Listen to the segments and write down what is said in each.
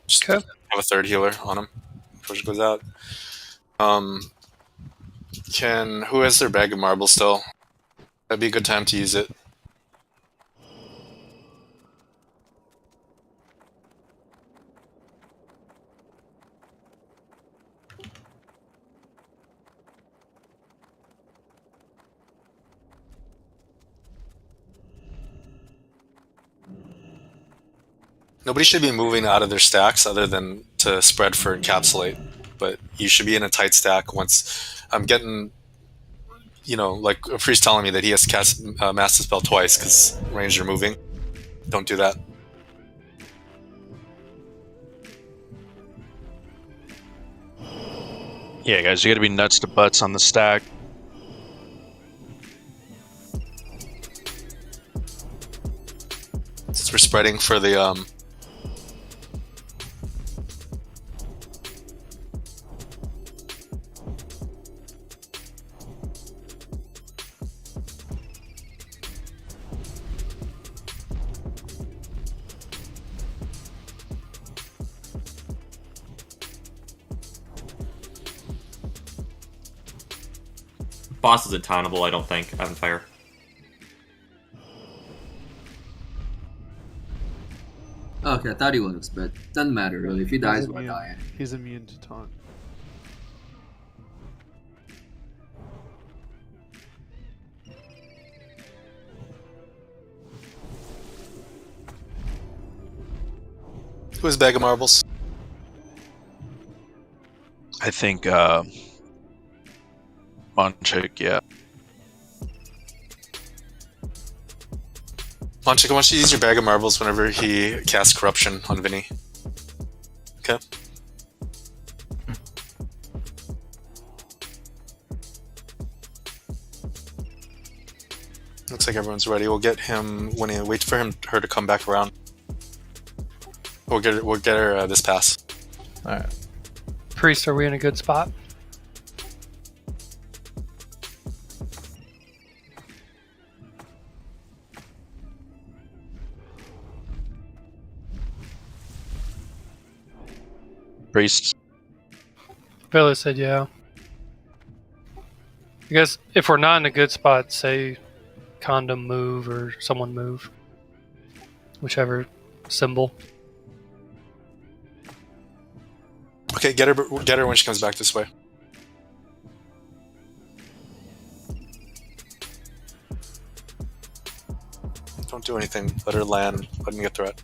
Just Okay. have a third healer on him. Push goes out. Who has their bag of marbles still? That'd be a good time to use it. Nobody should be moving out of their stacks other than to spread for encapsulate. But you should be in a tight stack once. I'm getting, like a priest telling me that he has to cast Master Spell twice because ranged are moving. Don't do that. Yeah, guys, you gotta be nuts to butts on the stack. Since we're spreading for the Boss isn't tauntable, I don't think, on fire. Okay, I thought he was, but doesn't matter really. If he dies, we'll die. He's immune to taunt. who has bag of marbles? I think Monchik, yeah. Monchik, I want you to use your bag of marbles whenever he casts corruption on Vinny. Okay. Looks like everyone's ready. We'll get him when he wait for her to come back around. We'll get her this pass. All right. Priest, are we in a good spot? Priests. Billy said yeah. I guess if we're not in a good spot, say condom move or someone move. Whichever symbol. Okay, get her when she comes back this way. Don't do anything. Let her land. Let me get threat.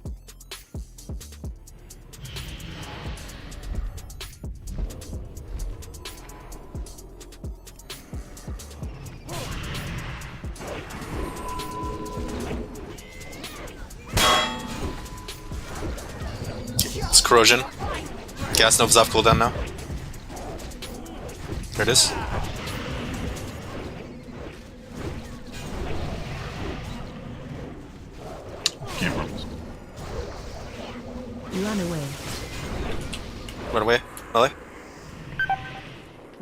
It's corrosion. Gas Nova's off cooldown now. There it is. Can't rumbles. Run away. Run away, Melee.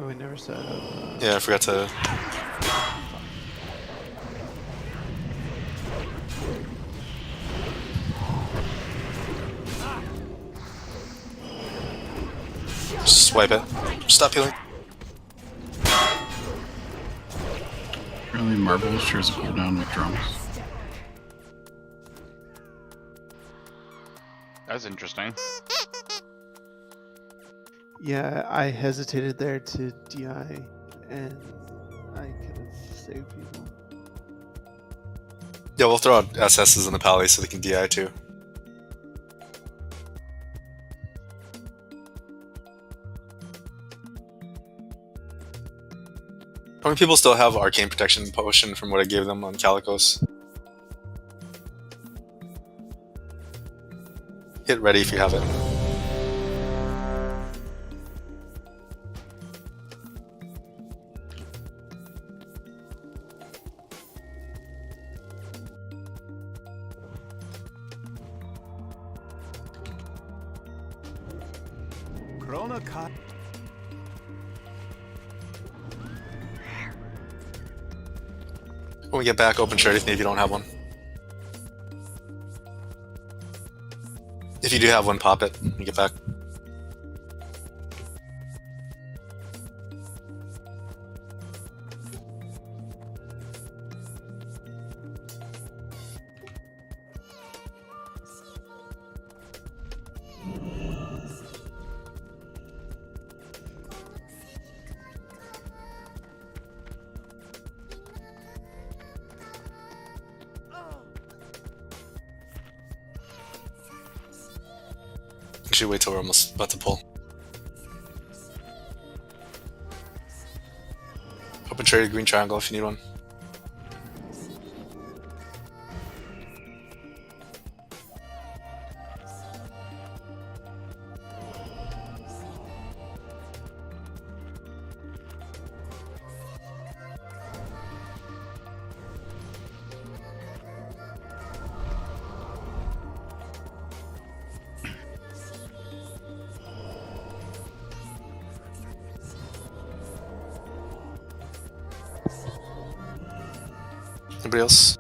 Oh, we never set up. Yeah, I forgot to. Just wipe it. Stop healing. Really, marbles shares a cooldown with drums. That's interesting. Yeah, I hesitated there to DI, and I could have saved people. Yeah, we'll throw out SSs in the pally so they can DI too. How many people still have Arcane Protection Potion from what I gave them on Calicos? Hit ready if you have it. When we get back, open charity if you don't have one. If you do have one, pop it. You get back. Actually, wait till we're almost about to pull. Open traded green triangle if you need one. Anybody else?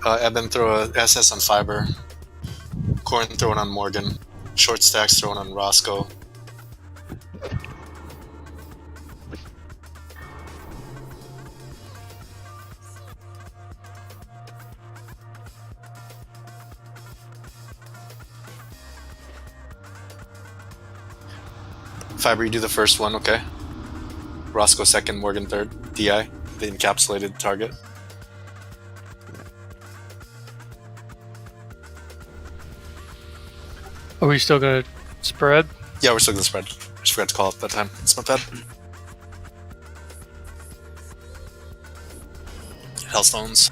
Eben, throw a SS on Fiber. Corn, throw it on Morgan. Short stacks, throw it on Roscoe. Fiber, you do the first one, okay? Roscoe second, Morgan third. DI, the encapsulated target. Are we still gonna spread? Yeah, we're still gonna spread. Just forgot to call it that time. It's my bad. Hellstones.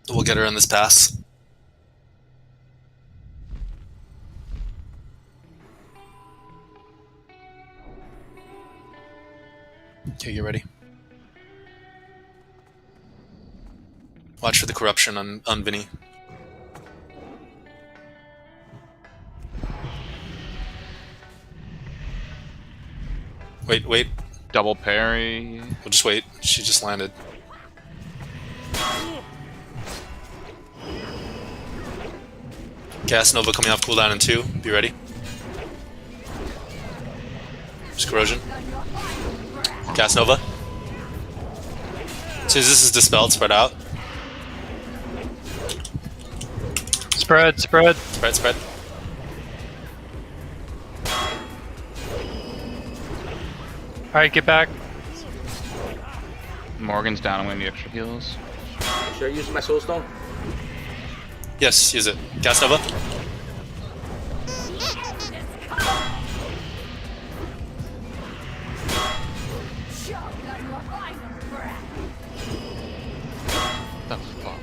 We'll get her in this pass. Okay, get ready. Watch for the corruption on Vinny. Wait. Double parry. We'll just wait. She just landed. Gas Nova coming off cooldown in 2. Be ready. Just corrosion. Gas Nova. So this is dispelled, spread out. Spread. Spread. Alright, get back. Morgan's down. I'm gonna need extra heals. Should I use my soulstone? Yes, use it. Gas Nova. The fuck?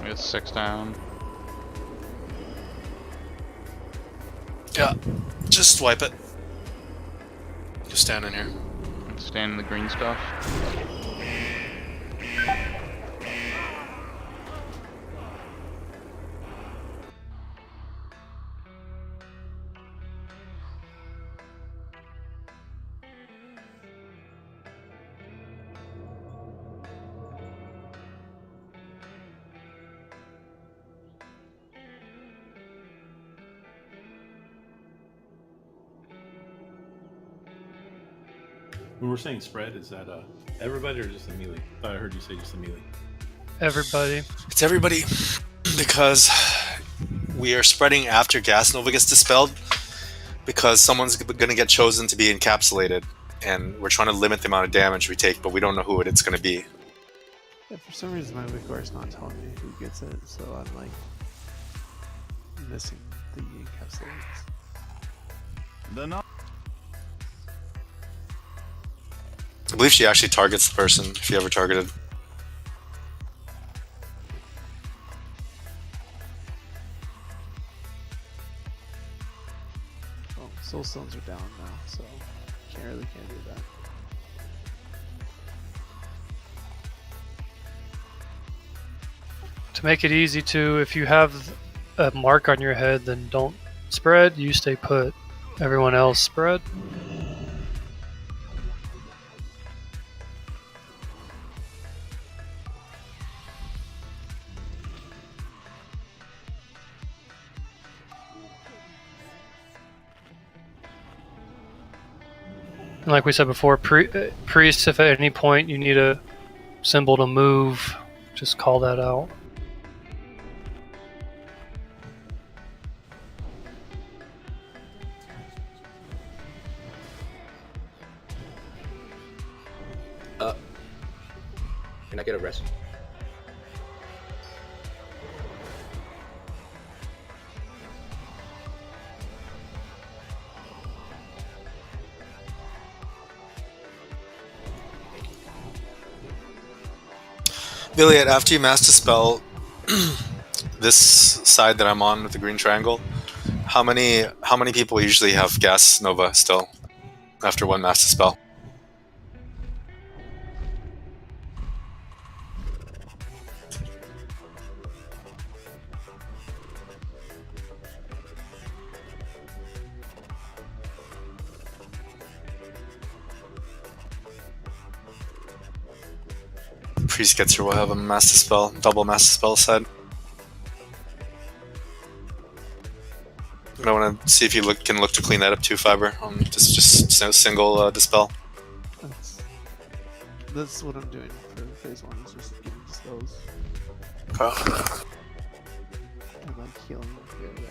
We got 6 down. Yeah, just wipe it. Just stand in here. Stand in the green stuff. When we're saying spread, is that everybody or just a melee? I thought I heard you say just a melee. Everybody. It's everybody because we are spreading after Gas Nova gets dispelled because someone's going to get chosen to be encapsulated, and we're trying to limit the amount of damage we take, but we don't know who it's going to be. Yeah, for some reason my WeakWare's not telling me who gets it, so I'm like missing the encapsulations. I believe she actually targets the person if she ever targeted. Oh, soul stones are down now, so can't do that. To make it easy to, if you have a mark on your head, then don't spread, you stay put. Everyone else spread. And like we said before, priests, if at any point you need a symbol to move, just call that out. Can I get a rest? Viliet, after you master spell this side that I'm on with the green triangle, how many people usually have gas nova still after one master spell? Priest gets here, we'll have a master spell, double master spell side. I want to see if you can look to clean that up too, Fiber. Just single dispel. That's what I'm doing for phase 1, is just getting spells Okay. and like healing the other way.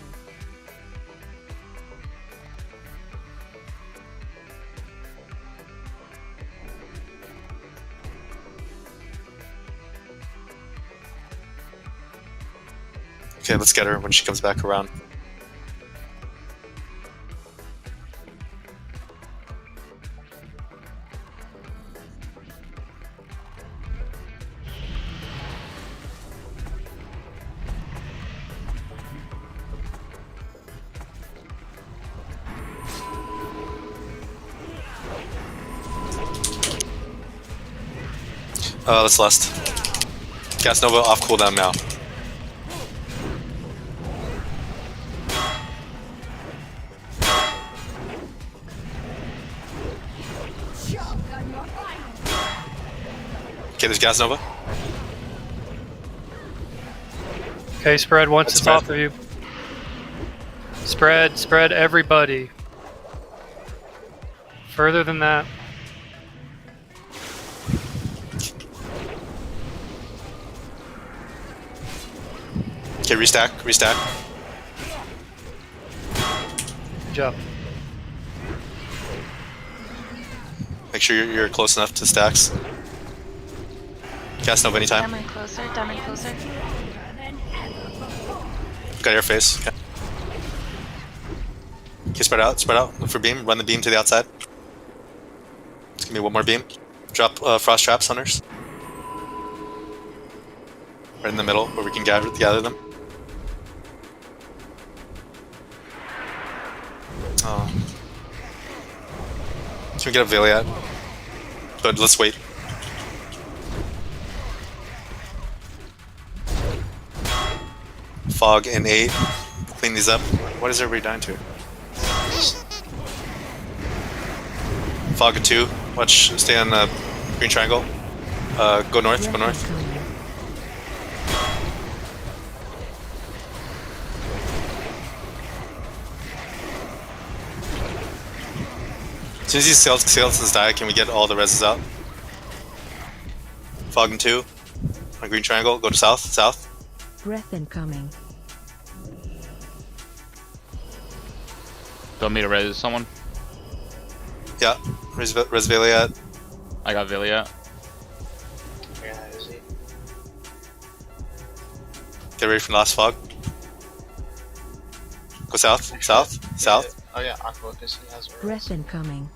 Okay, let's get her when she comes back around. That's lust. Gas Nova off cooldown now. Okay, there's Gas Nova. Okay, spread once Let's it's spread. off of you. Spread everybody. Further than that. Okay, restack. Good job. Make sure you're close enough to stacks. Cast Nova anytime. Diamond closer. Got your face. Okay. Okay, spread out. Look for beam. Run the beam to the outside. Just give me one more beam. Drop frost traps, hunters. Right in the middle where we can gather them. Oh. Can we get a Valiat? But let's wait. Fog and 8. Clean these up. What is everybody dying to? Fog and 2. Watch. Stay on the green triangle. Go north. As soon as these skeletons die, can we get all the reses out? Fog and 2. On green triangle. Go to south. Breath incoming. Do you want me to res someone? Yeah. Res Valiat. I got Villia. Get ready for the last fog. Go south. Breath incoming.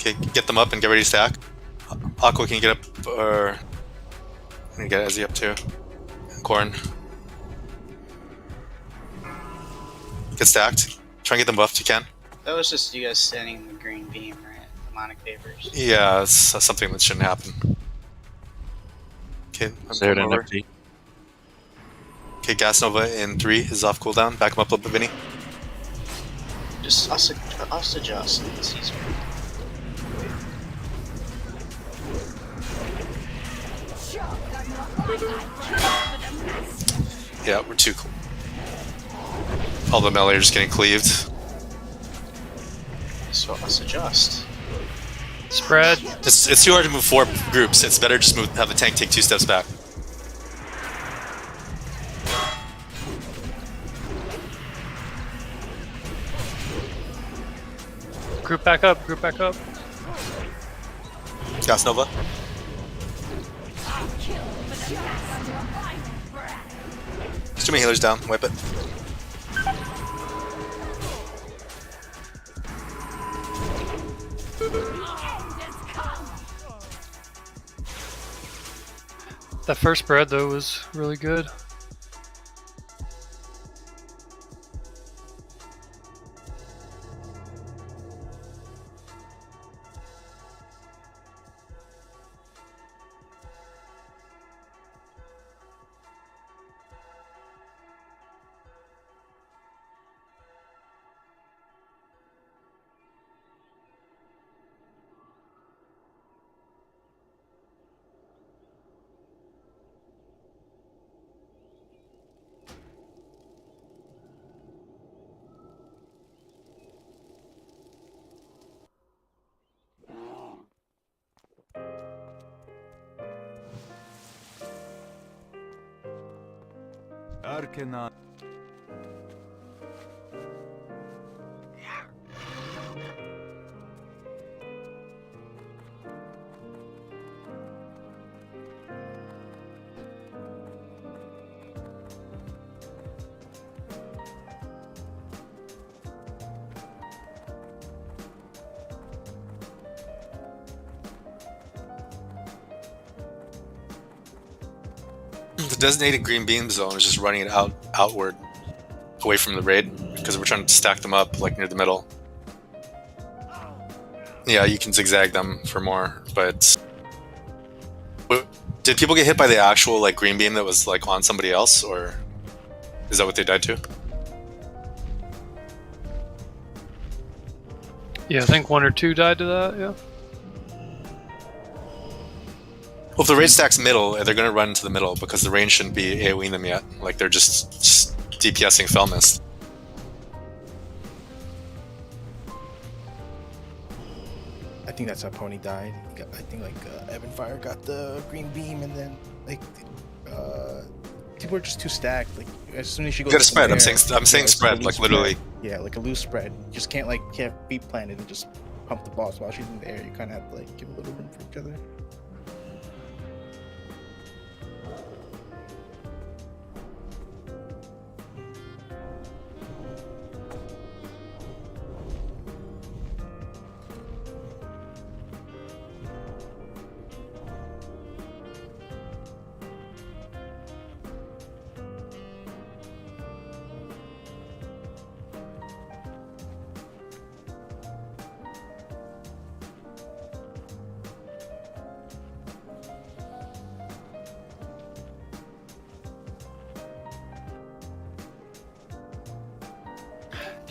Okay, get them up and get ready to stack. Aqua, can you get up, or... I'm gonna get Ezzy up too. Corn. Get stacked. Try and get them buffed, you can. That was just you guys standing in the green beam, right? Demonic Vapors. Yeah, it's something that shouldn't happen. Okay, I'm There coming and over. empty. Okay, Gas Nova in 3 is off cooldown. Back him up a little bit, Vinny. Just us adjust. It's easier. Yeah, we're too cool. All the melee are just getting cleaved. So us adjust. Spread. It's too hard to move 4 groups. It's better just have the tank take 2 steps back. Group back up. Group back up. Gas Nova. There's too many healers down. Wipe it. That first spread though was really good. The designated green beam zone is just running it outward, away from the raid, because we're trying to stack them up like near the middle. Yeah, you can zigzag them for more, but did people get hit by the actual like green beam that was like on somebody else, or is that what they died to? Yeah, I think 1 or 2 died to that. Yeah. Well, if the raid stack's middle, they're going to run into the middle because the range shouldn't be AoEing them yet. Like they're just DPSing Felmist. I think that's how Pony died. I think like Evan Fire got the green beam, and then like people are just too stacked. Like as soon as she goes, You got to spread. there, I'm saying it's spread, a like loose literally. spread. Yeah, like a loose spread. You just can't like be planted and just pump the boss while she's in the air. You kind of have to like give a little room for each other.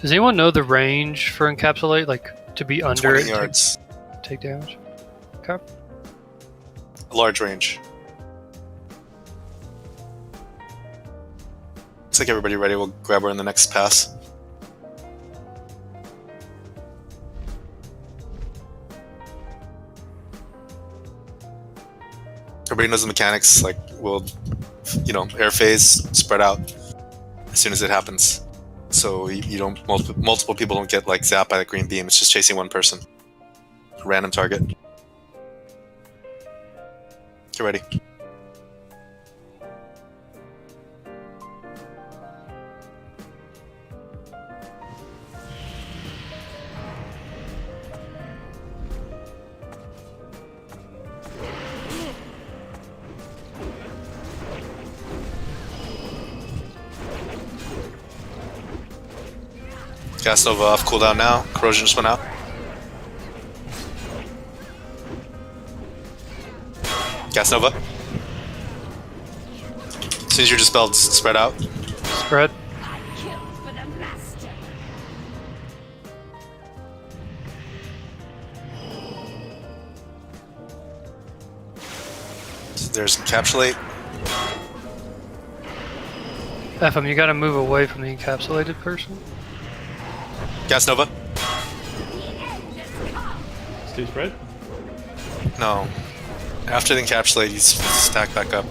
Does anyone know the range for encapsulate? Like to be under 20 it, yards. take damage. Okay. Large range. Looks like everybody ready. We'll grab her in the next pass. Everybody knows the mechanics. Like we'll, air phase, spread out as soon as it happens. So you don't multiple people don't get like zapped by the green beam. It's just chasing one person. Random target. Get ready. Gas Nova off cooldown now. Corrosion just went out. Gas Nova. As soon as you're dispelled, spread out. Spread. There's Encapsulate. FM, you gotta move away from the encapsulated person. Gas Nova. Stay spread. No. After the Encapsulate, you stack back up.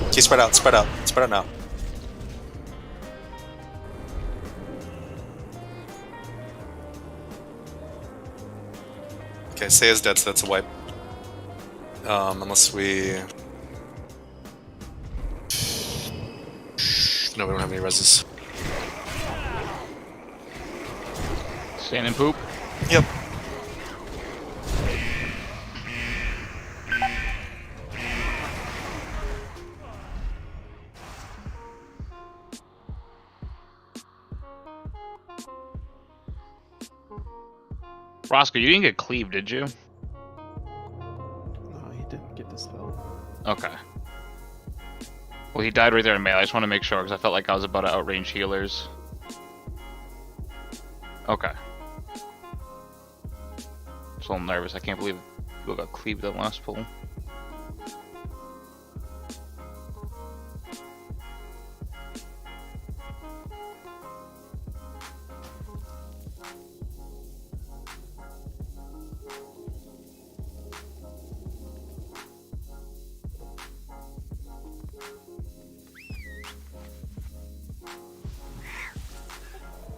Okay, spread out, spread out. Spread out now. Okay, Seiya's dead, so that's a wipe. Unless we... No, we don't have any reses. Stand and poop. Yep. Roscoe, you didn't get cleaved, did you? No, he didn't get the spell. Okay. Well, he died right there in melee. I just want to make sure because I felt like I was about to outrange healers. Okay. Just a little nervous. I can't believe people got cleaved that last pull.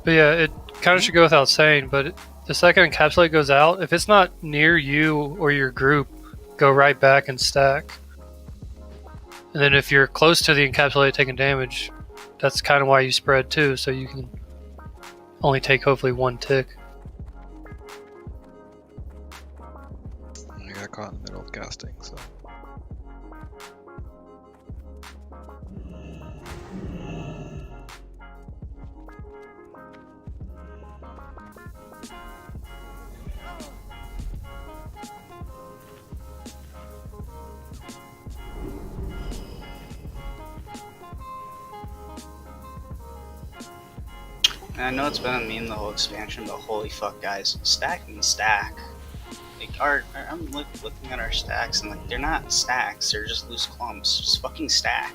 But yeah, it kind of should go without saying, but the second encapsulate goes out, if it's not near you or your group, go right back and stack. And then if you're close to the encapsulate taking damage, that's kind of why you spread too, so you can only take hopefully one tick. I got caught in the middle of casting, so. And I know it's been a meme the whole expansion, but holy fuck, guys, stack means stack. Like I'm looking at our stacks and like they're not stacks, they're just loose clumps. Just fucking stack.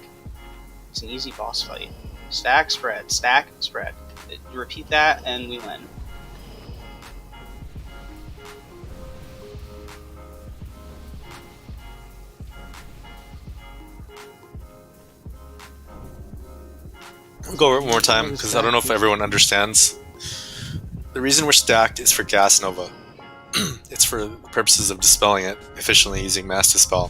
It's an easy boss fight. Stack, spread, stack, spread. You repeat that and we win. We'll go over it one more time, because I don't know if everyone understands. The reason we're stacked is for Gas Nova. It's for the purposes of dispelling it efficiently using Mass Dispel.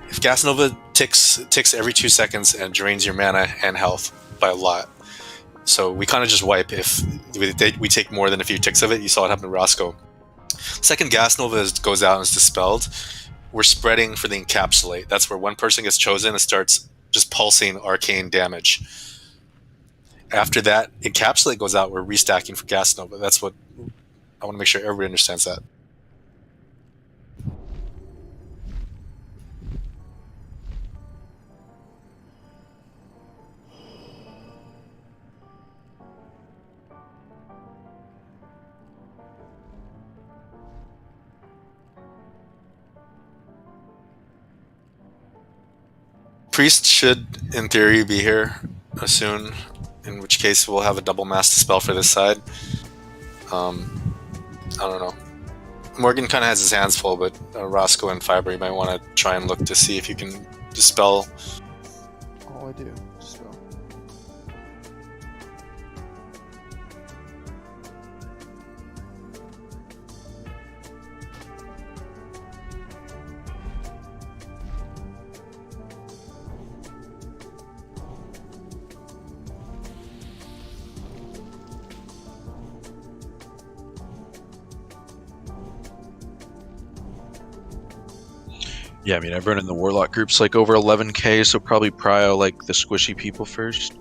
If Gas Nova ticks every 2 seconds and drains your mana and health by a lot. So we kind of just wipe if we take more than a few ticks of it. You saw it happen to Roscoe. Second Gas Nova goes out and is dispelled. We're spreading for the Encapsulate. That's where one person gets chosen and starts just pulsing arcane damage. After that Encapsulate goes out, we're restacking for Gas Nova. That's what I want to make sure everybody understands that. Priest should, in theory, be here soon, in which case we'll have a double Mass Dispel for this side. I don't know. Morgan kind of has his hands full, but Roscoe and Fiber, you might want to try and look to see if you can dispel. All I do, dispel. Yeah, I mean, everyone in the Warlock group's like over 11k, so probably prio like the squishy people first.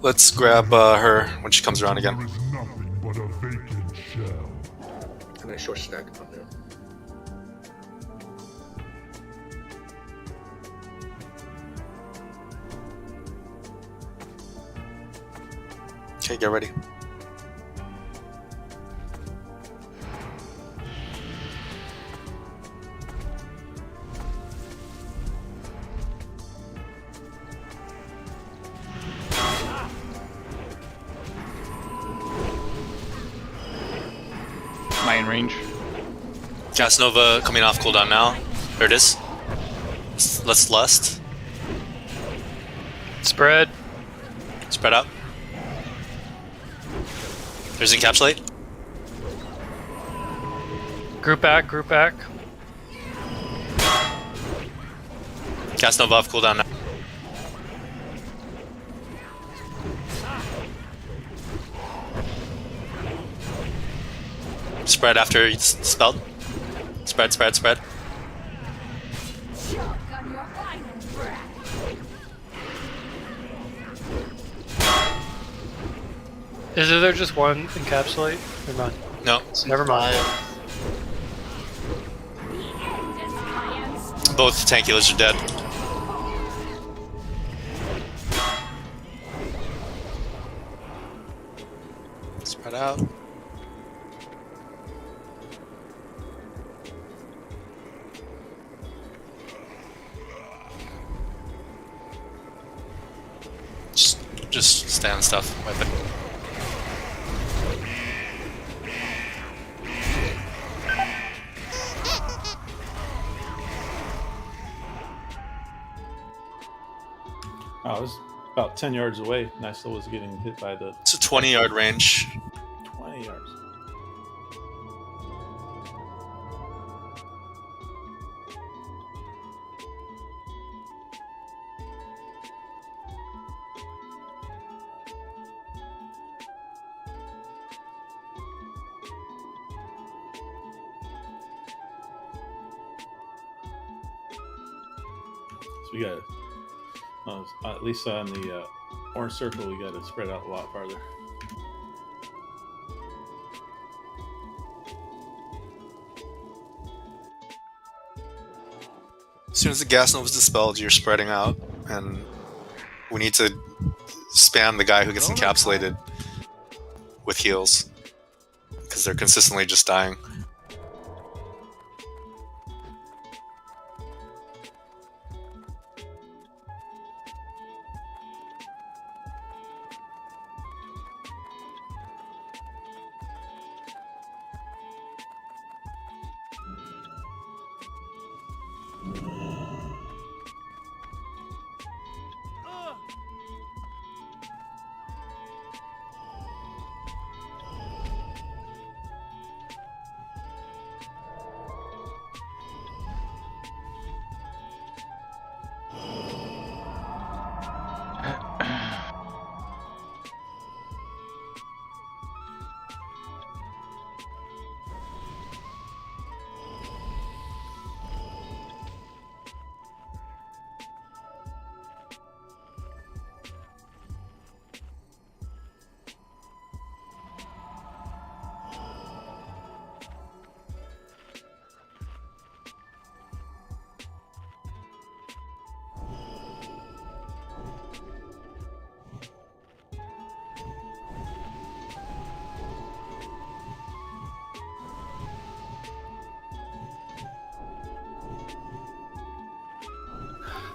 Let's grab her when she comes around again. And a short stack on there. Okay, get ready. Am I in range? Gas Nova coming off cooldown now. There it is. Let's lust. Spread. Spread out. There's encapsulate. Group back, group back. Gas Nova off cooldown now. Spread after it's spelled. Spread, spread, spread. Is there just one encapsulate? Never mind. No. Never mind. Both tankulars are dead. Spread out. Just stand stuff right there. Oh, it was about 10 yards away. Nice was getting hit by the... It's a 20-yard range. 20 yards. So we got at least on the orange circle, we got to spread out a lot farther. As soon as the gas nova is dispelled, you're spreading out, and we need to spam the guy who gets encapsulated with heals, because they're consistently just dying.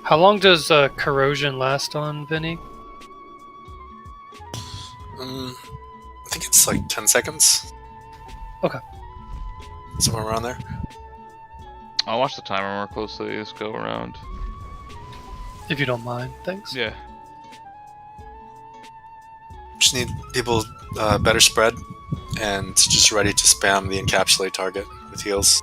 How long does corrosion last on Vinny? I think it's like 10 seconds. Okay. Somewhere around there. I'll watch the timer more closely this go around. If you don't mind, thanks. Yeah. Just need people better spread. and just ready to spam the encapsulate target with heals.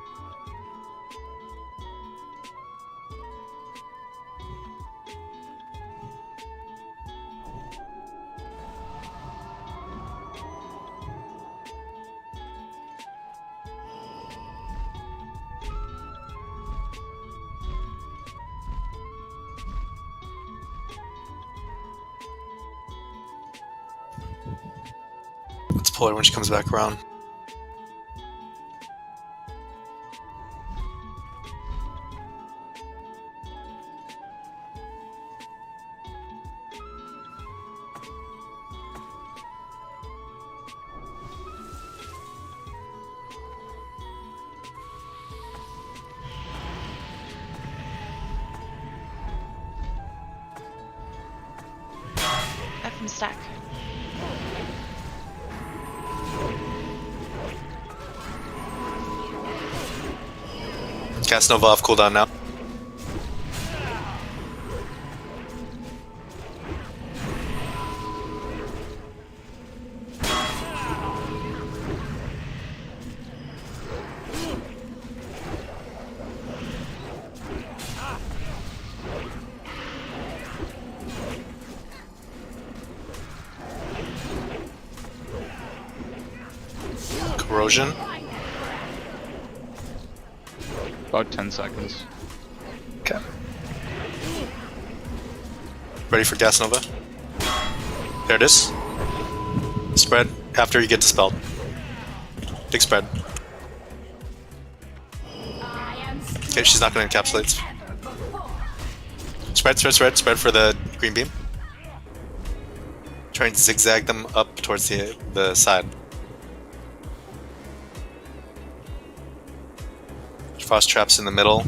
Let's pull her when she comes back around. F and stack. Cast Nova off cooldown now. Corrosion. About 10 seconds. Okay. Ready for Gas Nova. There it is. Spread after you get dispelled. Big spread. Okay, she's not going to encapsulate. Spread for the green beam. Try and zigzag them up towards the side. Frost traps in the middle.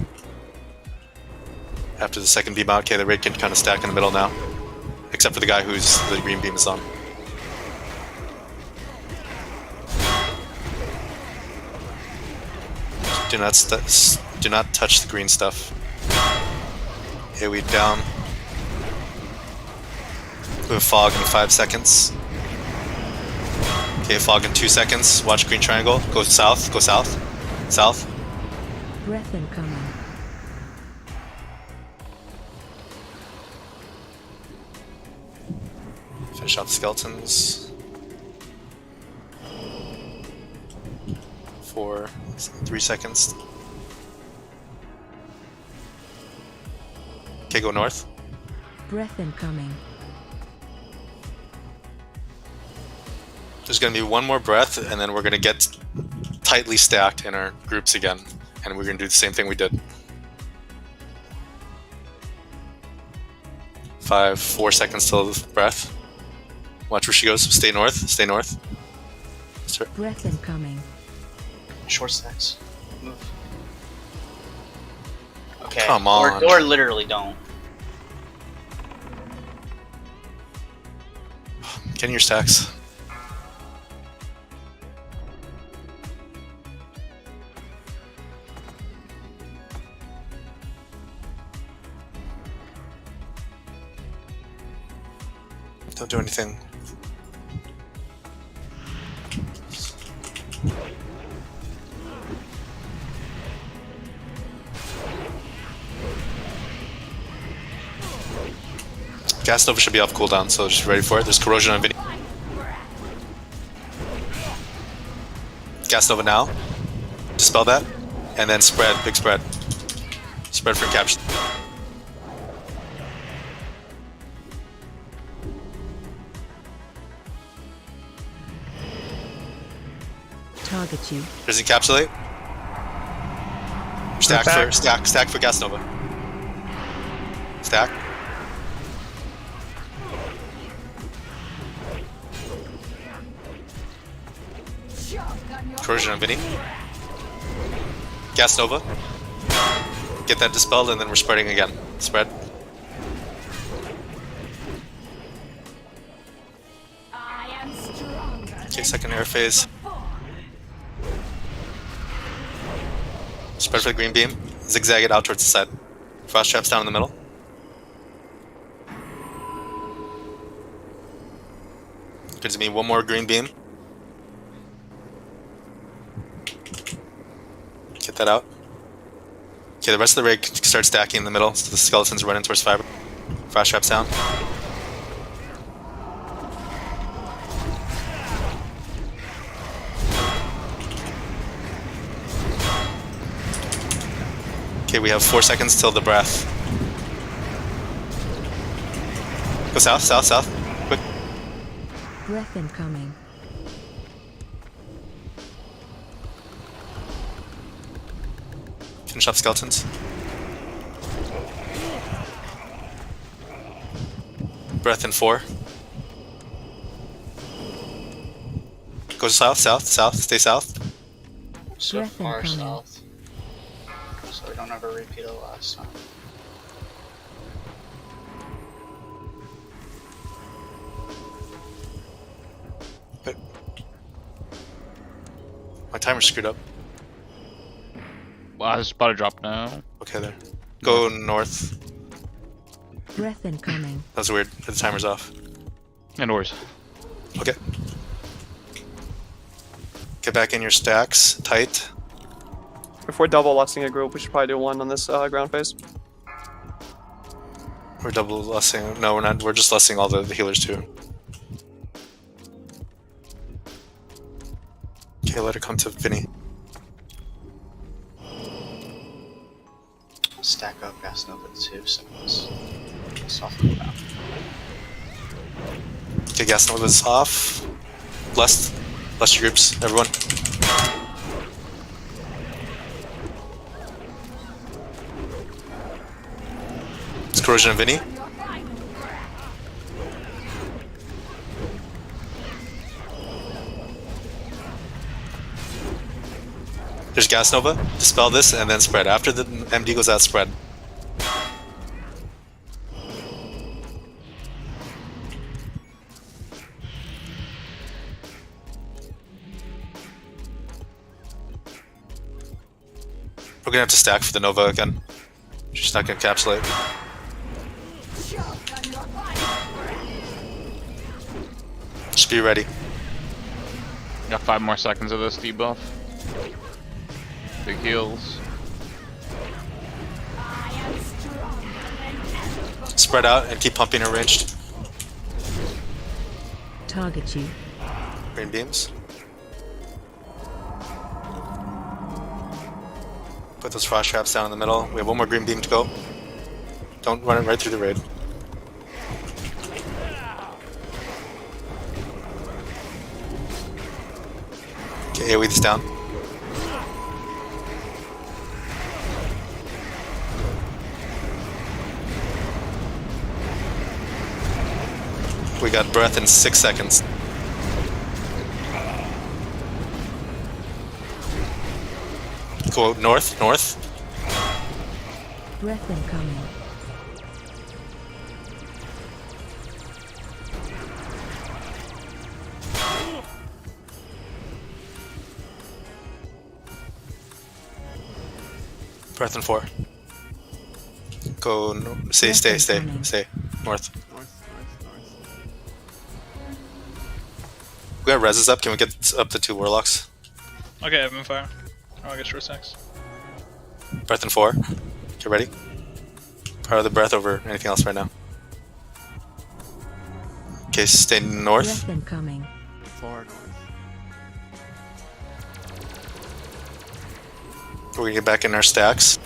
After the second beam out, okay, the raid can kind of stack in the middle now. Except for the guy who's the green beam is on. Do not touch the green stuff. AoE down. We have fog in 5 seconds. Okay, fog in 2 seconds. Watch green triangle. Go south. Go south. South. Breath incoming. Finish off the skeletons. 4, 3 seconds. Okay, go north. Breath incoming. There's gonna be one more breath, and then we're gonna get tightly stacked in our groups again. And we're gonna do the same thing we did. 5, 4 seconds till the breath. Watch where she goes. Stay north. Stay north. Breath incoming. Short stacks. Move. Okay. Come on. Or literally don't. Get in your stacks. Don't do anything. Gas Nova should be off cooldown, so just ready for it. There's corrosion on Vinny. Gas Nova now. Dispel that. And then spread, big spread. Spread for capture. Target you. There's encapsulate. Stack for Gas Nova. Stack. Corrosion on Vinny. Gas Nova. Get that dispelled, and then we're spreading again. Spread. Okay, second air phase. Spread for the green beam. Zigzag it out towards the side. Frost traps down in the middle. Gives me one more green beam. Get that out. Okay, the rest of the rig start stacking in the middle, so the skeletons are running towards fiber. Frost traps down. Okay, we have 4 seconds till the breath. Go south, south, south. Quick. Breath incoming. Finish off skeletons. Breath in 4. Go south, south, south. Stay south. So Breath far incoming. south. So we don't have a repeat of last time. Good. My timer's screwed up. Well, it's about to drop now. Okay, there. Go north. Breath incoming. That was weird. The timer's off. And oars. Okay. Get back in your stacks. Tight. If we're double lusting a group, we should probably do one on this ground phase. We're double lusting. No, we're not. We're just lusting all the healers too. Okay, let her come to Vinny. Stack up Gas Nova 2 seconds. Soften them down. Okay, Gas Nova's off. Lust your groups, everyone. It's Corrosion and Vinny. There's Gas Nova. Dispel this and then spread. After the MD goes out, spread. We're gonna have to stack for the Nova again. She's not gonna encapsulate. Just be ready. Got 5 more seconds of this debuff. Big heals. Spread out and keep pumping her ranged. Target you. Green beams. Put those frost traps down in the middle. We have 1 more green beam to go. Don't run it right through the raid. Okay, AoE this down. We got breath in 6 seconds. Go north, north. Breath incoming. Breath in 4. Go, stay, stay. North. We got reses up. Can we get up the 2 warlocks? Okay, Evan fire. Oh, I guess short stacks. Breath in 4. Get ready. Power the breath over anything else right now. Okay, stay north. Breath incoming. 4 north. We're gonna get back in our stacks.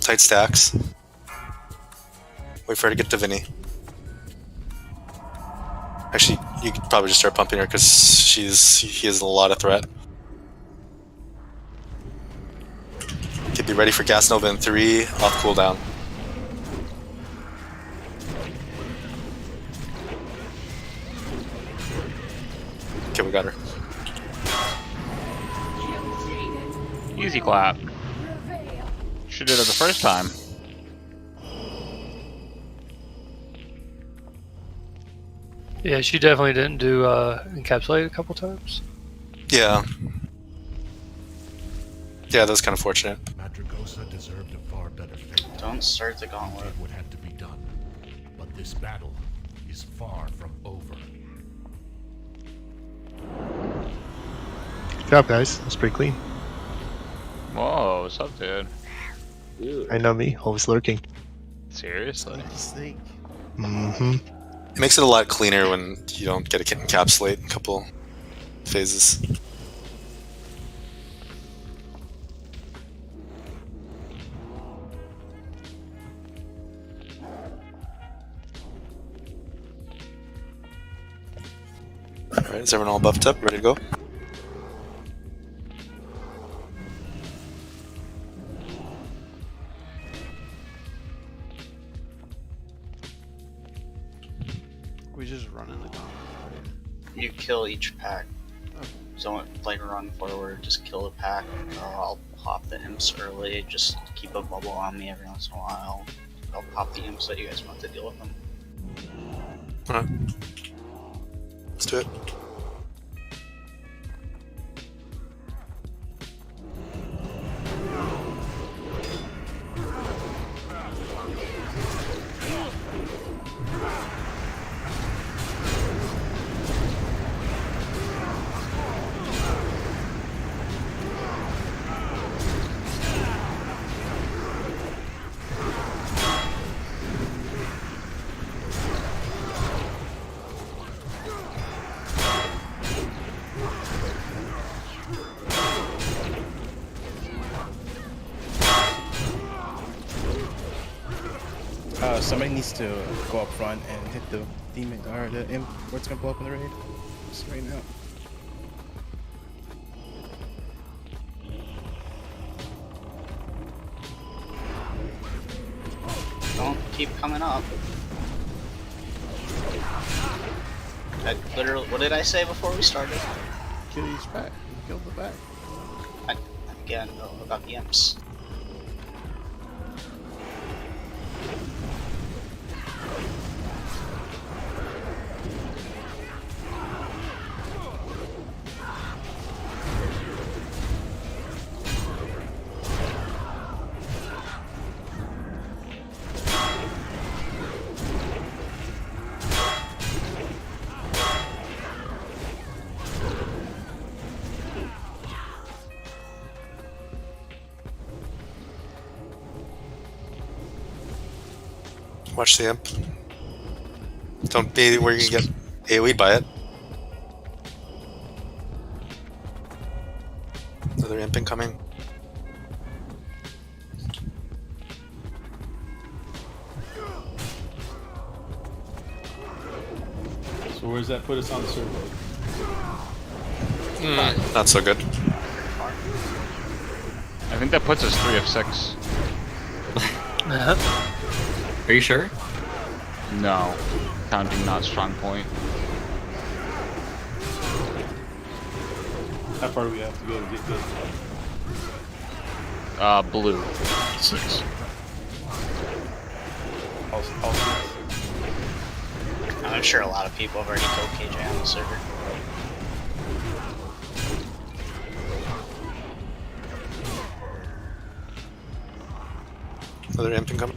Tight stacks. Wait for her to get to Vinny. Actually, you could probably just start pumping her because he has a lot of threat. Okay, be ready for Gas Nova in 3, off cooldown. Okay, we got her. Easy clap. She did it the first time. Yeah, she definitely didn't do encapsulate a couple times. Yeah. Yeah, that was kind of fortunate. Madragosa deserved a far better fate. Don't start the gauntlet. It would have to be done. But this battle is far from over. Good job, guys. That's pretty clean. Whoa, what's up, dude? I know me, always lurking. Seriously? Snake. Mm-hmm. It makes it a lot cleaner when you don't get to encapsulate a couple phases. Alright, is everyone all buffed up? Ready to go? We just run in the gauntlet. You kill each pack. Don't like run forward, just kill the pack. I'll pop the imps early, just keep a bubble on me every once in a while. I'll pop the imps so you guys want to deal with them. Alright. Let's do it. Somebody needs to go up front and hit the demon or the imp where it's gonna blow up in the raid. Just right now. Don't keep coming up. I literally, what did I say before we started? Kill each pack. Kill the back. Again, about the imps. Watch the imp. Don't be where you get AoE'd by it. Another imp incoming. So where does that put us on the survey? Not so good. I think that puts us 3 of 6. Are you sure? No. Counting not strong point. How far do we have to go to get good? Blue. 6. I'm sure a lot of people have already killed KJ on the server. Another imp incoming.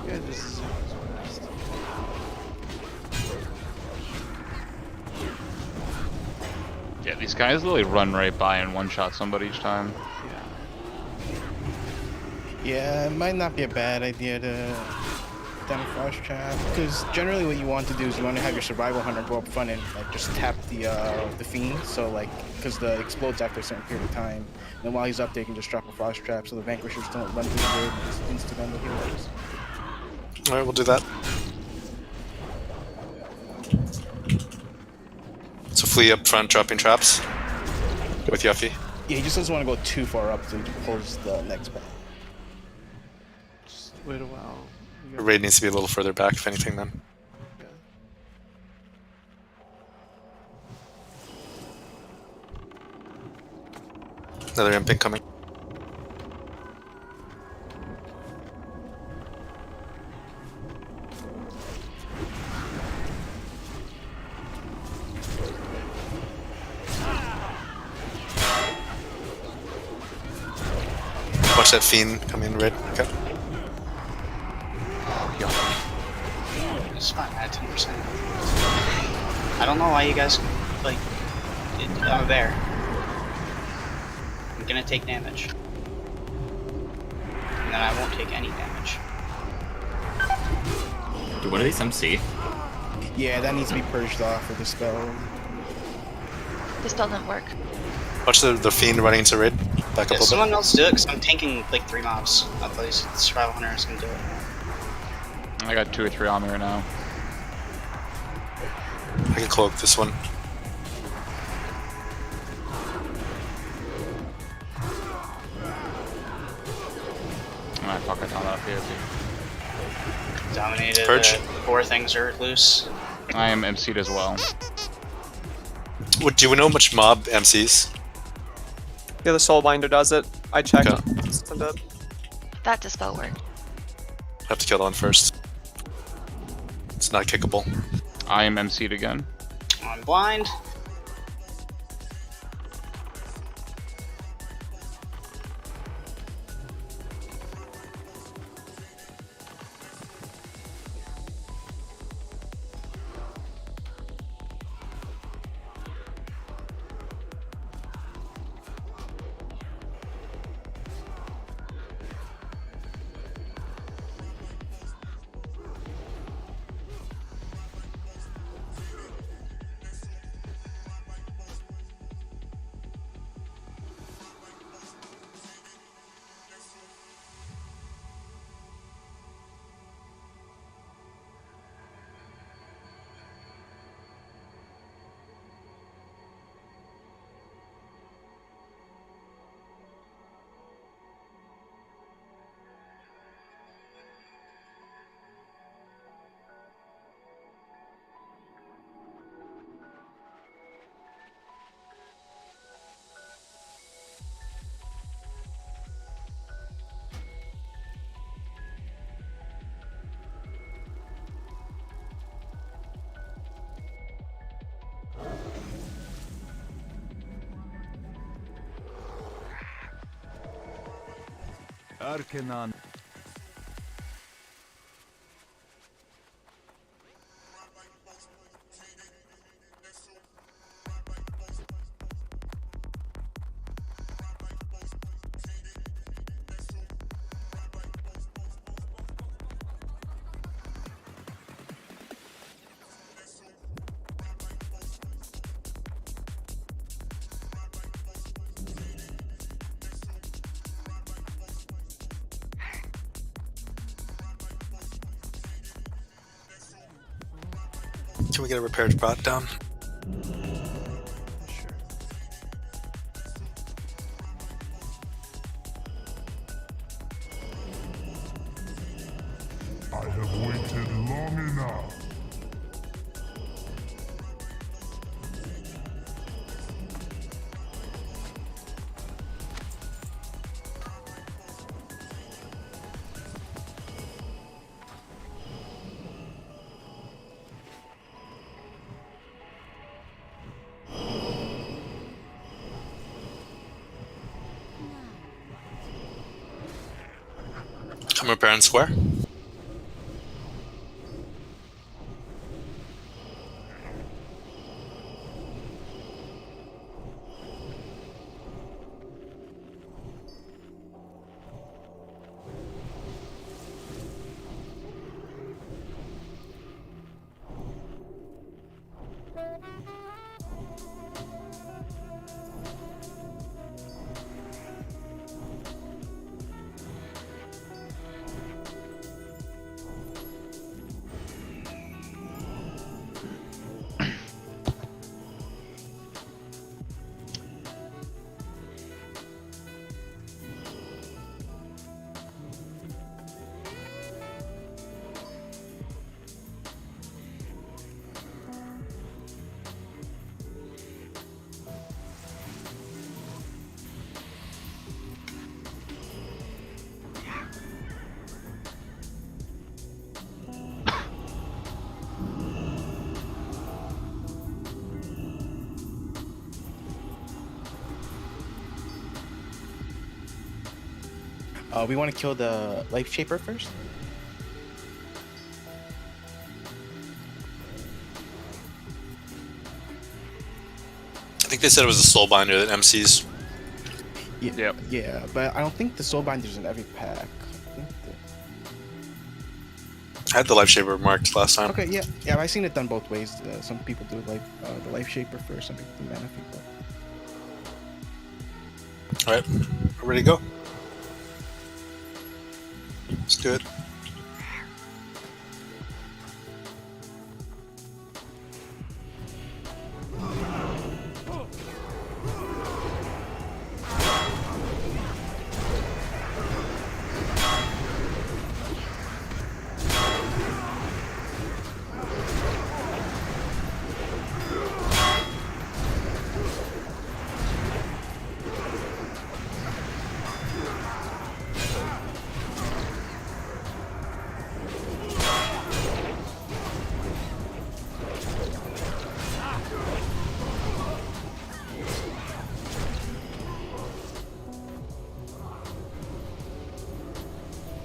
Yeah, just as fast. Yeah, these guys literally run right by and one-shot somebody each time. Yeah, it might not be a bad idea to down frost trap, because generally what you want to do is you want to have your survival hunter go up front and like just tap the fiend, so like because the explodes after a certain period of time. And while he's up there, you can just drop a frost trap so the vanquishers don't run through the grid and insta on the healers. Alright, we'll do that. So flee up front, dropping traps with Yuffie. Yeah, he just doesn't want to go too far up so he pulls the next back. Just wait a while. The raid needs to be a little further back, if anything, then. Another imp incoming. Watch that fiend come in red. Okay. It's fine at 10%. I don't know why you guys like. I'm there. I'm gonna take damage, and then I won't take any damage. Dude, what are these MC? Yeah, that needs to be purged off with the spell. The spell didn't work. Watch the fiend running into red. Back up a little Someone bit. else do it, because I'm tanking like 3 mobs. I thought the survival hunter is gonna do it. I got 2 or 3 on me right now. I can cloak this one. Alright, fuck, I found that POP. Dominated. Purge. 4 things are loose. I am MC'd as well. What, do we know much mob MCs? Yeah, the Soulbinder does it. I checked. Okay. It's dead. That dispel worked. Have to kill that one first. It's not kickable. I am MC'd again. I'm blind. Arcanon. Can we get a repaired prot down? I have waited long enough. I'm repairing square. We want to kill the Life Shaper first. I think they said it was a Soulbinder that MCs. Yeah, yeah, but I don't think the Soulbinder's in every pack. I think I had the Life Shaper marked last time. Okay, yeah, I've seen it done both ways. Some people do the Life Shaper first, some people do Mana Fever. Alright, we're ready to go. Let's do it.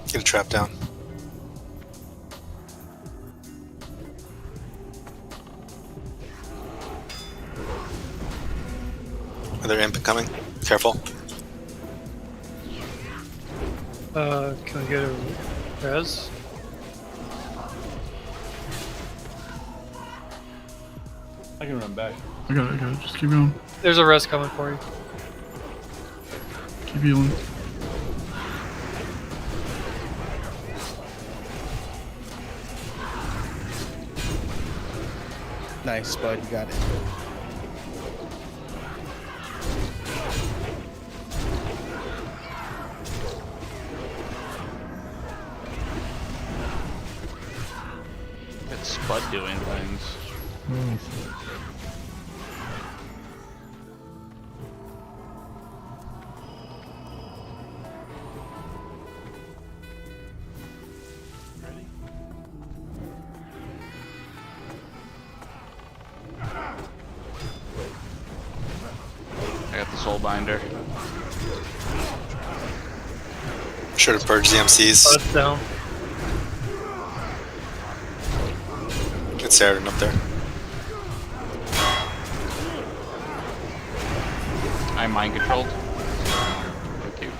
Get a trap down. Another imp coming. Careful. Can we get a res? I can run back. I got it. Just keep going. There's a res coming for you. Keep healing. Nice, bud. You got it. It's Spud doing things. I got the Soulbinder. Sure to purge the MCs. Spud's down. Get Saradin up there. I'm mind controlled. Thank you.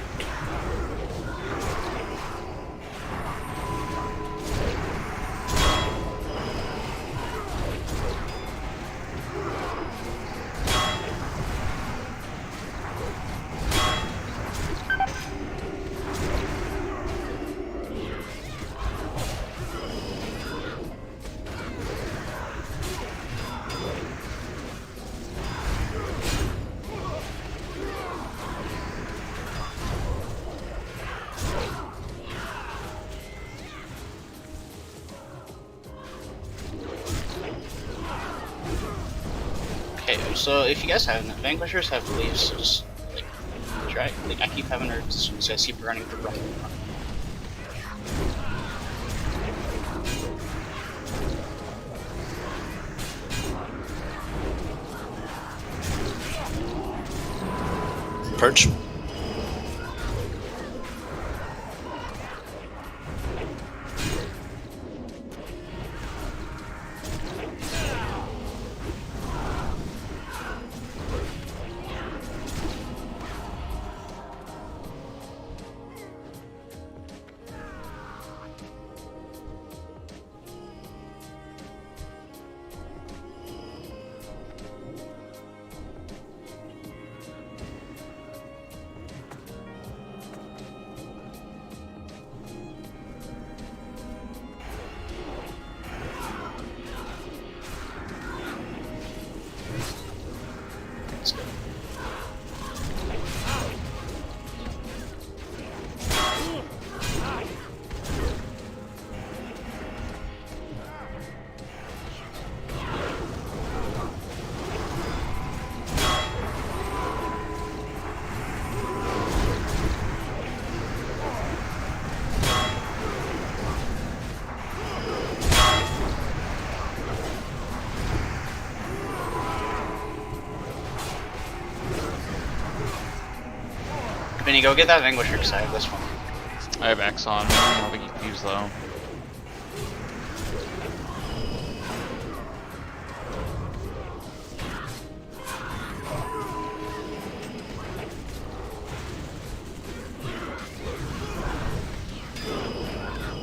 Okay, so if you guys haven't, Vanquishers have leaves, so just like try. Like I keep having her, so I keep running for running. Purge. Vinny, go get that Vanquisher side, this one. I have X on. I don't think you can use though.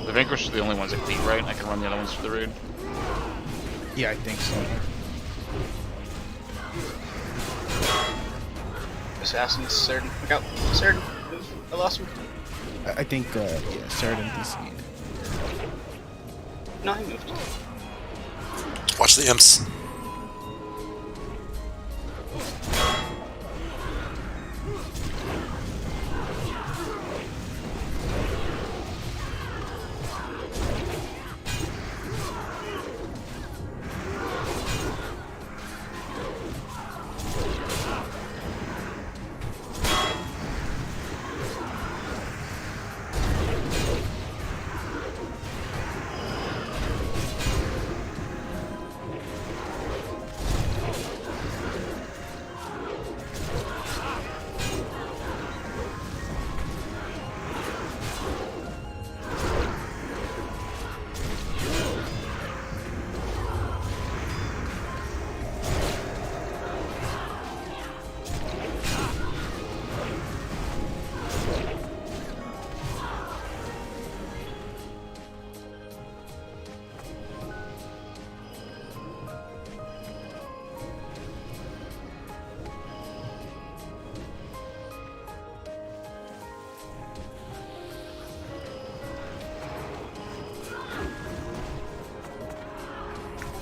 The Vanquish are the only ones that clean, right? I can run the other ones for the raid. Yeah, I think so. Assassin, Certain. Look out. Certain. I lost him. I think, yeah, Certain DC. No, he moved. Watch the imps.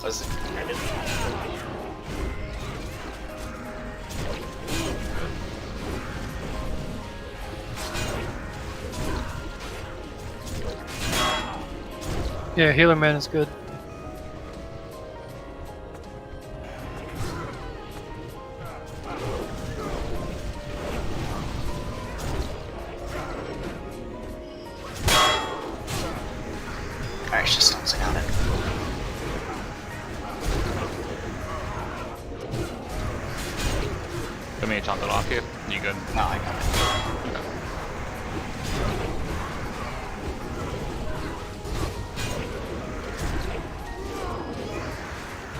Was it? I didn't. Yeah, healer man is good. Alright, it's just sounds like on it. Let me chop that off here. You good? No, I got it. Okay.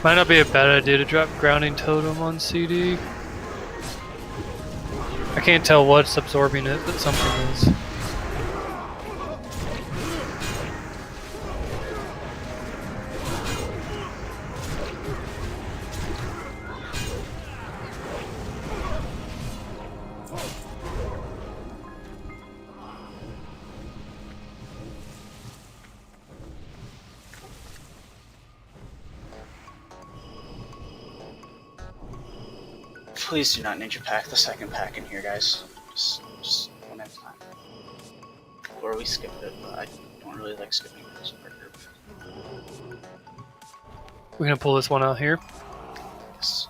Might not be a bad idea to drop grounding totem on CD. I can't tell what's absorbing it, but something is. Please do not ninja pack the second pack in here, guys. Just one at a time. Or we skip it, but I don't really like skipping this part group. We're gonna pull this one out here. Yes.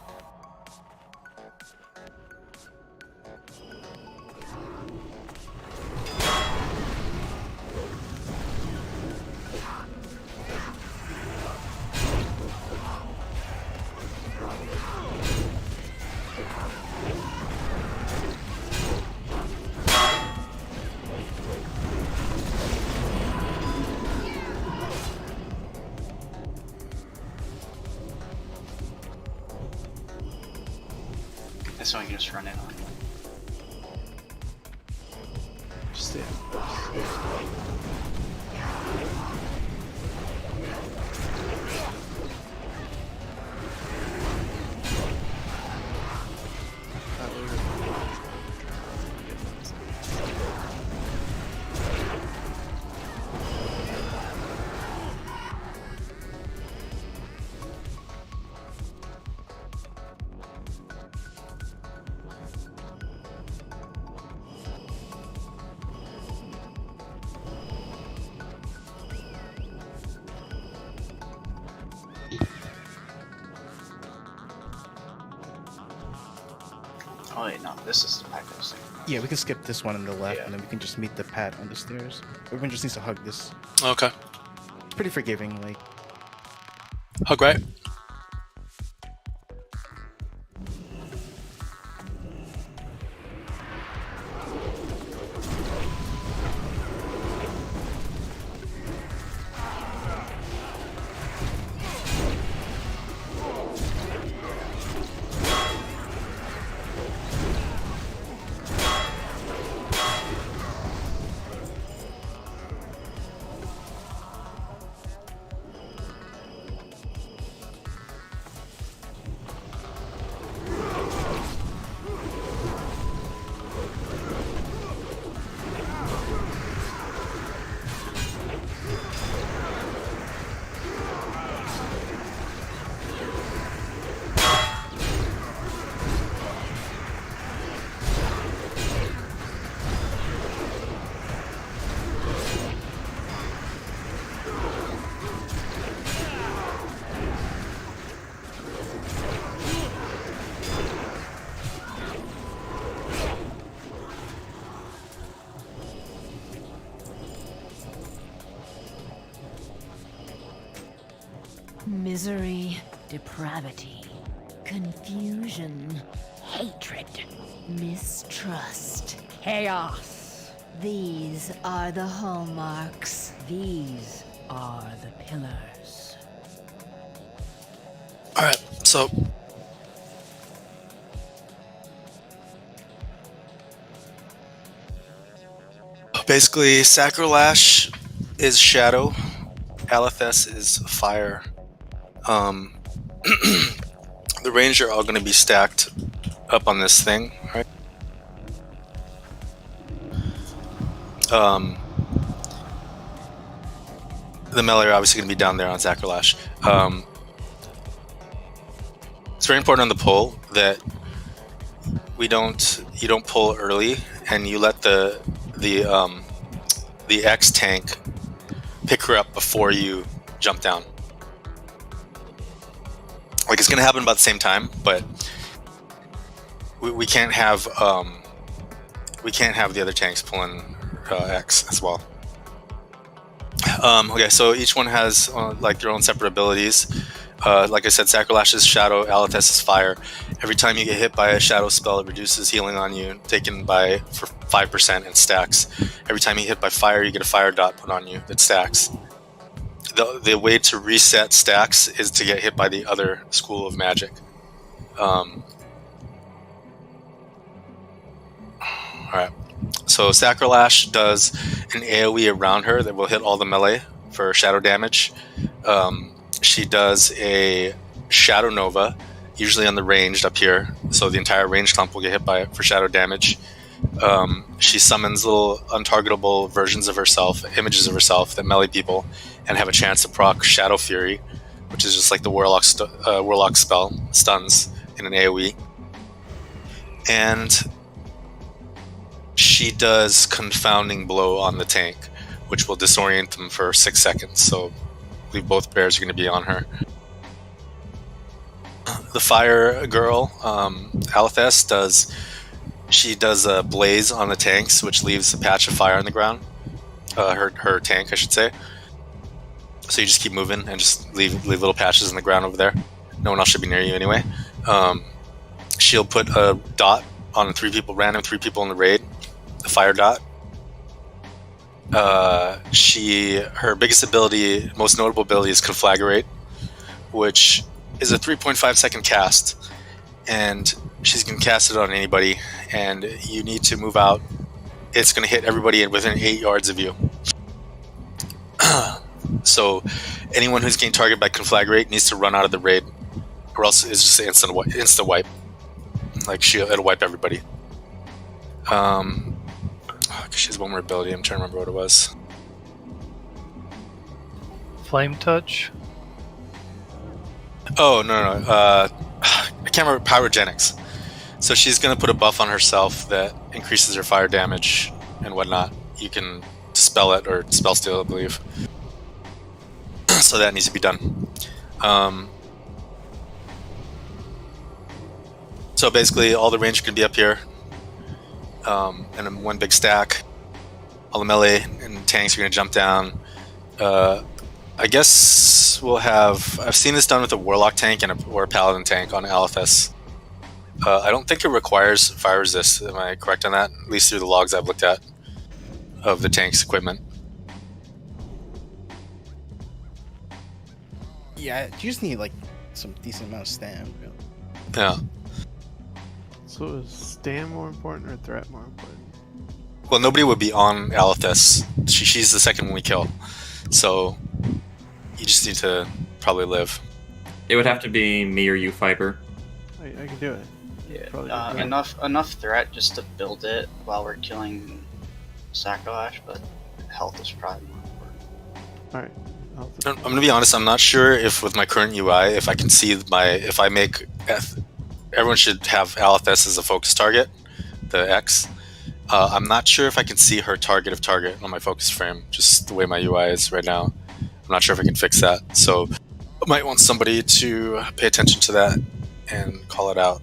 This one you can just run in on. Just stay. Oh wait, no, this is the pack I was thinking. Yeah, we can skip this one on the left, Yeah. and then we can just meet the Pat on the stairs. Everyone just needs to hug this. Okay. Pretty forgiving, like. Hug right. Misery, depravity, confusion, hatred, mistrust, chaos. These are the hallmarks. These are the pillars. Alright, so basically Sacrolash is shadow, Alethes is fire. The range are all going to be stacked up on this thing, right? The melee are obviously going to be down there on Sacrolash. It's very important on the pull that you don't pull early, and you let the X tank pick her up before you jump down. Like, it's gonna happen about the same time, but we can't have the other tanks pulling X as well. Okay, so each one has like their own separate abilities. Like I said, Sacrolash is shadow, Alethes is fire. Every time you get hit by a shadow spell, it reduces healing on you, taken for 5% and stacks. Every time you hit by fire, you get a fire dot put on you that stacks. The way to reset stacks is to get hit by the other school of magic. Alright, so Sacrolash does an AoE around her that will hit all the melee for shadow damage. She does a Shadow Nova, usually on the ranged up here, so the entire range clump will get hit by it for shadow damage. She summons little untargetable versions of herself, images of herself that melee people, and have a chance to proc Shadow Fury, which is just like the Warlock spell, stuns in an AoE. And she does Confounding Blow on the tank, which will disorient them for 6 seconds, so I believe both bears are going to be on her. The fire girl, Alethes, does a blaze on the tanks, which leaves a patch of fire on the ground. Her tank, I should say. So you just keep moving and just leave little patches in the ground over there. No one else should be near you anyway. She'll put a dot on random three people in the raid, the fire dot. Her biggest ability, most notable ability, is Conflagrate, which is a 3.5 second cast, and she's gonna cast it on anybody, and you need to move out. It's gonna hit everybody within 8 yards of you. So anyone who's getting targeted by Conflagrate needs to run out of the raid, or else it's just instant wipe. Like, it'll wipe everybody. She has one more ability. I'm trying to remember what it was. Flame Touch? Oh, no. I can't remember. Pyrogenics. So she's going to put a buff on herself that increases her fire damage and whatnot. You can dispel it or spell steal, I believe. So that needs to be done. So basically, all the range can be up here. And in one big stack. All the melee and tanks are going to jump down. I guess we'll have... I've seen this done with a Warlock tank or a Paladin tank on Alethes. I don't think it requires fire resist. Am I correct on that? At least through the logs I've looked at of the tank's equipment. Yeah, you just need like some decent amount of stam. Really. Yeah. So is stam more important or threat more important? Well, nobody would be on Alethes. She's the second one we kill. So you just need to probably live. It would have to be me or you, Fiber. I can do it. Yeah, enough threat just to build it while we're killing Sacrolash, but health is probably more important. Alright. I'm gonna be honest, I'm not sure if with my current UI, if I can see if I make... Everyone should have Alethes as a focus target, the X. I'm not sure if I can see her target of target on my focus frame, just the way my UI is right now. I'm not sure if I can fix that, so I might want somebody to pay attention to that and call it out.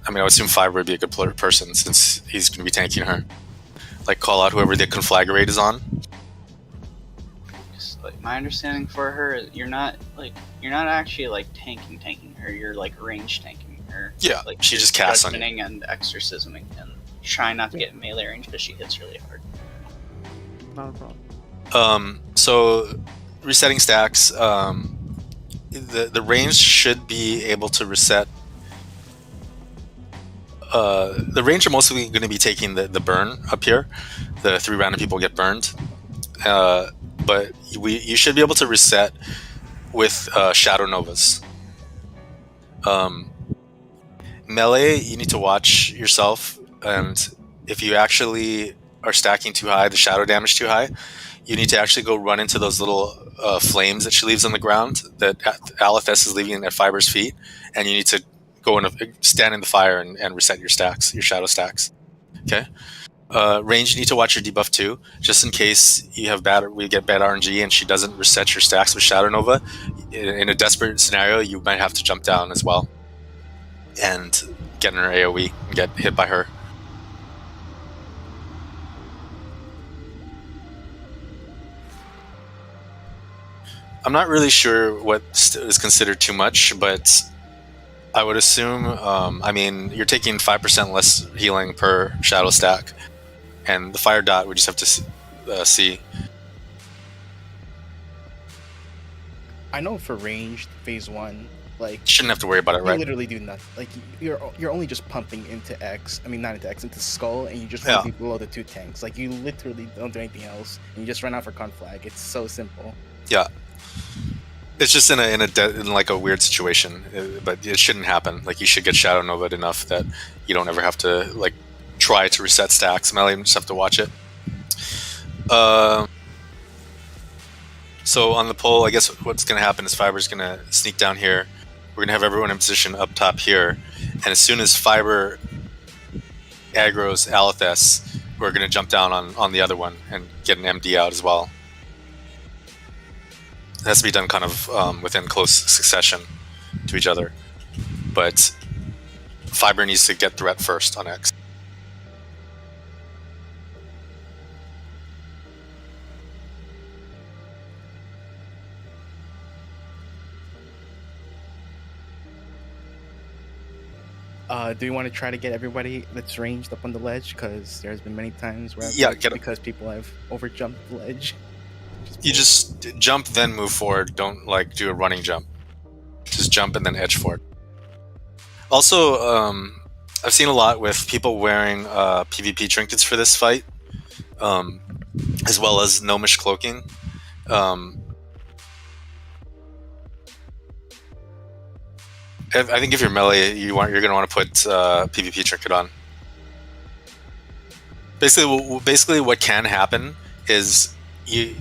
I mean, I would assume Fiber would be a good person since he's going to be tanking her. Like, call out whoever the Conflagrate is on. but my understanding for her is you're not actually like tanking her. You're like range tanking her. Yeah, like she you're just casts on you. judgmenting and exorcisming and trying not to get in melee range because she hits really hard. Not a problem. So resetting stacks. The range should be able to reset. The range are mostly going to be taking the burn up here. The 3 random people get burned. But you should be able to reset with Shadow Novas. Melee, you need to watch yourself, and if you actually are stacking too high, the shadow damage too high, you need to actually go run into those little flames that she leaves on the ground that Alethess is leaving at Fiber's feet, and you need to go stand in the fire and reset your stacks, your shadow stacks. Okay. Range, you need to watch your debuff too, just in case we get bad RNG and she doesn't reset your stacks with Shadow Nova. In a desperate scenario, you might have to jump down as well and get in her AoE and get hit by her. I'm not really sure what is considered too much, but I would assume, you're taking 5% less healing per shadow stack, and the fire dot we just have to see. I know for ranged phase 1, like shouldn't have to worry about it, right? You literally do nothing. Like you're only just pumping into X. I mean, not into X, into Skull, and you just want to be below the 2 tanks. Like you literally don't do anything else, and you just run out for conflag. It's so simple. Yeah. It's just in like a weird situation, but it shouldn't happen. Like you should get Shadow Nova'd enough that you don't ever have to like try to reset stacks. Melee, just have to watch it. So on the poll, I guess what's going to happen is Fiber's going to sneak down here. We're going to have everyone in position up top here, and as soon as Fiber aggro's Alethess, we're going to jump down on the other one and get an MD out as well. It has to be done kind of within close succession to each other. But Fiber needs to get threat first on X. Do you want to try to get everybody that's ranged up on the ledge? Because there's been many times where because people have overjumped the ledge. You just jump, then move forward. Don't like do a running jump. Just jump and then edge forward. Also, I've seen a lot with people wearing PvP trinkets for this fight, as well as gnomish cloaking. I think if you're melee, you're going to want to put PvP trinket on. Basically, what can happen is the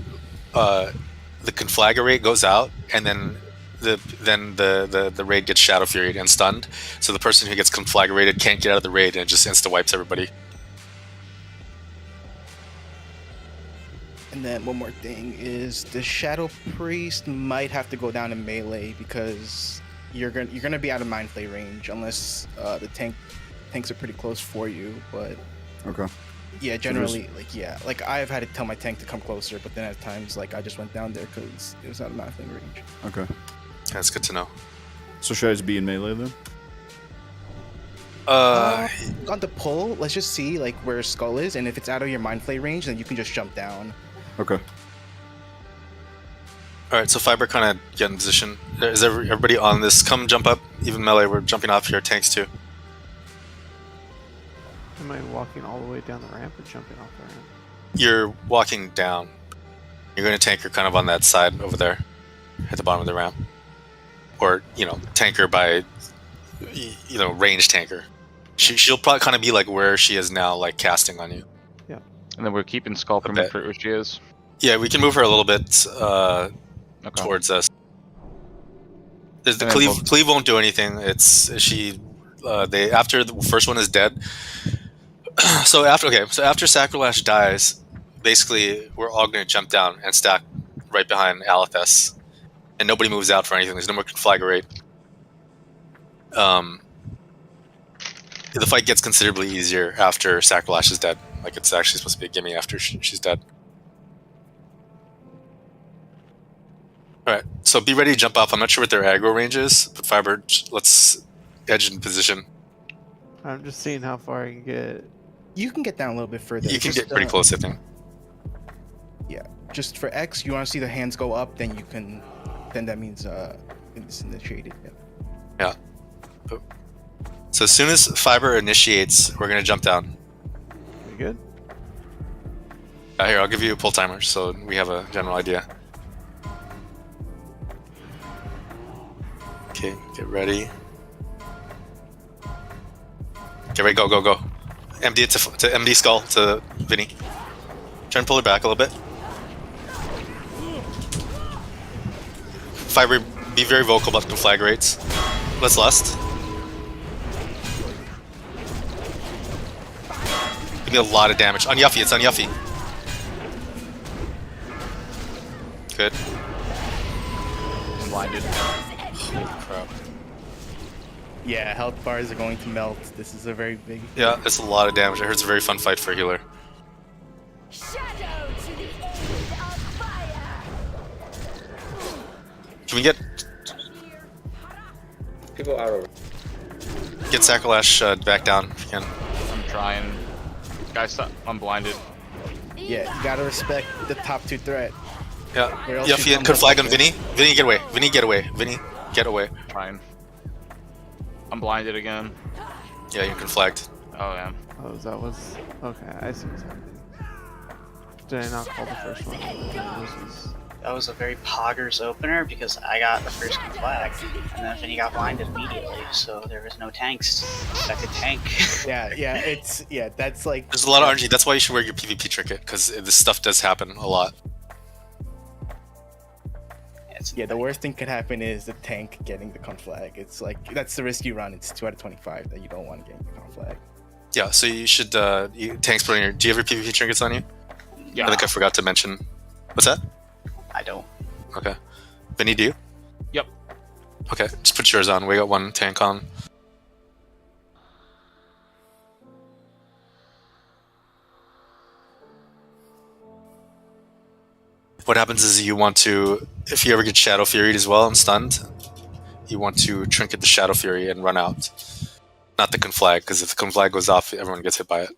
conflagrate goes out, and then the raid gets shadow furied and stunned. So the person who gets conflagrated can't get out of the raid, and it just insta wipes everybody. And then one more thing is the Shadow Priest might have to go down in melee because you're gonna be out of mind play range unless the tanks are pretty close for you. But okay. Yeah, generally, like I've had to tell my tank to come closer, but then at times, like I just went down there because it was out of mind play range. Okay. That's good to know. So should I just be in melee then? On the pull, let's just see like where Skull is, and if it's out of your mind play range, then you can just jump down. Okay. Alright, so Fiber kind of get in position. Is everybody on this? Come jump up. Even melee, we're jumping off your tanks too. Am I walking all the way down the ramp or jumping off the ramp? You're walking down. You're going to tank her kind of on that side over there, at the bottom of the ramp. Or, tanker by, range tanker. She'll probably kind of be like where she is now, like casting on you. Yeah. And then we're keeping Skull for where she is. Yeah, we can move her a little bit towards us. Cleave won't do anything. After the first one is dead. So after Sacrolash dies, basically we're all going to jump down and stack right behind Alethess, and nobody moves out for anything. There's no more conflagrate. The fight gets considerably easier after Sacrolash is dead. Like it's actually supposed to be a gimme after she's dead. Alright, so be ready to jump off. I'm not sure what their aggro range is, but Fiber, let's edge in position. I'm just seeing how far I can get. You can get down a little bit further. You can get pretty close, I think. Yeah, just for X, you want to see the hands go up, then you can. Then that means it's initiated. Yeah. So as soon as Fiber initiates, we're gonna jump down. We good? Here, I'll give you a pull timer so we have a general idea. Okay, get ready. Get ready, go, go, go. MD it to MD skull to Vinny. Try and pull her back a little bit. Fiber, be very vocal about the conflag rates. Let's lust. Give me a lot of damage. On Yuffie, it's on Yuffie. Good. I'm blinded. Holy crap. Yeah, health bars are going to melt. This is a very big. Yeah, it's a lot of damage. I heard it's a very fun fight for a healer. Can we get People out of. get Sacrolash back down if you can? I'm trying. Guys, I'm blinded. Yeah, you gotta respect the top 2 threat. Yeah. Or else Yuffie you could come flag up on with Vinny. Vinny, get away. Vinny, get away. Vinny, get away. Fine. I'm blinded again. Yeah, you can flagged. Oh yeah. Oh, that was okay. I see what's happening. Did I not call the first one? That was a very poggers opener because I got the first flag, and then Vinny got blinded immediately, so there was no tanks. Second tank. Yeah, that's like. There's a lot of RNG. That's why you should wear your PvP trinket, because this stuff does happen a lot. Yeah, the worst thing could happen is the tank getting the conflag. It's like that's the risk you run. It's 2 out of 25 that you don't want to get the conflag. Yeah, so you should tanks put on your. Do you have your PvP trinkets on you? Yeah. I think I forgot to mention. What's that? I don't. Okay. Vinny, do you? Yep. Okay, just put yours on. We got one tank on. What happens is you want to, if you ever get Shadow Fury'd as well and stunned, you want to trinket the Shadow Fury and run out. Not the conflag, because if the conflag goes off, everyone gets hit by it.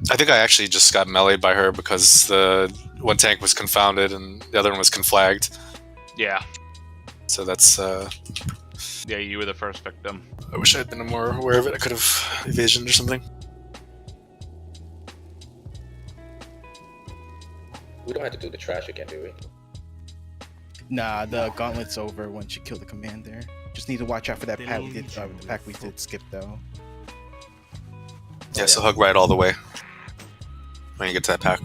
I think I actually just got meleeed by her because the one tank was confounded and the other one was conflagged. Yeah. So that's. Yeah, you were the first victim. I wish I had been more aware of it. I could have evasion or something. We don't have to do the trash again, do we? Nah, the gauntlet's over once you kill the commander. Just need to watch out for that pack we did. The pack we did skip though. Yeah, so hug right all the way when you get to that pack.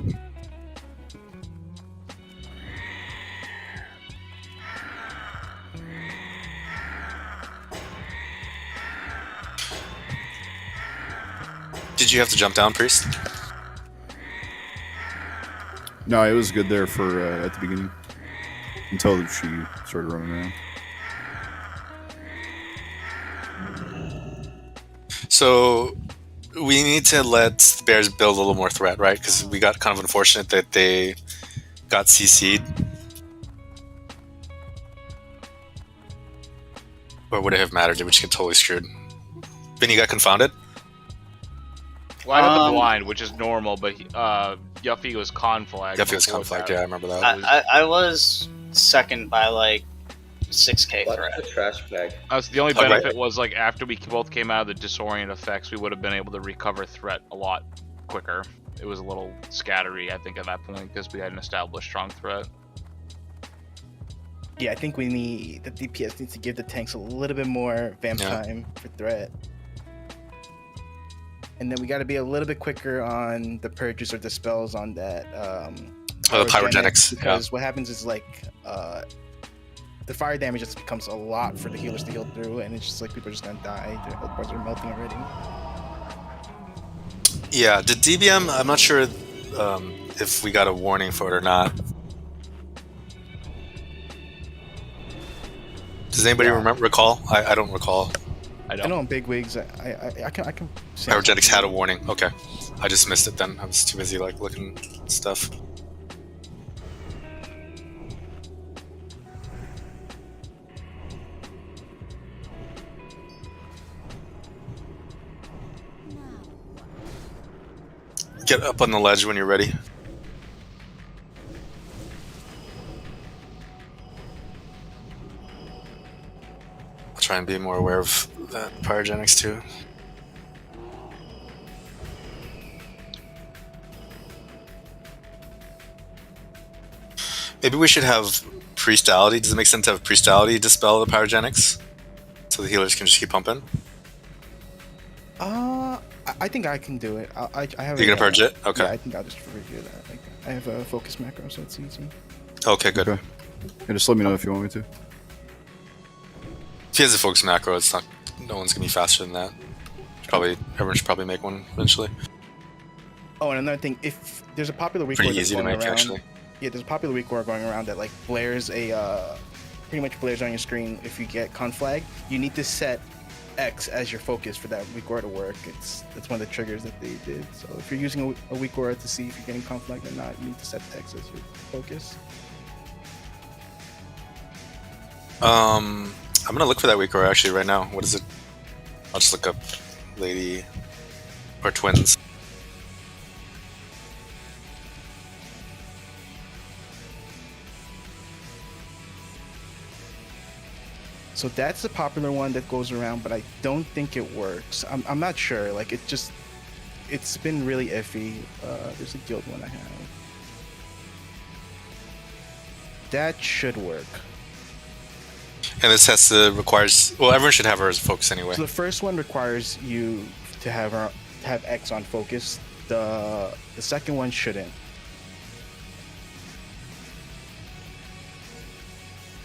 Did you have to jump down, Priest? No, it was good there for at the beginning until she started running around. So we need to let the Bears build a little more threat, right? Because we got kind of unfortunate that they got CC'd. Or would it have mattered? Did we just get totally screwed? Vinny got confounded? Well, I got the blind, which is normal, but Yuffie was conflagged. Yuffie was conflagged, yeah, I remember that. I was second by like 6k threat. The trash flag. The only benefit was like after we both came out of the disorient effects, we would have been able to recover threat a lot quicker. It was a little scattery, I think, at that point because we hadn't established strong threat. Yeah, I think we need the DPS needs to give the tanks a little bit more vamp time for threat. And then we got to be a little bit quicker on the purges or the spells on that. The pyrogenics. Because what happens is like the fire damage just becomes a lot for the healers to heal through, and it's just like people are just gonna die. Their health bars are melting already. Yeah, did DBM? I'm not sure if we got a warning for it or not. Does anybody recall? I don't recall. I know in big wigs. I can. Pyrogenics had a warning. Okay. I just missed it then. I was too busy like looking at stuff. Get up on the ledge when you're ready. I'll try and be more aware of that pyrogenics too. Maybe we should have priestality. Does it make sense to have priestality dispel the pyrogenics? So the healers can just keep pumping? I think I can do it. I have. You're gonna purge it? Okay. Yeah, I think I'll just review that. Like, I have a focus macro, so it's easy. Okay, good. Okay. Yeah, just let me know if you want me to. If he has a focus macro, it's not. No one's gonna be faster than that. Everyone should probably make one eventually. Oh, and another thing, if there's a popular weak Pretty word that's easy to going make, around, actually. Yeah, there's a popular weak word going around that like blares pretty much blares on your screen if you get conflag. You need to set X as your focus for that weak word to work. That's one of the triggers that they did. So if you're using a weak word to see if you're getting conflag or not, you need to set X as your focus. I'm gonna look for that weak word actually right now. What is it? I'll just look up lady or twins. So that's the popular one that goes around, but I don't think it works. I'm not sure. Like it's been really iffy. There's a guild one I have. That should work. And this requires. Well, everyone should have her as a focus anyway. So the first one requires you to have X on focus. The second one shouldn't.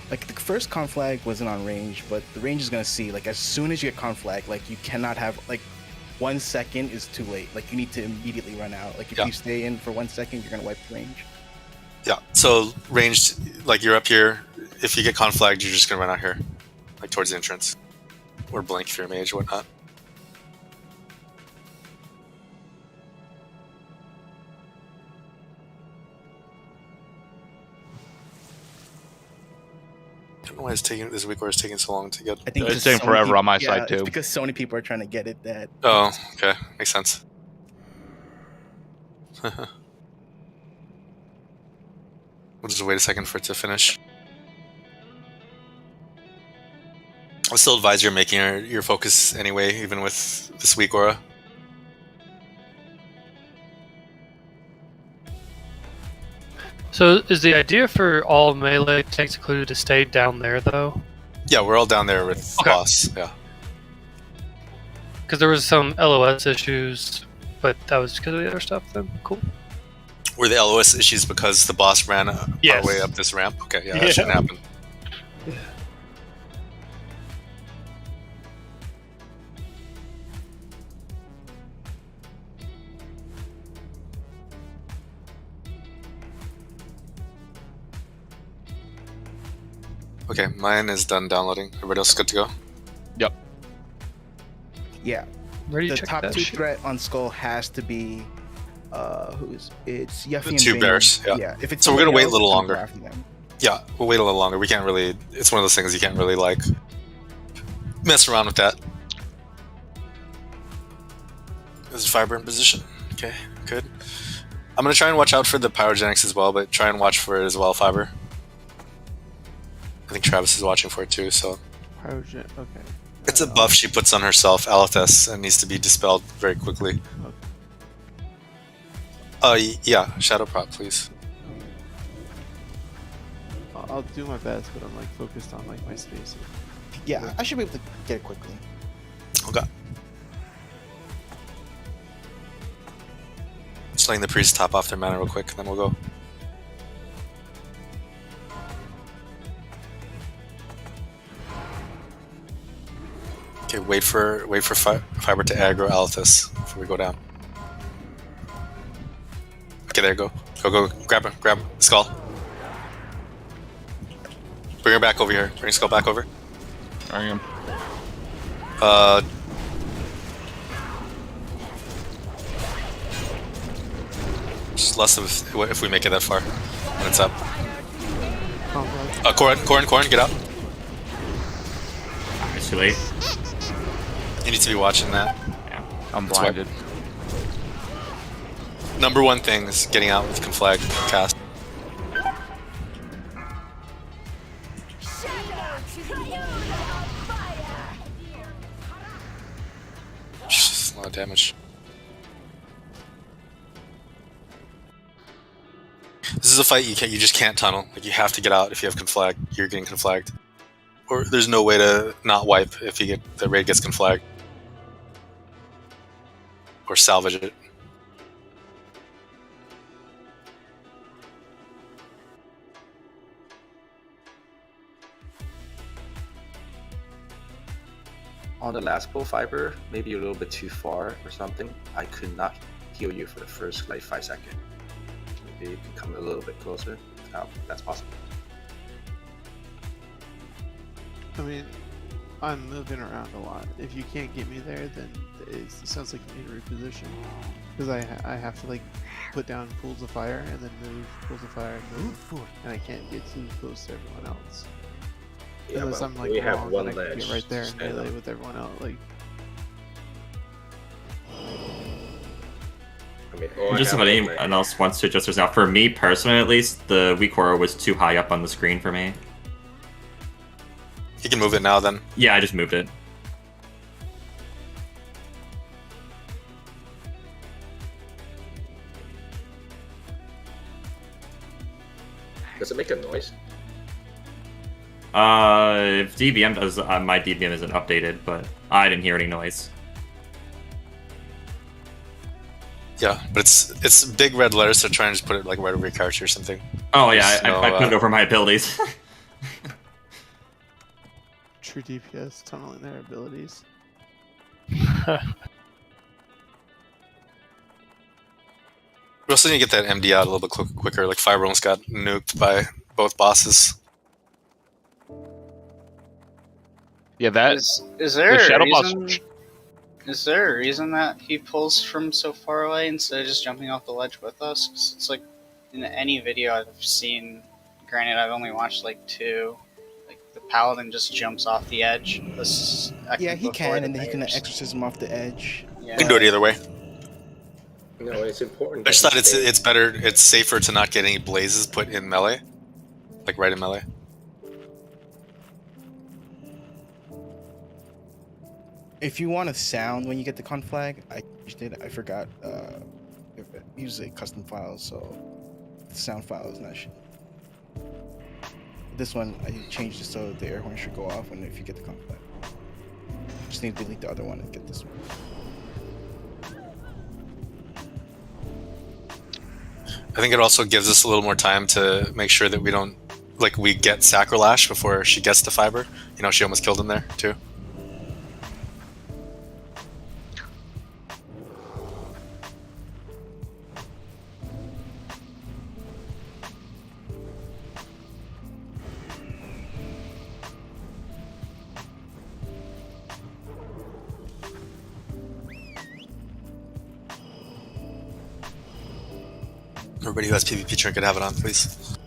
Like the first conflag wasn't on range, but the range is gonna see like as soon as you get conflag, like you cannot have like 1 second is too late. Like you need to immediately run out. Like if you stay in for 1 second, you're gonna wipe the range. Yeah. So ranged, like you're up here. If you get conflagged, you're just gonna run out here, like towards the entrance, or blink if you're a mage or whatnot. I don't know why this week where it's taking so long to get. I think it's taking forever on my side It's too. because so many people are trying to get it that. Oh, okay, makes sense. We'll just wait a second for it to finish. I'll still advise you making your focus anyway, even with this weak aura. So is the idea for all melee tanks included to stay down there though? Yeah, we're all down there with boss. Yeah. Because there was some LOS issues, but that was because of the other stuff. Then cool. Were the LOS issues because the boss ran our way up this ramp? Okay, yeah, that shouldn't happen. Okay, mine is done downloading. Everybody else good to go? Yep. Yeah. Where do you the check top that two shit? threat on Skull has to be it's Yuffie The and two Vayne. bears. Yeah. If it's So we're gonna somebody wait a else, little it's gonna longer. go after them. Yeah, we'll wait a little longer. We can't really. It's one of those things you can't really like mess around with that. Is fiber in position? Okay, good. I'm gonna try and watch out for the pyrogenics as well, but try and watch for it as well, fiber. I think Travis is watching for it too, so. Pyrogen. Okay. It's a buff she puts on herself, Alethess, and needs to be dispelled very quickly. Yeah, Shadow Prop, please. I'll do my best, but I'm like focused on like my space. Yeah, I should be able to get it quickly. Okay. Just letting the priest top off their mana real quick, and then we'll go. Okay, wait for fiber to aggro Alethess before we go down. Okay, there, go, grab him, Skull. Bring her back over here. Bring Skull back over. Bring him. Just less of if we make it that far when it's up. Oh, Corn, get out. It's too late. You need to be watching that. Yeah. I'm That's why- blinded. Number one thing is getting out with conflag cast. Just a lot of damage. This is a fight you just can't tunnel. Like you have to get out if you have conflag. You're getting conflagged, or there's no way to not wipe if the raid gets conflagged, or salvage it. On the last pull fiber, maybe a little bit too far or something. I could not heal you for the first like 5 seconds. Maybe you can come a little bit closer. That's possible. I mean, I'm moving around a lot. If you can't get me there, then it sounds like you need to reposition. Because I have to like put down pools of fire and then move pools of fire and move, and I can't get too close to everyone else. Yeah, Unless but I'm like we have long, one then I can ledge get right there to and stand melee on. with everyone else. Like, I mean, all I Just have if is anyone else wants to adjust this out, for me personally at least, the weak aura was too high up on the screen for me. You can move it now then. Yeah, I just moved it. Does it make a noise? If DBM does, my DBM isn't updated, but I didn't hear any noise. Yeah, but it's big red letters, so try and just put it like right over your character or something. Oh yeah, There's no, I put it over my abilities. true DPS tunneling their abilities. We also need to get that MD out a little bit quicker. Like Fiber almost got nuked by both bosses. Yeah, that Is there the a shadow reason? boss. Is there a reason that he pulls from so far away instead of just jumping off the ledge with us? 'Cause it's like in any video I've seen. Granted, I've only watched like 2. Like the paladin just jumps off the edge. Yeah, he can, and then he can exorcism off the edge. You can do it either way. No, it's important. I just that thought you stay- it's better, it's safer to not get any blazes put in melee, like right in melee. If you want a sound when you get the conflag, I did. I forgot. Use a custom file, so the sound file is not shit. This one I changed it so the air horn should go off when if you get the conflag. Just need to delete the other one and get this one. I think it also gives us a little more time to make sure that we don't, like, we get Sacrolash before she gets to Fiber. You know, she almost killed him there, too. Everybody who has PvP trinket, have it on, please.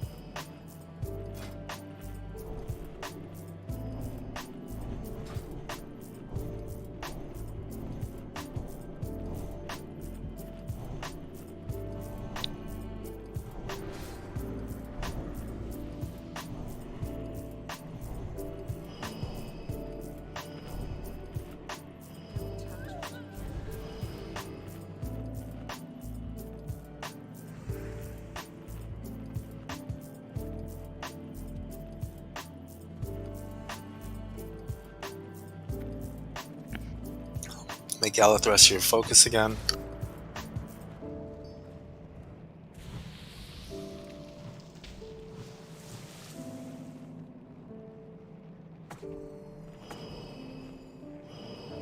Make Galith rest your focus again.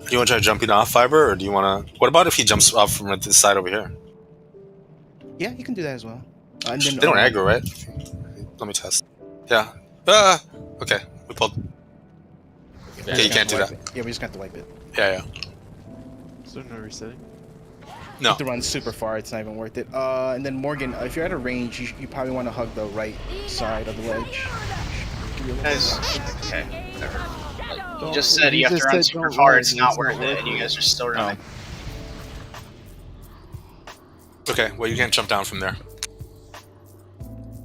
Do you want to try jumping off Fiber, or do you want to... What about if he jumps off from this side over here? Yeah, you can do that as well. And then, They don't aggro, right? Let me test. Yeah. Okay. We pulled. Yeah, Okay, you can't do that. Yeah, we just got to wipe it. Yeah, yeah. Is there no resetting? You have to run super far. It's not even worth it. And then Morgan, if you're at a range, you probably want to hug the right side of the ledge. Guys, okay, whatever. Like, you just Don't- said he you have to just run said super don't far. run, It's not it's not worth it, worth and you it. guys are still running. Okay, well, you can't jump down from there.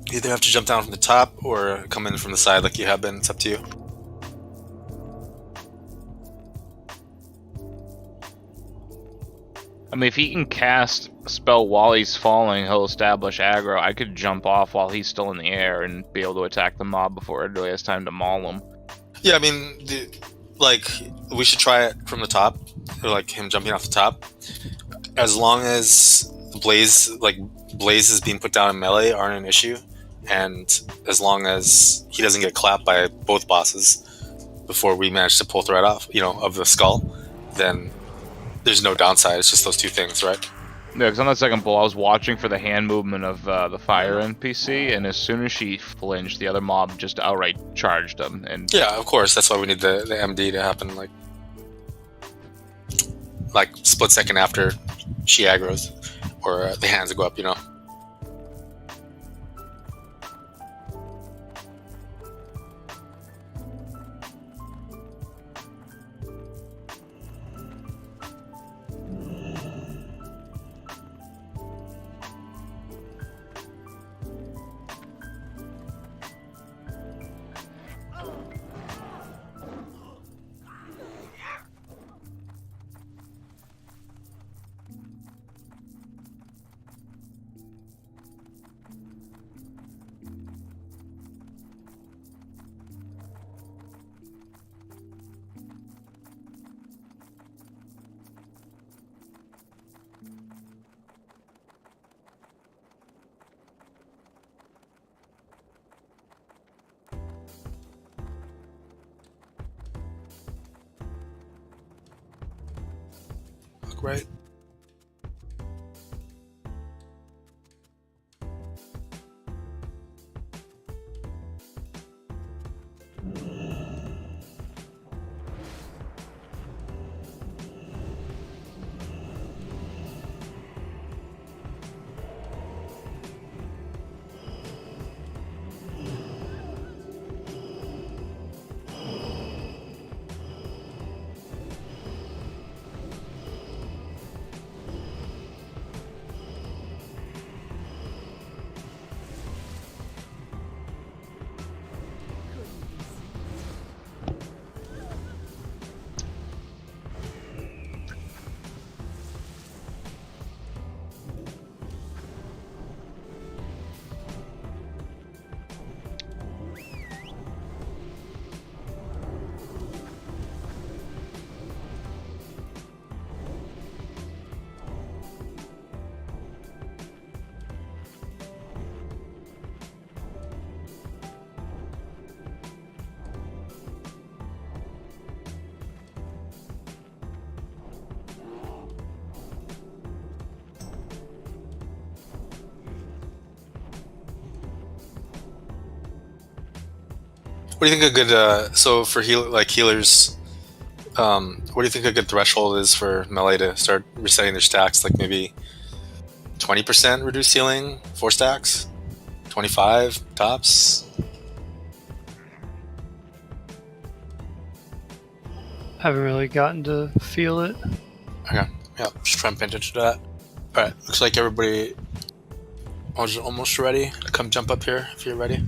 You either have to jump down from the top or come in from the side like you have been. It's up to you. I mean, if he can cast a spell while he's falling, he'll establish aggro. I could jump off while he's still in the air and be able to attack the mob before it really has time to maul him. Yeah, I mean, like, we should try it from the top, or like him jumping off the top. As long as blazes being put down in melee aren't an issue, and as long as he doesn't get clapped by both bosses before we manage to pull thread off, of the skull, then there's no downside. It's just those two things, right? Yeah, because on that second pull, I was watching for the hand movement of the fire NPC, and as soon as she flinched, the other mob just outright charged him. And Yeah, of course. That's why we need the MD to happen like split second after she aggroes, or the hands go up. Look right. What do you think a good so for healers? What do you think a good threshold is for melee to start resetting their stacks? Like maybe 20% reduced healing, 4 stacks, 25 tops. Haven't really gotten to feel it. Okay, yeah, just try and pinch into that. All right, looks like everybody was almost ready. Come jump up here if you're ready.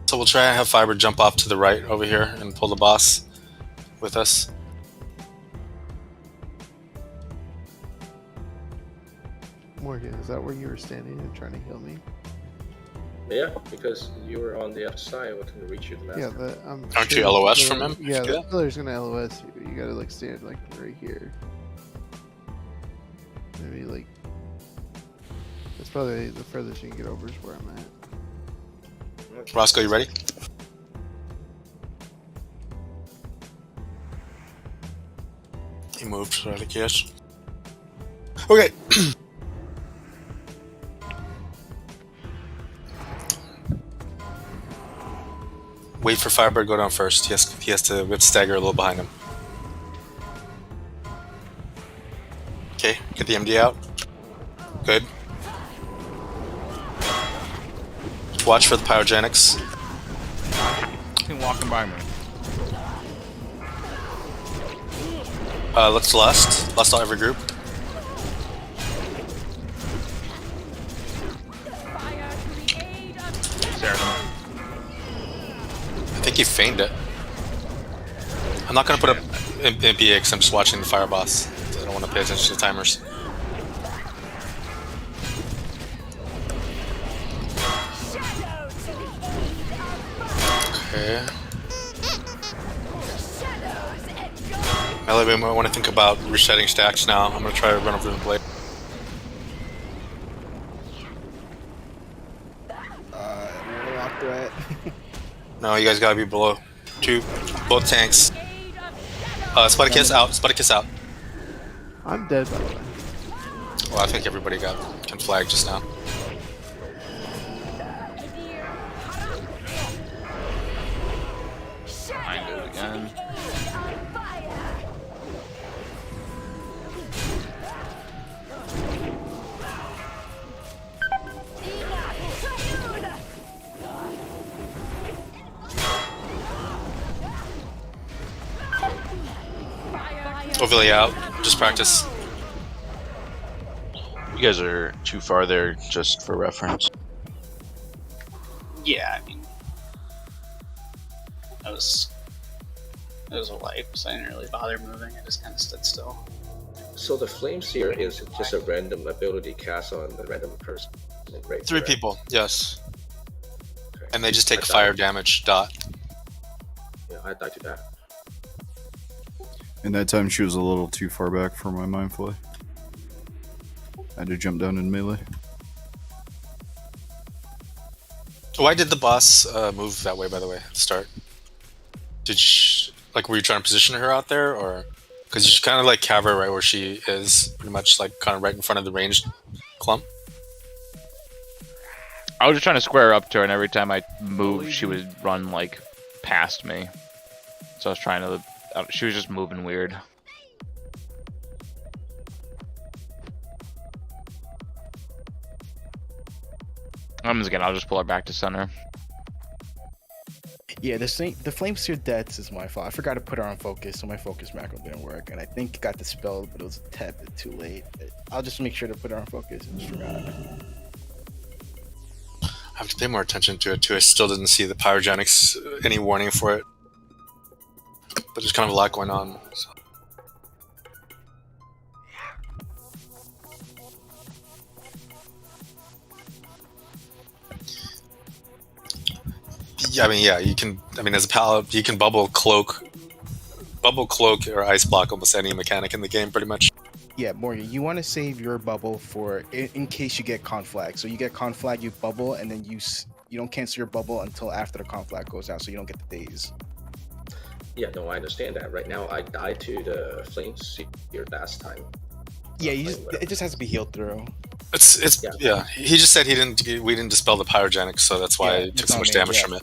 So we'll try and have Fiber jump off to the right over here and pull the boss with us. Morgan, is that where you were standing and trying to heal me? Yeah, because you were on the other side. I couldn't reach you the last Yeah, time. Aren't you LOS from him? Yeah, the killer's gonna LOS you. You gotta like stand like right here. Maybe like that's probably the furthest you can get over is where I'm at. Roscoe, you ready? He moved, so I think yes. Okay. Wait for Firebird to go down first. He has to whip stagger a little behind him. the MD out. Good. Watch for the pyrogenics. He's walking by me. Look to Lust. Lust on every group. I think he feigned it. I'm not gonna put up MPA because I'm just watching the fire boss. I don't want to pay attention to timers. Okay. Melee, we might want to think about resetting stacks now. I'm gonna try to run over the blade. Warlock threat. No, you guys gotta be below 2. Both tanks. Sputicus out. Sputicus out. I'm dead, by the way. Well, I think everybody can flag just now. I do it again. Overlay out. Just practice. You guys are too far there, just for reference. Yeah, I mean, it was a wipe, so I didn't really bother moving. I just kind of stood still. So the Flame Seer is just a random ability cast on a random person. Right? 3 people, yes. Okay. And they just take fire damage. Dot. Yeah, I died to that. In that time, she was a little too far back for my mind flay. I had to jump down in melee. Why did the boss move that way, by the way, at the start? Did she, were you trying to position her out there, or... Because you kind of cav her right where she is, pretty much kind of right in front of the ranged clump. I was just trying to square her up to her, and every time I moved, she would run past me. So I was trying to. She was just moving weird. I'll just pull her back to center. Yeah, the Flame Seer Deaths is my fault. I forgot to put her on focus, so my focus macro didn't work, and I think it got dispelled, but it was a tad bit too late. I'll just make sure to put her on focus and just forgot. I have to pay more attention to it too. I still didn't see the pyrogenics, any warning for it. But there's kind of a lot going on. So. Yeah, you can. As a paladin, you can bubble cloak, or ice block almost any mechanic in the game, pretty much. Yeah, Morgan, you want to save your bubble for in case you get conflag. So you get conflag, you bubble, and then you don't cancel your bubble until after the conflag goes out, so you don't get the daze. Yeah, no, I understand that. Right now, I died to the Flame Seer last time. Yeah, it just has to be healed through. Yeah. He just said we didn't dispel the pyrogenics, so that's why it took so much damage from it.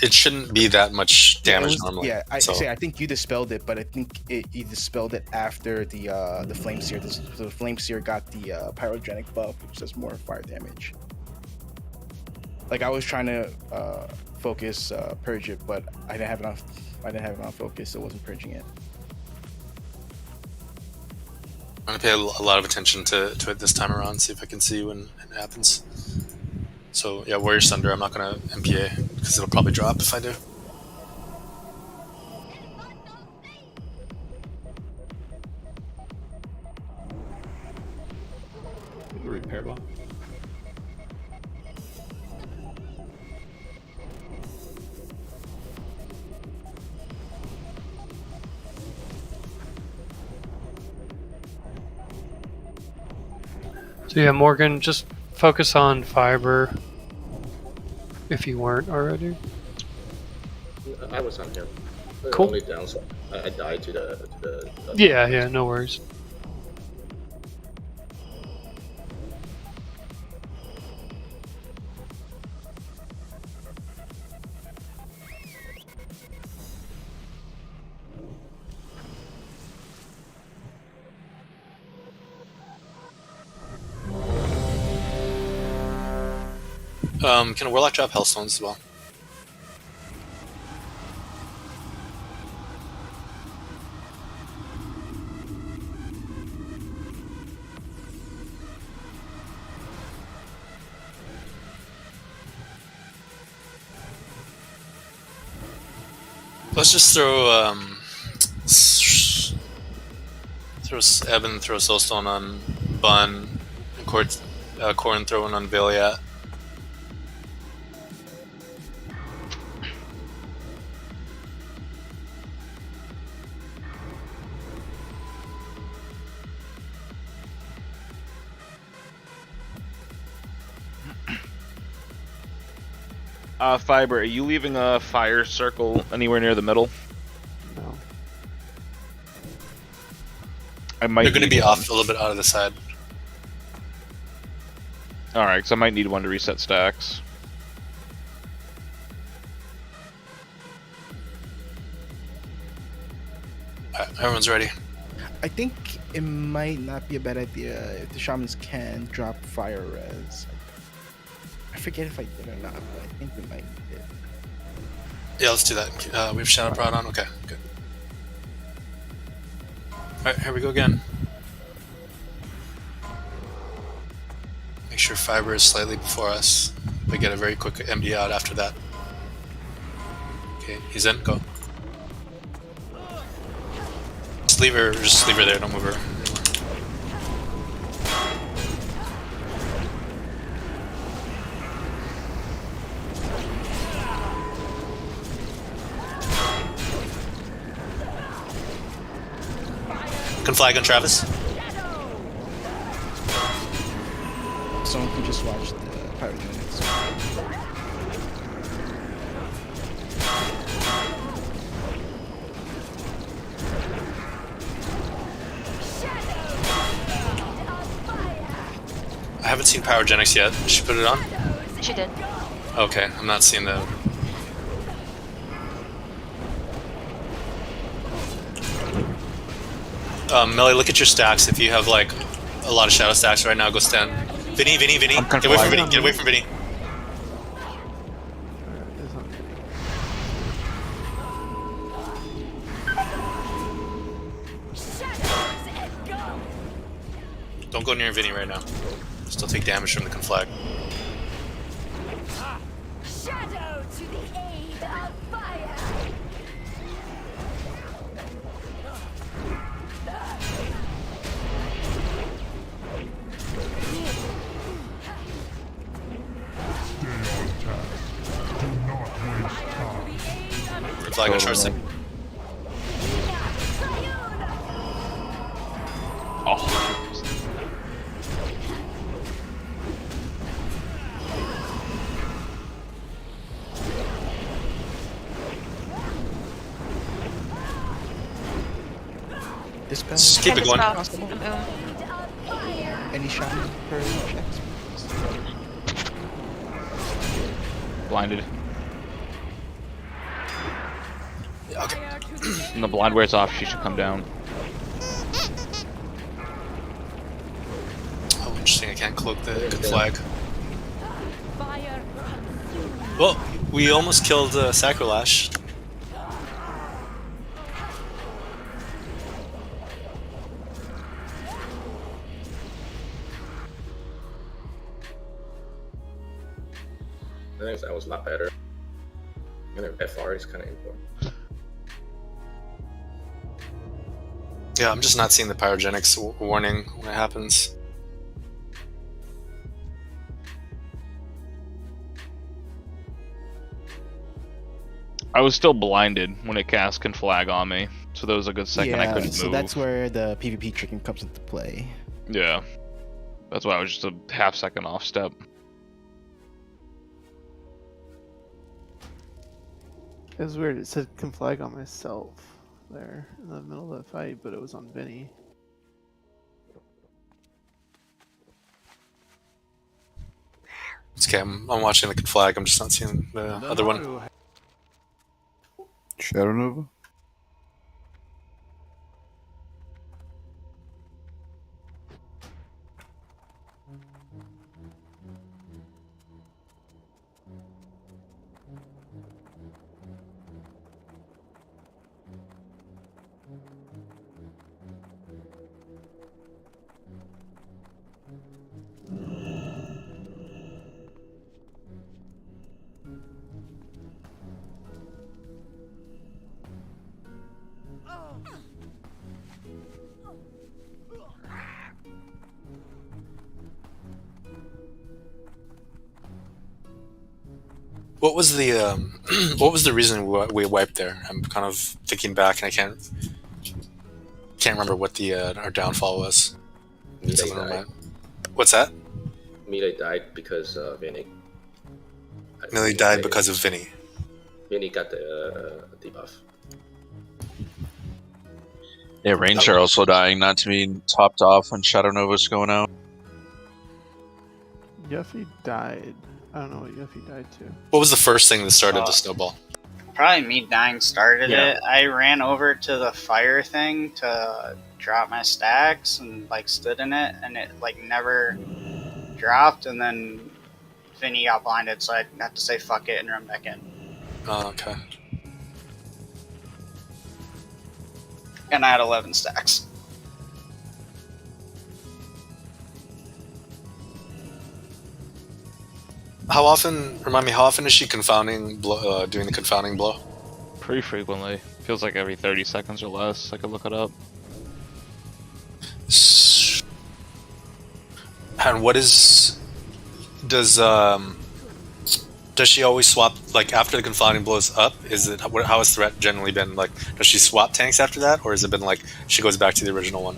It shouldn't be that much damage normally. Yeah, I think you dispelled it, but I think you dispelled it after the Flame Seer. The Flame Seer got the pyrogenic buff, which does more fire damage. I was trying to focus purge it, but I didn't have it on focus, so I wasn't purging it. I'm gonna pay a lot of attention to it this time around, see if I can see when it happens. So yeah, Warrior Sunder, I'm not gonna MPA because it'll probably drop if I do. Repair ball. So yeah, Morgan, just focus on fiber if you weren't already. I was on him. Cool. Only downside, I died to the Yeah, no worries. Can a Warlock drop Hellstones as well? Let's just throw Ebb and throw Soulstone on Bun, and Corn throwing on Valiat. Fiber, are you leaving a fire circle anywhere near the middle? No. I might. They're going to need be one. off a little bit out of the side. Alright, because I might need one to reset stacks. Everyone's ready. I think it might not be a bad idea if the shamans can drop fire res. I forget if I did or not, but I think we might need it. Yeah, let's do that. We have Shadow Prod on. Okay, good. Alright, here we go again. Make sure Fiber is slightly before us. We get a very quick MD out after that. Okay, he's in. Go. Just leave her there. Don't move her. Can flag on Travis. Someone can just watch the pirate units. I haven't seen Pyrogenics yet. Did she put it on? She did. Okay, I'm not seeing the... Melly, look at your stacks. If you have like a lot of shadow stacks right now, go stand. Vinny, get away from Vinny. Get away from Vinny. Don't go near Vinny right now. Still take damage from the conflag. Shadow to the aid of fire. Conflag on short stick. Oh. Dispel. Just keep it going. Any shaman per checks? Blinded. Yeah, okay. When the blind wears off, she should come down. Oh, interesting. I can't cloak the conflag. Well, we almost killed Sacrolash. I think that was a lot better. And then FR is kind of important. Yeah, I'm just not seeing the Pyrogenics warning when it happens. I was still blinded when it cast Conflag on me, so there was a good second I couldn't so move. that's where the PvP tricking comes into play. Yeah. That's why I was just a half second off step. It was weird. It said conflag on myself there in the middle of that fight, but it was on Vinny. It's okay, I'm watching the conflag. I'm just not seeing the other one. Shadow Nova? What was the what was the reason we wiped there? I'm kind of thinking back, and I can't remember what the our downfall was. Melee died. What's that? Melee died because of Vinny. Millie died because of Vinny. Vinny got the debuff. Yeah, Ranger also dying, not to be topped off when Shadow Nova's going out. Yuffie died. I don't know what Yuffie died to. What was the first thing that started the snowball? Probably me dying started Yeah. it. I ran over to the fire thing to drop my stacks and like stood in it, and it like never dropped. And then Vinny got blinded, so I had to say fuck it and run back in. Oh, okay. And I had 11 stacks. How often? Remind me. How often is she confounding doing the confounding blow? Pretty frequently. Feels like every 30 seconds or less. I could look it up. And what is does she always swap, like, after the confounding blows up? Is it how has threat generally been? Like, does she swap tanks after that, or has it been like she goes back to the original one?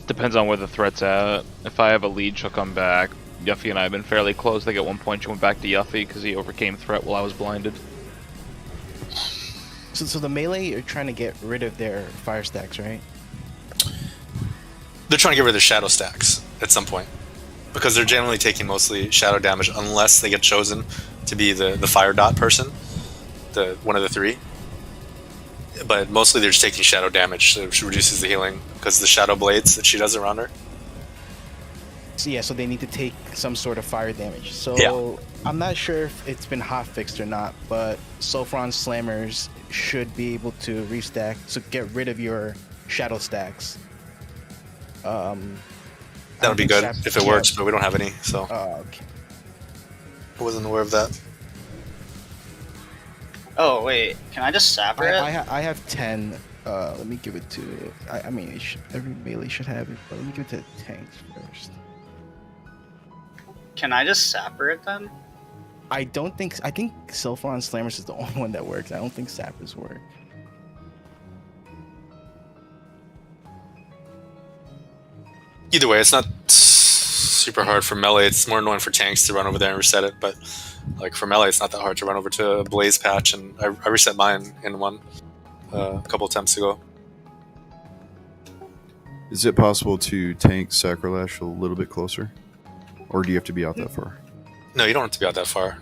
Depends on where the threat's at. If I have a lead, she'll come back. Yuffie and I have been fairly close. Like at one point, she went back to Yuffie because he overcame threat while I was blinded. So the melee are trying to get rid of their fire stacks, right? They're trying to get rid of their shadow stacks at some point, because they're generally taking mostly shadow damage unless they get chosen to be the fire dot person, the one of the three. But mostly they're just taking shadow damage, so it reduces the healing because the shadow blades that she does around her. So yeah, so they need to take some sort of fire damage. So Yeah. I'm not sure if it's been hotfixed or not, but Sulfuron Slammers should be able to restack, so get rid of your shadow stacks. That would be good if it works, but we don't have any, so okay. I wasn't aware of that. Oh wait, can I just sapper it? I have 10. Let me give it to. I mean, every melee should have it, but let me give it to tanks first. Can I just sapper it then? I think Sulfuron Slammers is the only one that works. I don't think sappers work. Either way, it's not super hard for melee. It's more annoying for tanks to run over there and reset it, but like for melee, it's not that hard to run over to a blaze patch, and I reset mine in one a couple attempts ago. Is it possible to tank Sacrilash a little bit closer? Or do you have to be out that far? No, you don't have to be out that far.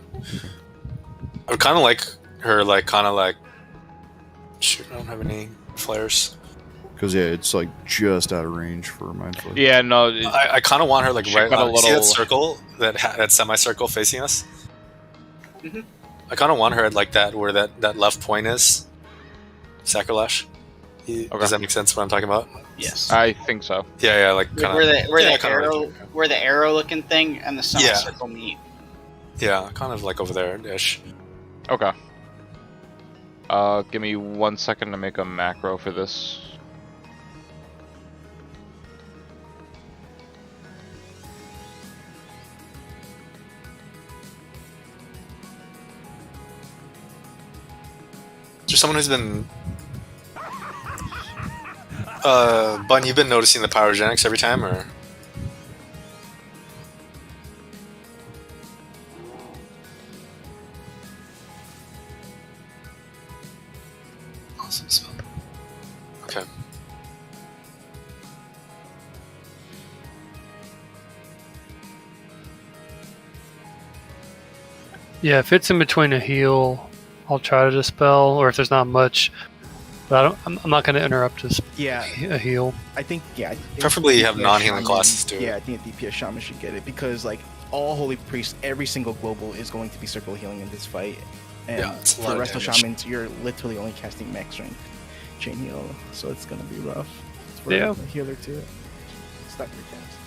I would kind of like her, like, kind of like... Shoot, I don't have any flares. Because, yeah, it's like just out of range for Mindflare. Yeah, no. I kind of want her, like, She right got a on. See little- that circle? That semicircle facing us? Mhm. I kind of want her at, like, that, where that left point is. Sacrilash. Does that make sense what I'm talking about? Yes. I think so. Yeah, like, kind of... Where the arrow looking thing and the semicircle meet. Yeah, kind of like over there-ish. Okay. Give me 1 second to make a macro for this. Is there someone who's been... Bun, you've been noticing the pyrogenics every time, or...? Awesome spell. Okay. Yeah, if it's in between a heal, I'll try to dispel, or if there's not much. But I'm not going to interrupt a heal. I think, yeah. Preferably you have DPS non-healing shaman- classes too. Yeah, I think a DPS shaman should get it because, like, all holy priests, every single global is going to be circle healing in this fight. And Yeah, it's a lot for of rest of damage. shamans, you're literally only casting max strength chain heal, so it's going to be rough. It's for Yeah. a healer to stack your cast.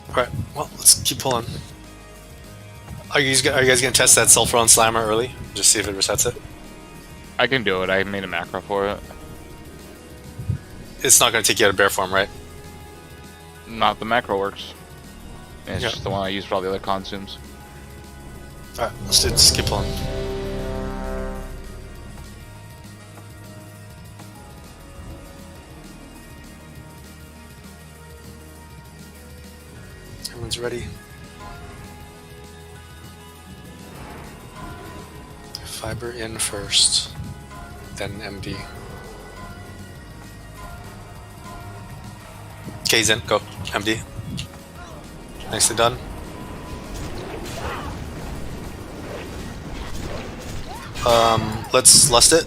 Alright, well, let's keep pulling. Are you guys gonna test that Sulfuron Slammer early? Just see if it resets it? I can do it. I made a macro for it. It's not gonna take you out of bear form, right? Not the macro works. It's Yeah. just the one I use for all the other consumes. Alright, let's do skip on. Everyone's ready. Fiber in first, then MD. K's in, go. MD. Nicely done. Let's lust it.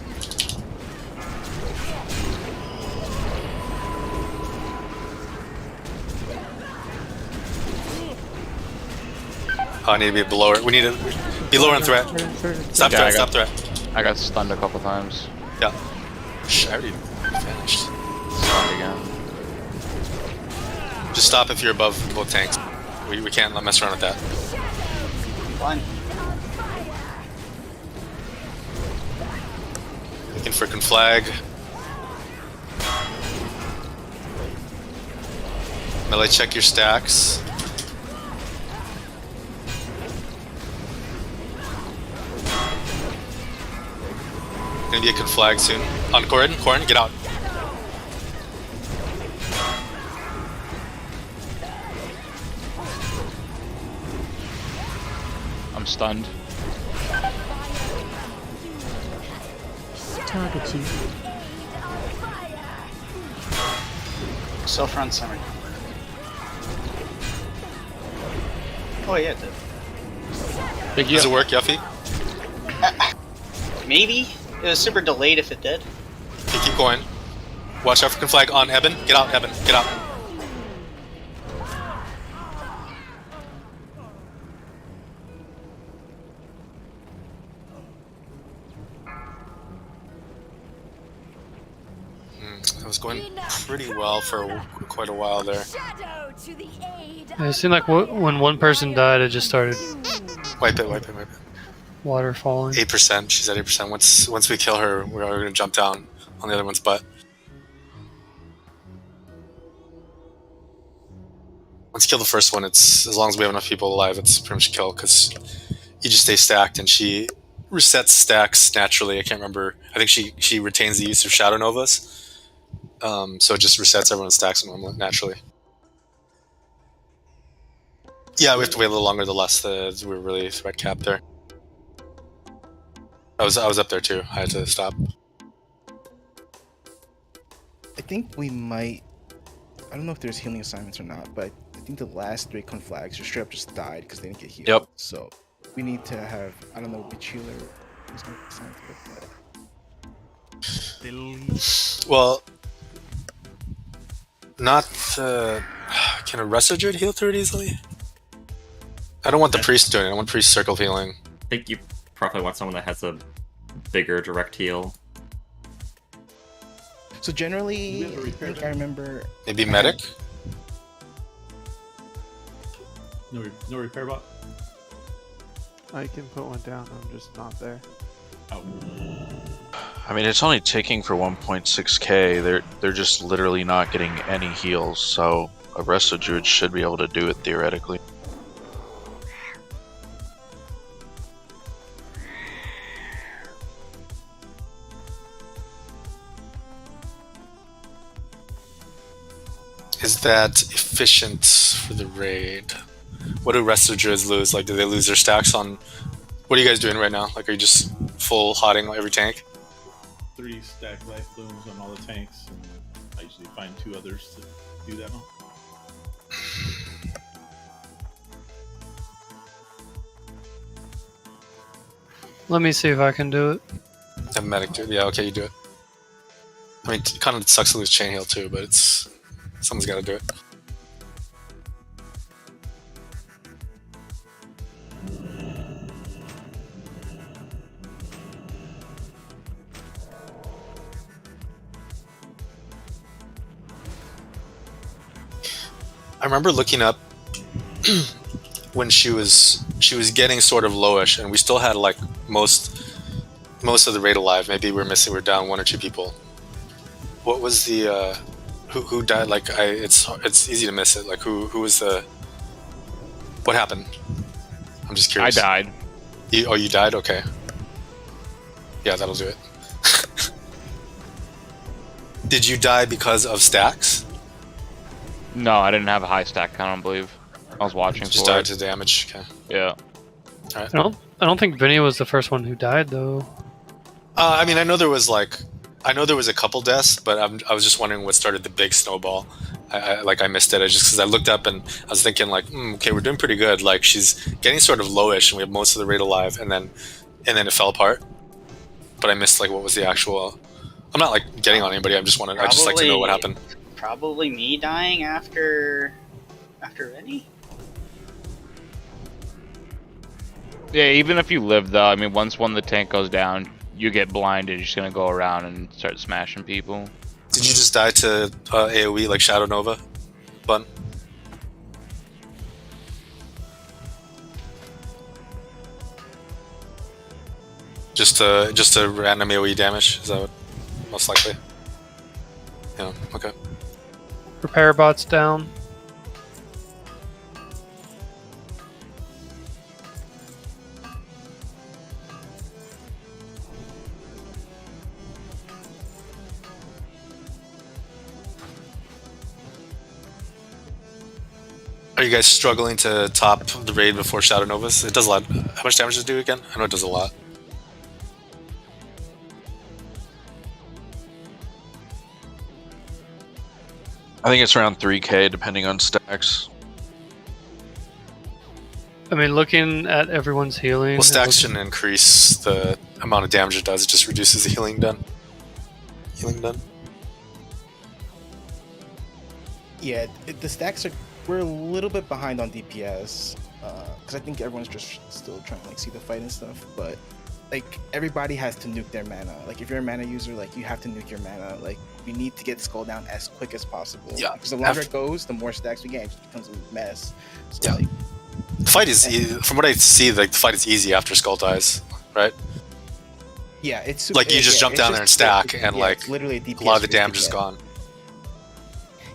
Oh, I need to be below it. We need to be lower in threat. Stop Yeah, threat, stop threat. I got stunned a couple times. Yeah. Shh, I already finished. Stunned again. Just stop if you're above both tanks. We can't mess around with that. Fine. Looking frickin' flag. Melee, check your stacks. Gonna be a conflag soon. On Corin, get out. I'm stunned. Target you. Still front center. Oh yeah, it did. Does it work, Yuffie? Maybe? It was super delayed if it did. Okay, keep going. Watch out for conflag on Eben. Get out, Eben. Get out. That was going pretty well for quite a while there. Shadow to the aid. It seemed like when one person died, it just started Wipe it. water falling. 8%. She's at 8%. Once we kill her, we're going to jump down on the other one's butt. Once you kill the first one, it's as long as we have enough people alive, it's pretty much a kill because you just stay stacked, and she resets stacks naturally. I can't remember. I think she retains the use of Shadow Novas, so it just resets everyone's stacks normally naturally. Yeah, we have to wait a little longer the less we're really threat capped there. I was up there too. I had to stop. I think we might. I don't know if there's healing assignments or not, but I think the last 3 conflags just straight up just died because they didn't get healed. Yep. So we need to have. I don't know which healer is going to be assigned to it, but. Well, not can a Rest Druid heal through it easily? I don't want the priest doing it. I want priest circle healing. I think you probably want someone that has a bigger direct heal. So generally, I think I remember. Maybe medic. No repair bot. I can put one down. I'm just not there. Oh. I mean, it's only taking for 1.6k. They're just literally not getting any heals, so a Resto Druid should be able to do it theoretically. Is that efficient for the raid? What do Resto Druids lose? Like, do they lose their stacks on? What are you guys doing right now? Like, are you just full hotting every tank? 3 stack life blooms on all the tanks, and I usually find 2 others to do that on. Let me see if I can do it. Have medic do it. Yeah, okay, you do it. I mean, it kind of sucks to lose chain heal too, but it's someone's got to do it. I remember looking up when she was getting sort of lowish, and we still had like most of the raid alive. Maybe we're down 1 or 2 people. What was the Who died? Like it's easy to miss it. Like who was the? What happened? I'm just curious. I died. You died? Okay. Yeah, that'll do it. Did you die because of stacks? No, I didn't have a high stack count, I don't believe. I was watching Just for died it. to damage. Okay. Yeah. Alright. I don't think Vinny was the first one who died though. I mean, I know there was a couple deaths, but I was just wondering what started the big snowball. I missed it. I just because I looked up and I was thinking like, okay, we're doing pretty good. Like she's getting sort of lowish, and we have most of the raid alive, and then it fell apart. But I missed like what was the actual. I'm not like getting on anybody. I just like to know what happened. Probably me dying after Vinny. Yeah, even if you live though, I mean, once one of the tank goes down, you get blinded. You're just gonna go around and start smashing people. Did you just die to AoE like Shadow Nova? Bun? Just a random AoE damage? Is that what most likely? Yeah, okay. Repair bots down. Are you guys struggling to top the raid before Shadow Novas? It does a lot. How much damage does it do again? I know it does a lot. I think it's around 3k depending on stacks. I mean, looking at everyone's healing. Well, stacks shouldn't increase the amount of damage it does. It just reduces the healing done. Yeah, the stacks we're a little bit behind on DPS because I think everyone's just still trying to like see the fight and stuff. But like everybody has to nuke their mana. Like if you're a mana user, like you have to nuke your mana. Like we need to get skull down as quick as possible. Yeah. Because the longer it goes, the more stacks we get. It just becomes a mess. So, Yeah. like, The fight is, from what I see, like the fight is easy after Skull dies, right? yeah, it's Like you just jump it's down there and stack, and yeah, like it's literally a a DPS lot of the boost to damage is get. gone.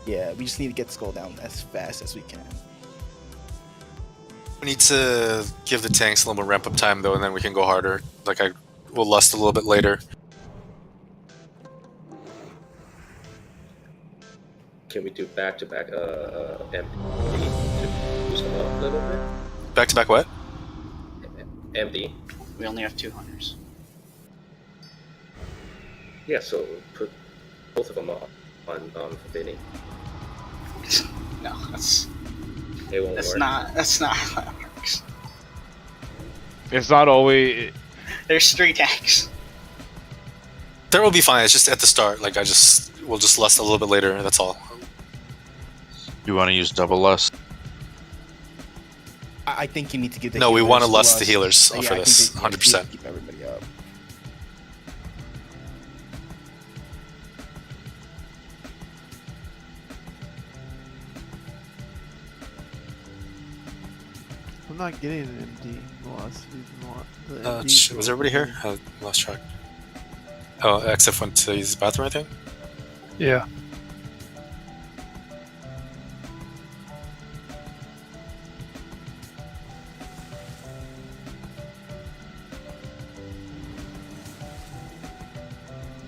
Yeah, we just need to get skull down as fast as we can. We need to give the tanks a little more ramp up time though, and then we can go harder. Like I will lust a little bit later. Can we do back-to-back empty to boost them up a little bit? Back to back what? Empty. We only have 2 hunters. Yeah, so put both of them up on Vinny. No, that's It won't work. That's not how that works. It's not always. There's 3 tanks. That will be fine. It's just at the start. Like we'll just lust a little bit later. That's all. You want to use double lust? I think you need to get the No, we healers want to to lust the healers Yeah, for I think this, they- 100%. Keep everybody up. I'm not getting an MD velocity. The MD Was everybody here? I lost track. Oh, XF went to use the bathroom, I think. Yeah.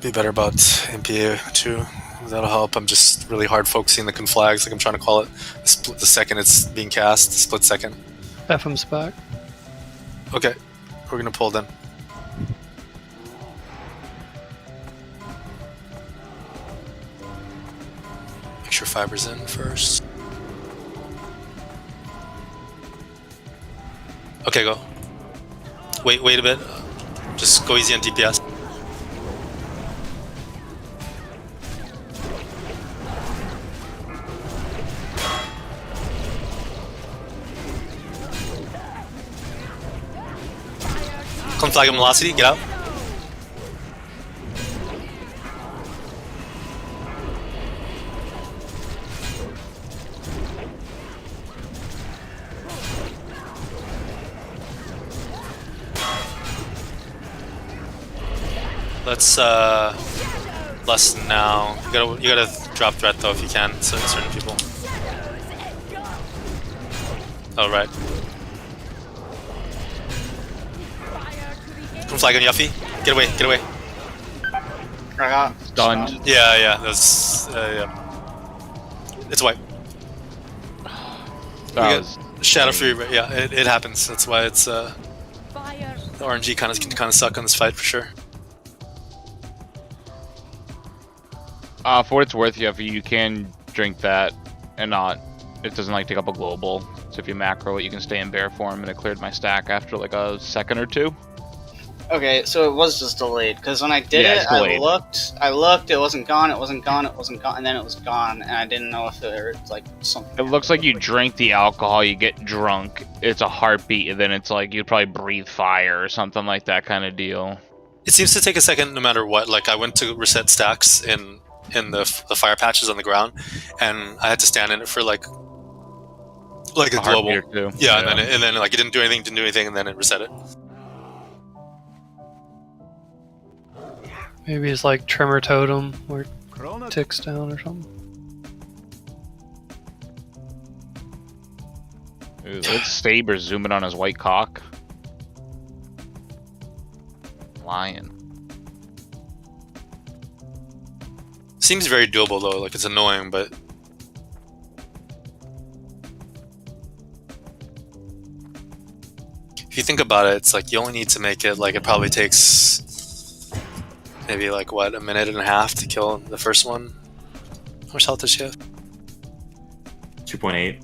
Be better about MPA too. That'll help. I'm just really hard focusing the conflags, like I'm trying to call it. The second it's being cast, split second. FM's back. Okay, we're gonna pull then. Make sure fiber's in first. Okay, go. Wait a bit. Just go easy on DPS. Come flag him velocity, get out. less now. You gotta drop threat though if you can. Certain people. Oh right. Come flag on Yuffie. Get away. Get away. I got Stunned. Yeah. That's yeah. It's white. We got Shadow Free. Yeah, it happens. That's why it's the RNG can kind of suck on this fight for sure. For what it's worth, you can drink that and not. It doesn't like take up a global. So if you macro it, you can stay in bear form, and it cleared my stack after like a second or two. Okay, so it was just delayed because when I did Yeah, it, it's delayed. I looked, it wasn't gone, and then it was gone, and I didn't know if it was like something. It looks like you drink the alcohol, you get drunk, it's a heartbeat, and then it's like you'd probably breathe fire or something like that kind of deal. It seems to take a second no matter what. Like I went to reset stacks in the fire patches on the ground, and I had to stand in it for like a global. Or two. Yeah, and then like it didn't do anything, and then it reset it. Maybe it's like Tremor Totem where it ticks down or something. Ooh, it's Saber zooming on his white cock. Lion. Seems very doable though. Like it's annoying, but if you think about it, it's like you only need to make it like it probably takes maybe like what, a minute and a half to kill the first one. How much health does she have? 2.8.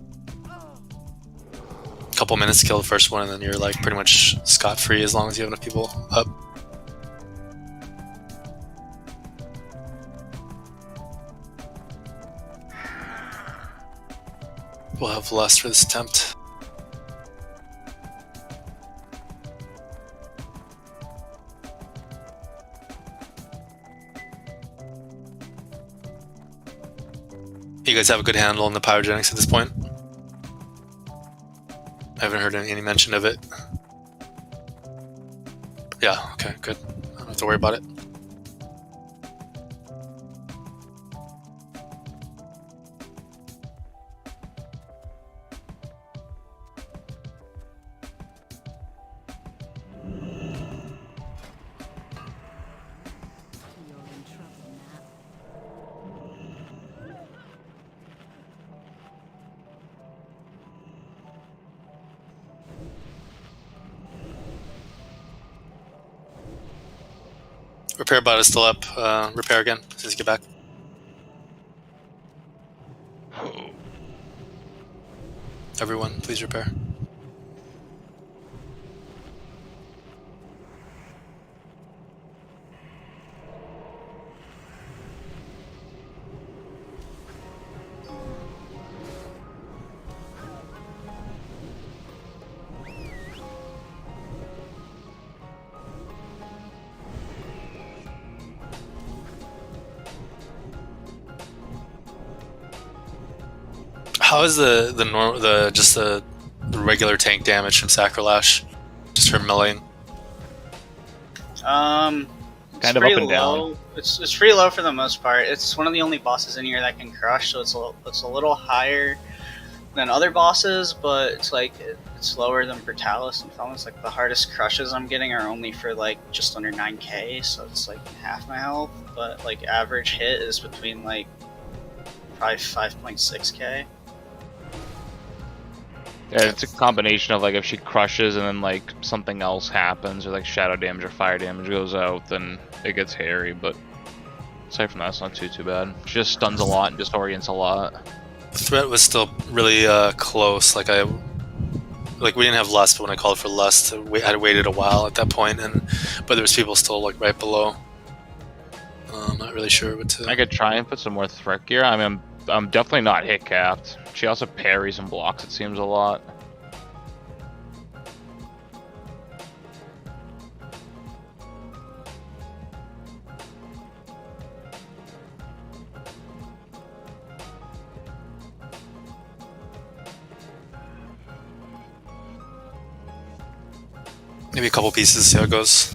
Couple minutes to kill the first one, and then you're like pretty much scot-free as long as you have enough people up. We'll have lust for this attempt. You guys have a good handle on the pyrogenics at this point? I haven't heard any mention of it. Yeah, okay, good. I don't have to worry about it. Repair bot is still up. Repair again, as soon as you get back. Everyone, please repair. How is the regular tank damage from Sacrolash? Just her milling. It's Kind of pretty up and low. down. It's pretty low for the most part. It's one of the only bosses in here that can crush, so it's a little higher than other bosses, but it's like it's lower than Brutalis and Felons. Like the hardest crushes I'm getting are only for like just under 9k, so it's like half my health. But like average hit is between like probably 5.6k. Yeah, it's a combination of like if she crushes and then like something else happens, or like shadow damage or fire damage goes out, then it gets hairy. But aside from that, it's not too bad. She just stuns a lot and disorients a lot. The threat was still really close. Like we didn't have lust, but when I called for lust, I had waited a while at that point, but there was people still like right below. I'm not really sure what to. I could try and put some more threat gear. I mean, I'm definitely not hit capped. She also parries and blocks, it seems, a lot. Maybe a couple pieces, see how it goes.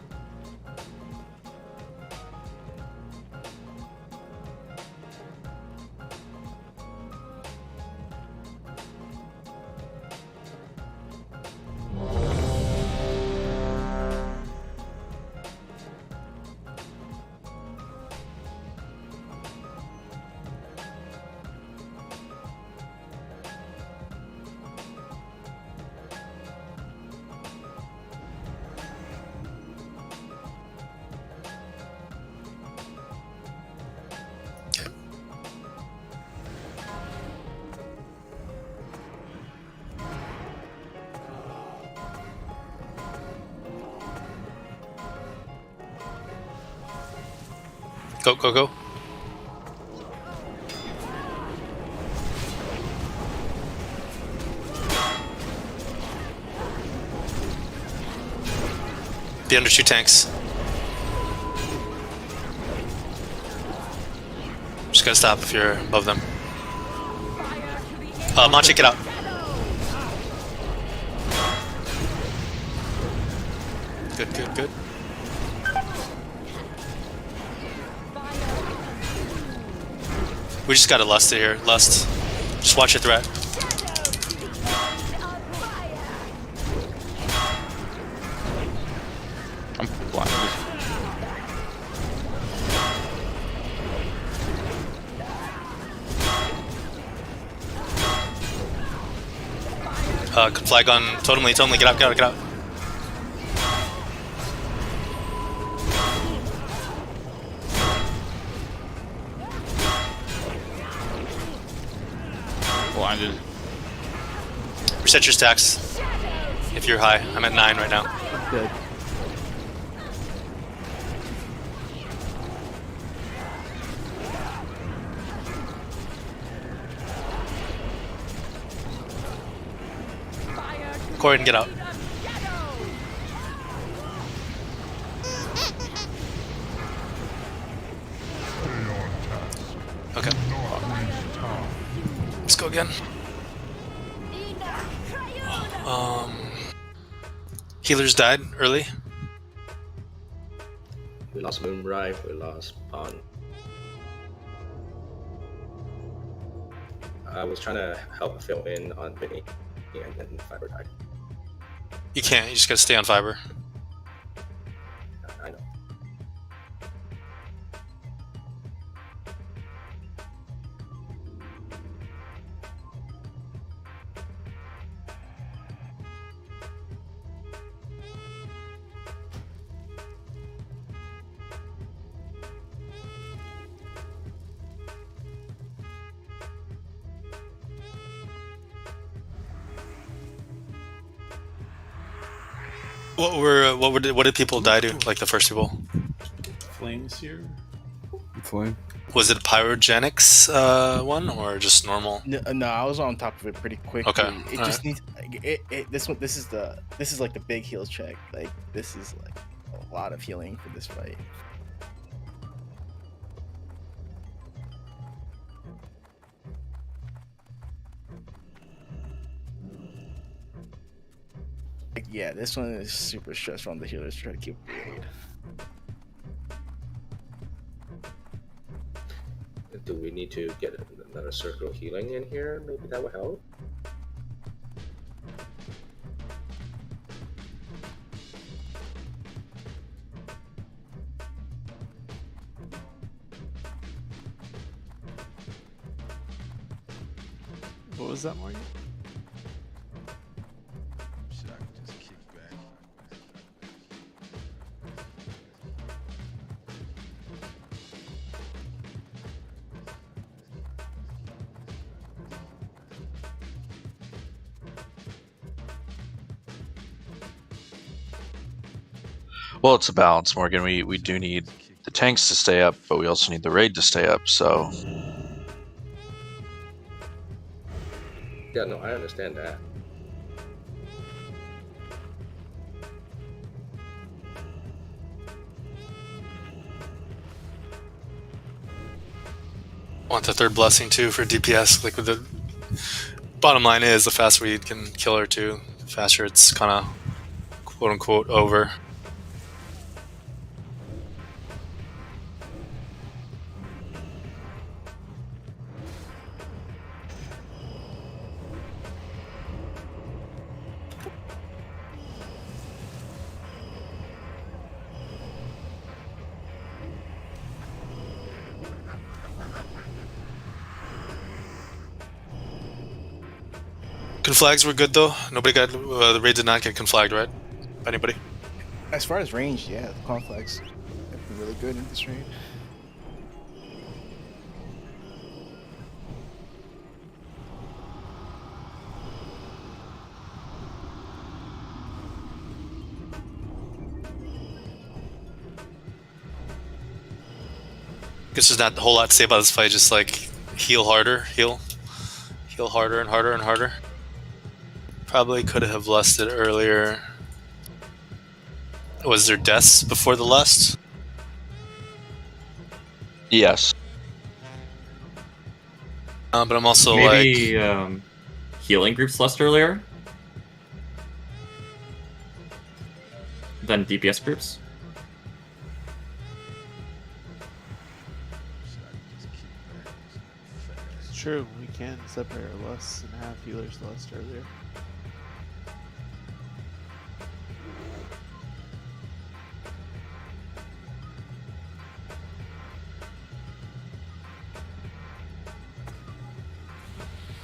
Go, go, go. Be under 2 tanks. Just gotta stop if you're above them. Machi, get out. Good, good, good. We just gotta lust it here. Lust. Just watch your threat. I'm blinded. Flag on totally, get out, get out, get out. Blinded. Reset your stacks if you're high. I'm at 9 right now. Good. Corey, get out. Okay. Let's go again. Healers died early. We lost Moonbright, we lost Pawn. I was trying to help fill in on Vinny, and then Fiber died. You can't, you just gotta stay on fiber. I know. What did people die to? Like the first people? Flames here. Flame. Was it pyrogenics one or just normal? No, I was on top of it pretty quick. Okay, It all just needs this one. This is like the big heal check. Like this is like a lot of healing for this fight. Like, yeah, this one is super stressful on the healers to try to keep it. Do we need to get another circle of healing in here? Maybe that would help. What was that, Morgan? Well, it's a balance, Morgan. We do need the tanks to stay up, but we also need the raid to stay up, so... Yeah, no, I understand that. Want the third blessing too for DPS. Like with the bottom line is, the faster we can kill her too, the faster it's kind of quote unquote over. Conflags were good though. Nobody got the raid did not get conflagged, right? Anybody? As far as range, yeah, the conflicts have been really good in this raid. Guess there's not a whole lot to say about this fight. Just like heal harder, heal harder and harder and harder. Probably could have lusted earlier. Was there deaths before the lust? Yes. But I'm also maybe healing groups lust earlier than DPS groups. It's true. We can separate our lusts and have healers lust earlier.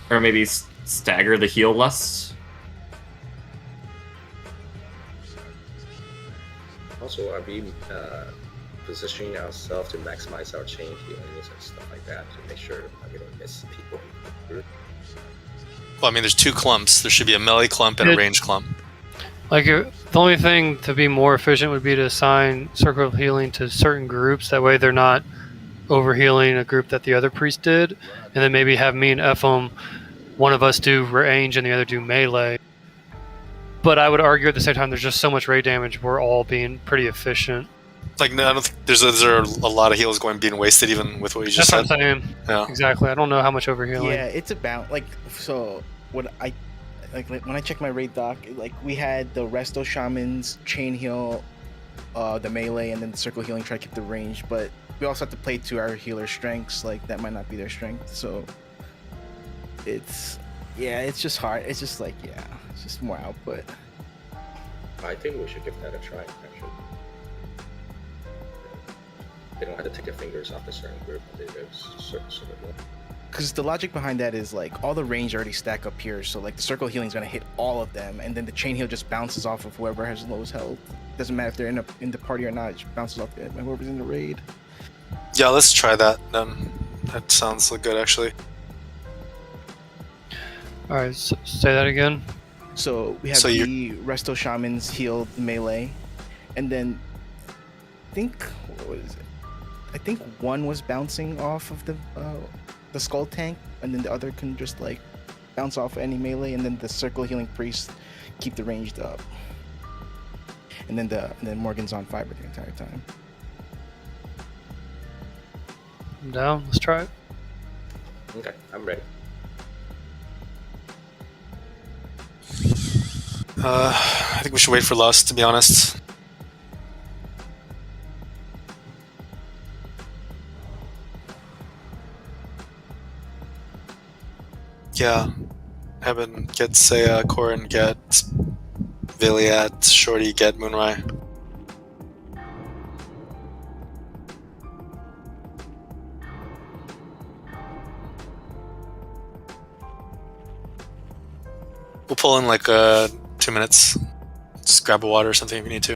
Or maybe stagger the heal lusts. Also, are we positioning ourselves to maximize our chain healings and stuff like that to make sure that we don't miss people in the group? Well, I mean, there's two clumps. There should be a melee clump and a range clump. Like, the only thing to be more efficient would be to assign Circle of Healing to certain groups. That way they're not over-healing a group that the other priest did. And then maybe have me and Ephraim, one of us do range and the other do melee. But I would argue at the same time there's just so much raid damage, we're all being pretty efficient. Like, no, I don't think there are a lot of heals being wasted, even with what you just That's said. what I'm saying. Yeah. Exactly. I don't know how much over-healing. Yeah, it's about like so. What I like when I check my raid doc, like we had the Resto Shamans, Chain Heal, the melee, and then the Circle Healing try to keep the range. But we also have to play to our healer strengths. Like that might not be their strength, so it's it's just hard. It's just like it's just more output. I think we should give that a try, actually. They don't have to take their fingers off a certain group. There's certain sort of Because the logic behind that is like all the range already stack up here, so like the Circle Healing is gonna hit all of them, and then the Chain Heal just bounces off of whoever has the lowest health. Doesn't matter if they're in the party or not; it just bounces off whoever's in the raid. Yeah, let's try that then. That sounds good, actually. All right, say that again. So we have the Resto Shamans heal the melee, and then I think what is it? I think one was bouncing off of the skull tank, and then the other can just like bounce off any melee, and then the Circle Healing priest keep the ranged up, and then Morgan's on fiber the entire time. I'm down. Let's try it. Okay, I'm ready. I think we should wait for Lust, to be honest. Yeah. Heaven, get Saya, Corin, get Viliat, Shorty, get Moonrai. We'll pull in 2 minutes. Just grab a water or something if you need to.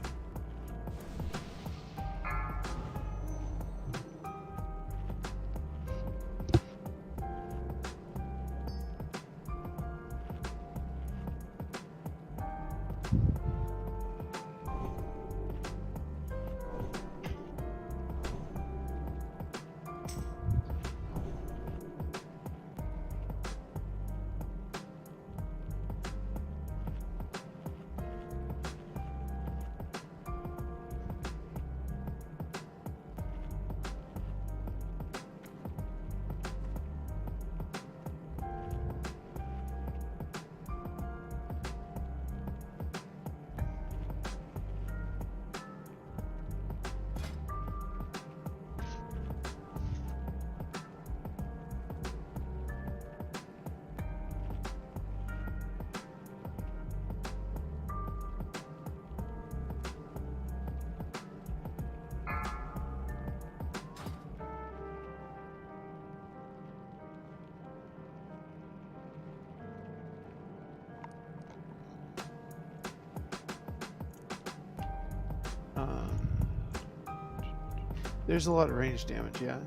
There's a lot of range damage, yeah.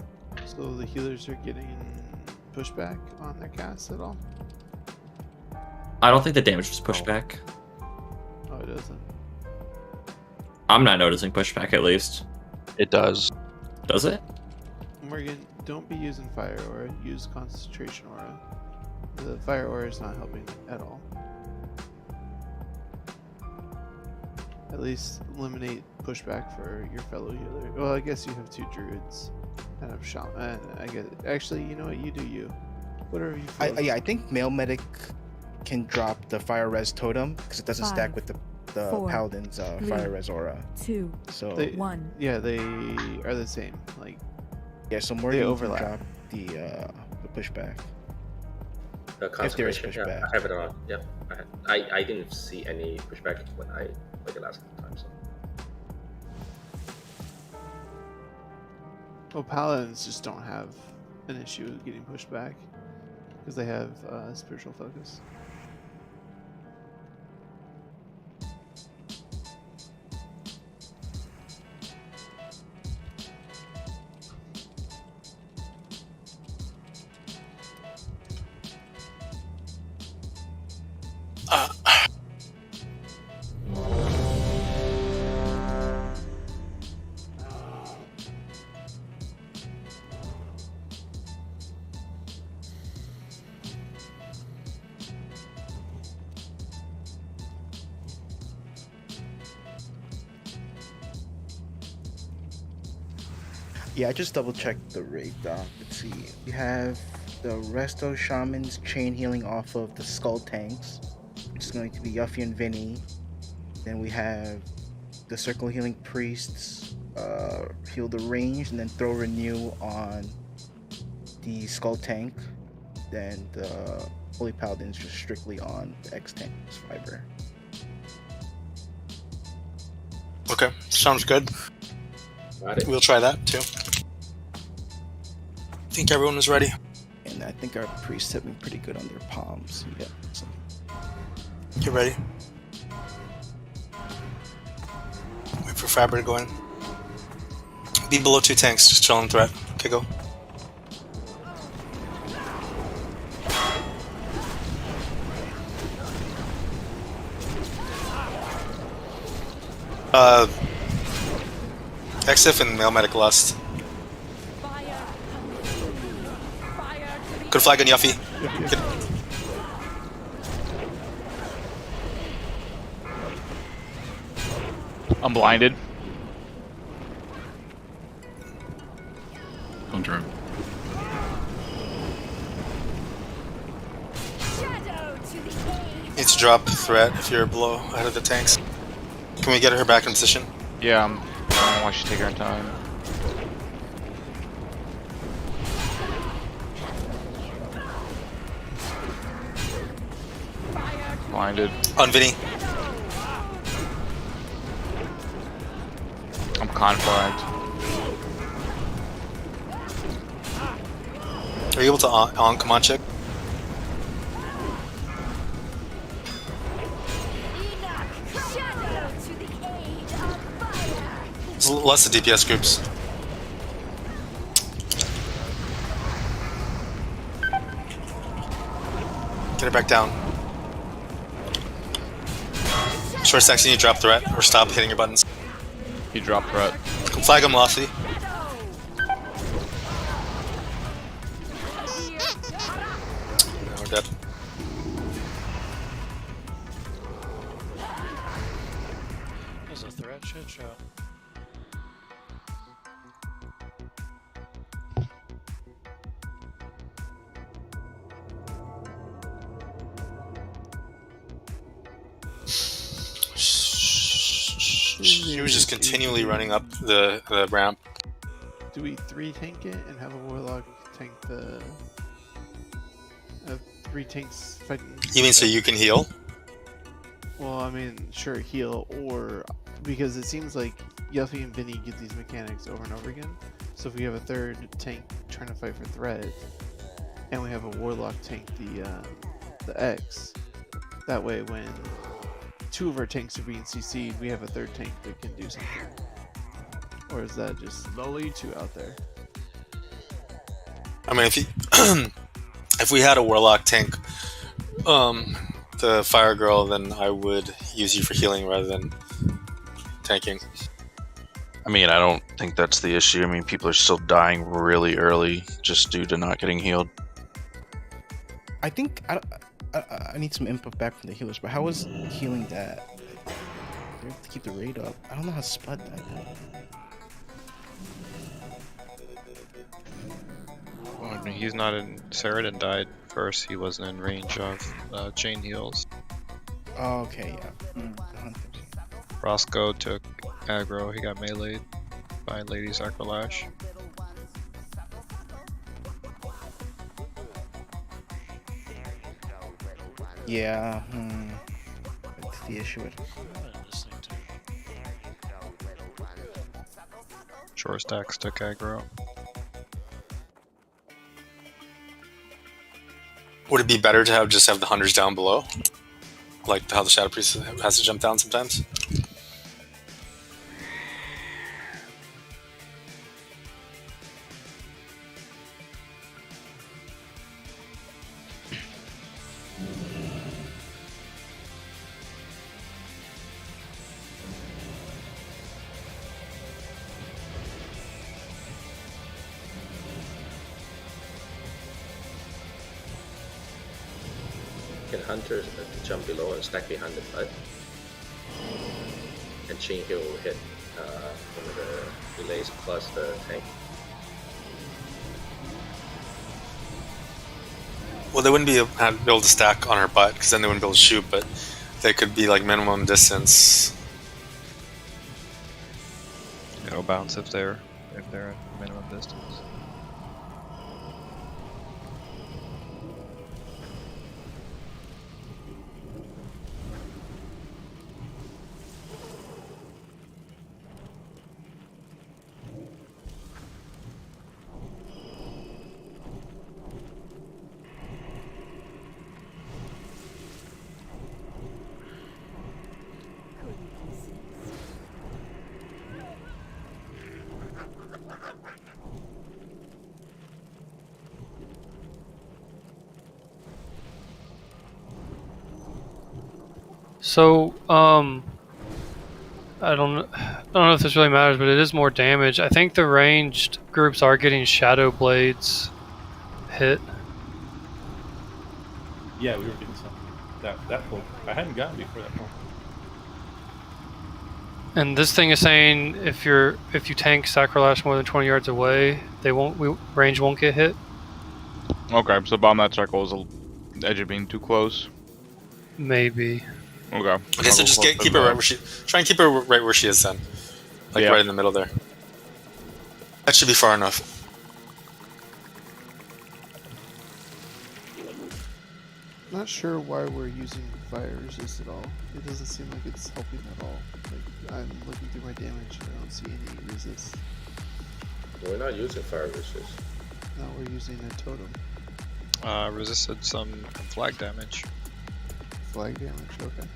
So the healers are getting pushback on their casts at all? I don't think the damage was pushed back. Oh, it doesn't. I'm not noticing pushback, at least. It does. Does it? Morgan, don't be using Fire Aura. Use Concentration Aura. The Fire Aura is not helping at all. At least eliminate pushback for your fellow healer. Well, I guess you have 2 druids and a shaman. I get it. Actually, you know what? You do you. Whatever you feel. I think male medic can drop the fire res totem because it doesn't stack with the 4, paladin's 3, fire res aura. 2, So They, 1. Yeah, they are the same. Like, yeah, so Morgan can overlap. drop the pushback. The If there is concentration, yeah, pushback. I have it on. Yeah, I didn't see any pushback when I played the last time. So well, paladins just don't have an issue with getting pushed back because they have spiritual focus. Yeah, I just double checked the rig doc. Let's see. We have the Resto Shaman's chain healing off of the Skull Tanks, which is going to be Yuffie and Vinny. Then we have the Circle Healing Priests heal the range and then throw Renew on the Skull Tank. Then the Holy Paladins just strictly on the X Tank's Fiber. Okay, sounds good. got it. We'll try that too. I think everyone was ready. And I think our priests have been pretty good on their palms. Yeah. So. You ready? Wait for Faber to go in. Be below 2 tanks, just chilling threat. Okay, go. Exif and Male Medic Lust. Good flag on Yuffie. Good. I'm blinded. Don't drop. Need to drop threat if you're below ahead of the tanks. Can we get her back in position? Yeah, I don't know why she's taking her time. Blinded. On Vinny. I'm conflagged. Are you able to on come on check? There's less of DPS groups. Get her back down. Short stacks, you need to drop threat or stop hitting your buttons. He dropped threat. Flag him, Lofty. No, we're dead. There's a threat shit show. She was just continually running up the ramp. Do we 3 tank it and have a warlock tank the 3 tanks fighting? You mean so you can heal? Well, I mean, sure, heal, or because it seems like Yuffie and Vinny get these mechanics over and over again. So if we have a 3rd tank trying to fight for threat, and we have a warlock tank the X, that way when 2 of our tanks are being CC'd, we have a 3rd tank that can do something. Or is that just too out there? I mean, if you if we had a warlock tank, the fire girl, then I would use you for healing rather than tanking. I mean, I don't think that's the issue. I mean, people are still dying really early just due to not getting healed. I think I need some input back from the healers, but how was healing that? They have to keep the rate up. I don't know how to spud that. Well, I mean, he's not in. Saradin died first. He wasn't in range of chain heals. Oh, okay, yeah. Roscoe took aggro. He got meleeed by Lady Sacrolash. Yeah, that's the issue. Short stacks took aggro. Would it be better to have the hunters down below, like how the Shadow Priest has to jump down sometimes? Can hunters jump below and stack behind the butt? And chain heal will hit one of the relays plus the tank. Well, they wouldn't be able to stack on her butt because then they wouldn't be able to shoot, but they could be like minimum distance. It'll bounce if they're at minimum distance. So, I don't know if this really matters, but it is more damage. I think the ranged groups are getting Shadow Blades hit. Yeah, we were getting some. That point. I hadn't gotten before that point. And this thing is saying if you tank Sacrolash more than 20 yards away, range won't get hit. Okay, so bomb that circle is the edge of being too close. Maybe. Okay. Okay, so just keep her right where she. Try and keep her right where she is then, like Yeah. right in the middle there. That should be far enough. Not sure why we're using fire resist at all. It doesn't seem like it's helping at all. Like, I'm looking through my damage and I don't see any resist. We're not using fire resist. Now we're using a totem. Resisted some flag damage. Flag damage, okay.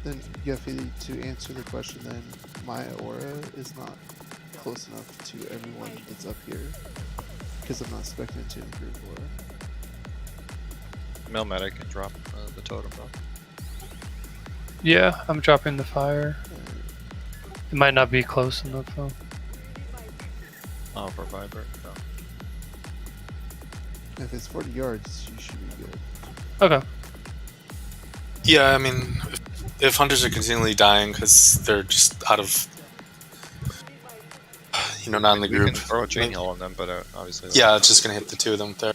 Then, Yuffie, to answer the question then, my aura is not close enough to everyone that's up here. Because I'm not expecting it to improve aura. Mill medic can drop the totem though. Yeah, I'm dropping the fire. It might not be close enough though. Oh, for Vibrant. No. If it's 40 yards, you should be good. Okay. Yeah, I mean, if hunters are continually dying because they're just out of, not in the We group. can throw a chain heal on them, but obviously. Yeah, it's just gonna hit the two of them there.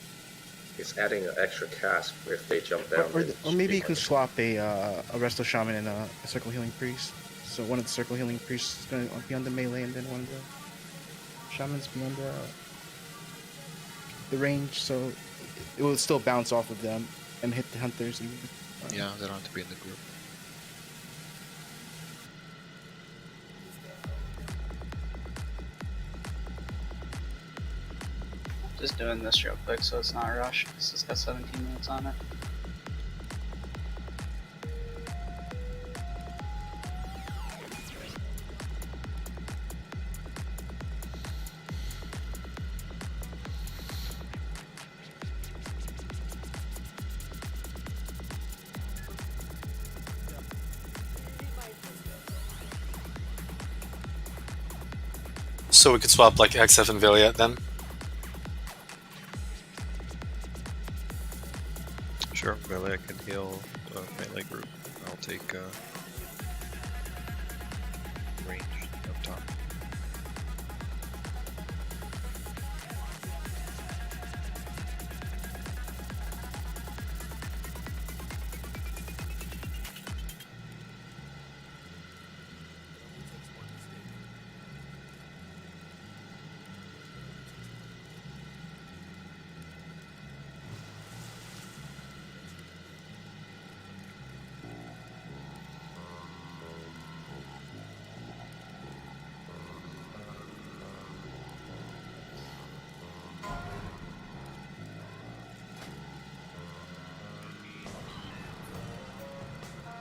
It's adding an extra cast if they jump down. Or maybe you could swap a Resto Shaman and a Circle Healing Priest. So one of the Circle Healing Priests is going to be on the melee, and then one of the Shamans be on the range. So it will still bounce off of them and hit the hunters. And, Yeah, they don't have to be in the group. Just doing this real quick so it's not a rush. This has got 17 minutes on it. So we could swap like XF and Valiant then. Sure, Melee can heal melee group. I'll take range up top.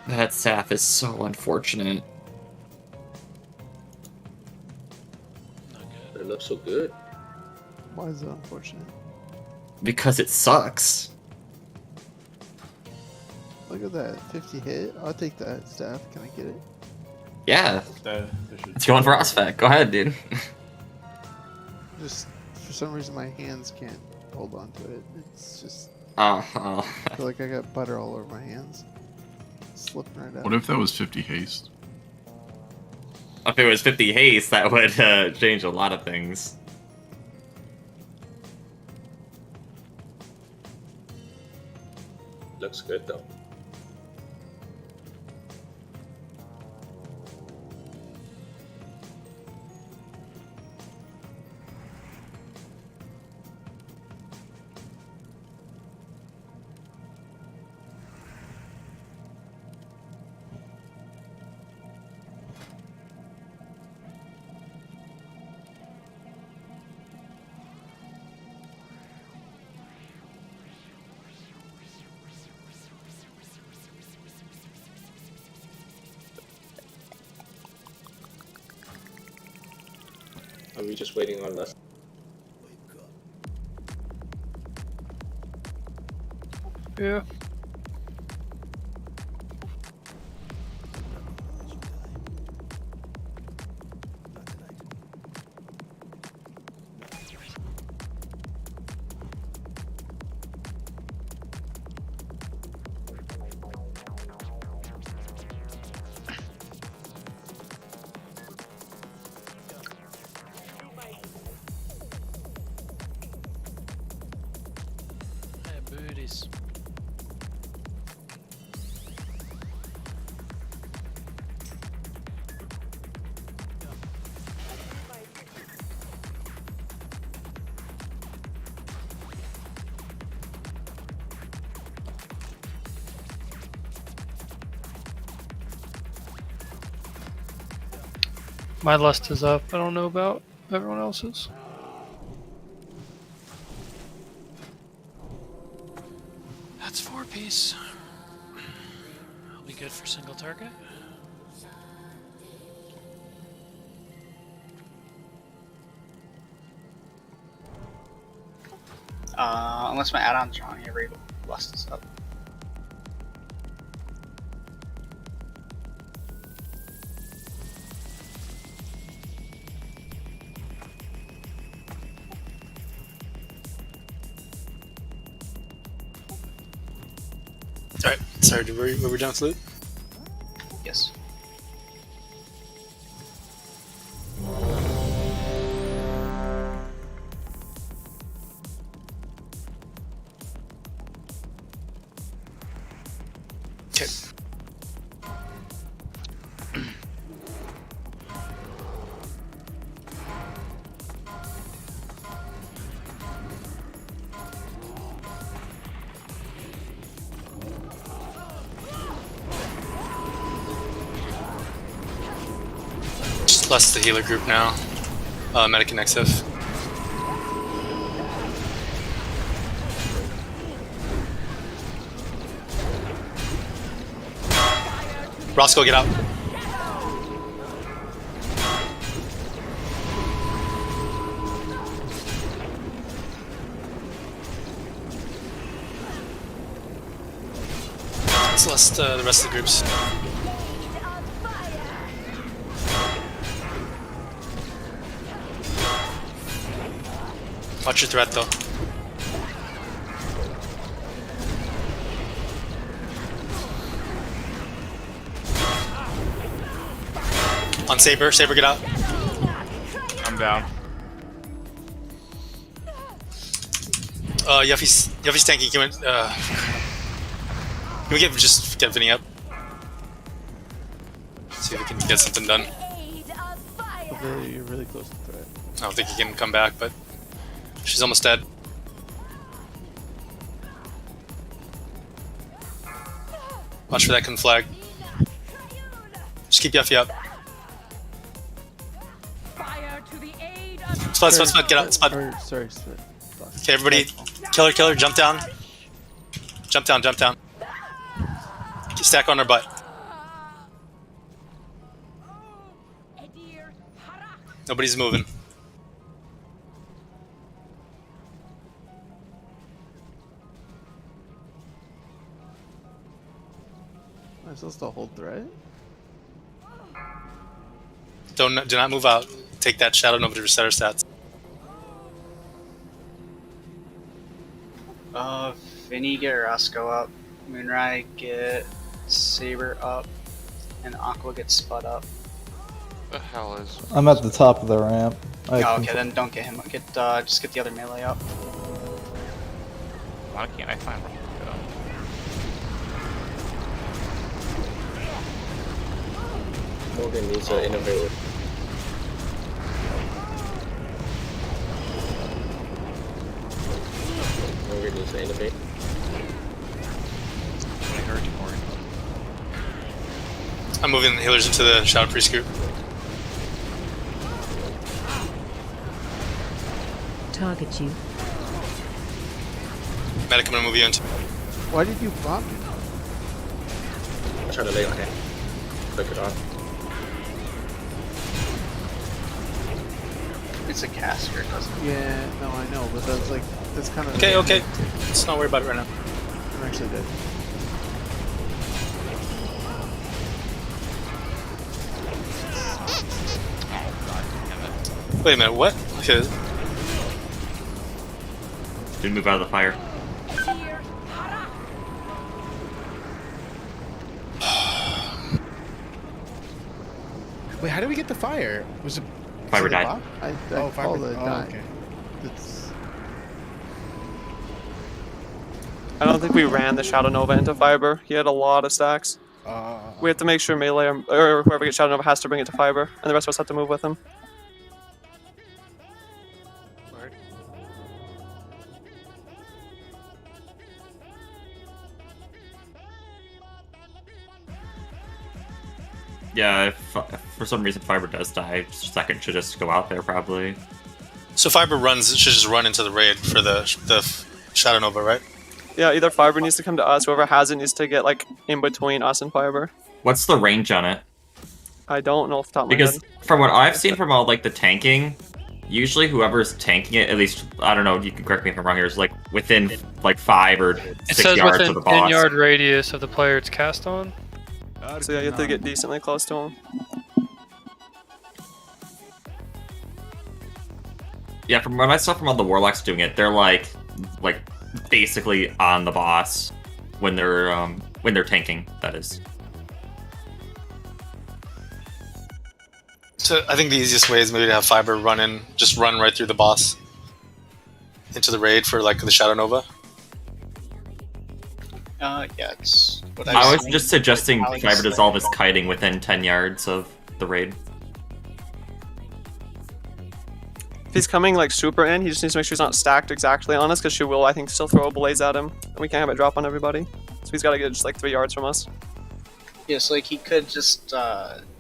That staff is so unfortunate. But it looks so good. Why is it unfortunate? Because it sucks. Look at that 50 hit. I'll take that staff. Can I get it? Yeah. It's going for Osfec. Go ahead, dude. Just for some reason my hands can't hold on to it. It's just. Oh. I feel like I got butter all over my hands. Slipping right out. What if that was 50 haste? If it was 50 haste, that would change a lot of things. Looks good though. Are we just waiting on us? Yeah. Booties. My lust is up. I don't know about everyone else's. That's 4-piece. I'll be good for single target. Unless my add-on's drawing every lust is up. Alright, sorry, were we down to loot? Yes. Okay. Just less the healer group now. Medic and XF. Roscoe, get out. Let's list the rest of the groups. Watch your threat though. On Saber, Saber, get out. I'm down. Yuffie's tanking. Can we get Vinny up? See if we can get something done. Okay, you're really close to threat. I don't think he can come back, but she's almost dead. Watch for that conflag. Just keep Yuffie up. Spud, get out, Spud. Sorry. Okay, everybody, killer, jump down. Jump down. Stack on her butt. Nobody's moving. Am I supposed to hold threat? Do not move out. Take that Shadow Nova to reset her stats. Vinny, get Roscoe up. Moonrai, get Saber up. And Aqua, get Spud up. The hell is? I'm at the top of the ramp. Okay, then don't get him. Just get the other melee up. Why can't I find Roscoe? Morgan needs to innovate. Morgan needs to innovate. I heard you, Morgan. I'm moving the healers into the Shadow Priest group. Target you. Medic, I'm gonna move you into. Why did you bomb me? I'm trying to lay on him. Click it off. It's a caster, doesn't it? Yeah, no, I know, but that's kind of... Okay. Let's not worry about it right now. I'm actually dead. Wait a minute, what? Okay. Didn't move out of the fire. Wait, how did we get the fire? Was it Fiber was it the died. bot? Fiber died. Okay. It's... I don't think we ran the Shadow Nova into Fiber. He had a lot of stacks. We have to make sure Melee or whoever gets Shadow Nova has to bring it to Fiber, and the rest of us have to move with him. Yeah, if for some reason Fiber does die, second should just go out there probably. So Fiber should just run into the raid for the Shadow Nova, right? Yeah, either Fiber needs to come to us, whoever has it needs to get like in between us and Fiber. What's the range on it? I don't know off the top of my Because head. from what I've seen from all like the tanking, usually whoever's tanking it, at least I don't know, you can correct me if I'm wrong here, is like within like 5 or 6 It says yards within of the boss. 10-yard radius of the player it's cast on. So yeah, you have to get decently close to him. Yeah, from what I saw from all the warlocks doing it, they're like basically on the boss when they're tanking. That is. So I think the easiest way is maybe to have Fiber just run right through the boss into the raid for like the Shadow Nova. Yeah, it's what I was seen. just suggesting Alex- Fiber does all this kiting within 10 yards of the raid. If he's coming like super in, he just needs to make sure he's not stacked exactly on us, because she will, I think, still throw a blaze at him, and we can't have it drop on everybody. So he's got to get just like 3 yards from us. Yeah, so like he could just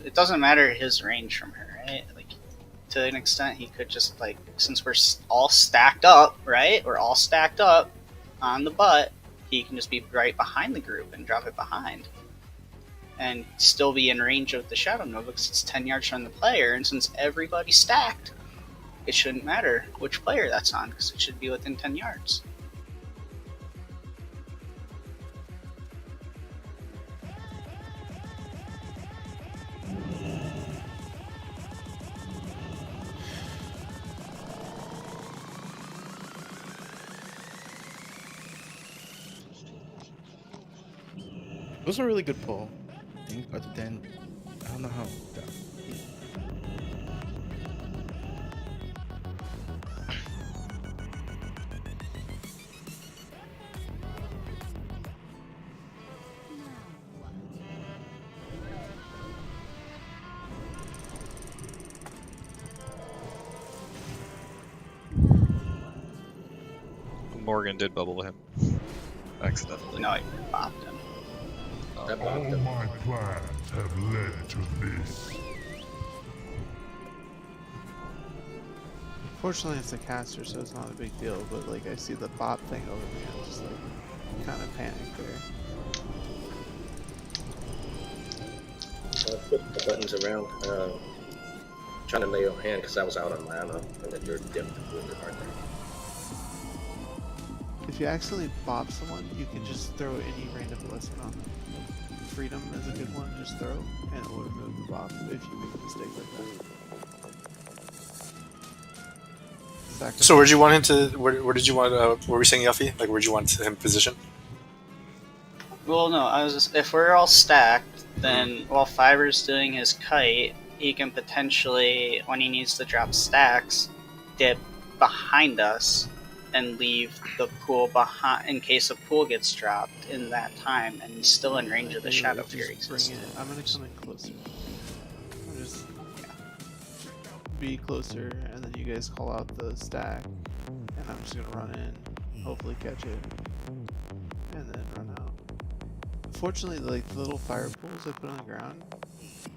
it doesn't matter his range from her, right? Like to an extent he could just like, since we're all stacked up, right? We're all stacked up on the butt, he can just be right behind the group and drop it behind. And still be in range of the Shadow Nova because it's 10 yards from the player, and since everybody's stacked, it shouldn't matter which player that's on because it should be within 10 yards. It was a really good pull, I think, other than I don't know how. Morgan did bubble him. Accidentally. No, I bopped him. All my plans have led to this. Fortunately, it's a caster, so it's not a big deal. But like, I see the bot thing over me, I'm just like kind of panicked there. Put the buttons around, trying to nail a hand because I was out on mana, and then you're dipped really hard there. If you accidentally bop someone, you can just throw any random lesson on them. Freedom is a good one, just throw, and it will remove the bop if you make a mistake like that. So where'd you want him to? Where did you want? What were we saying, Yuffie? Like where'd you want him position? Well, no, I was just, if we're all stacked, then while Fiber's doing his kite, he can potentially, when he needs to drop stacks, dip behind us and leave the pool behind in case a pool gets dropped in that time, and he's still in range of the Shadow Fury. I'm gonna come in closer. I'm just be closer, and then you guys call out the stack, and I'm just gonna run in, hopefully catch it, and then run out. Fortunately, like the little fire pools I put on the ground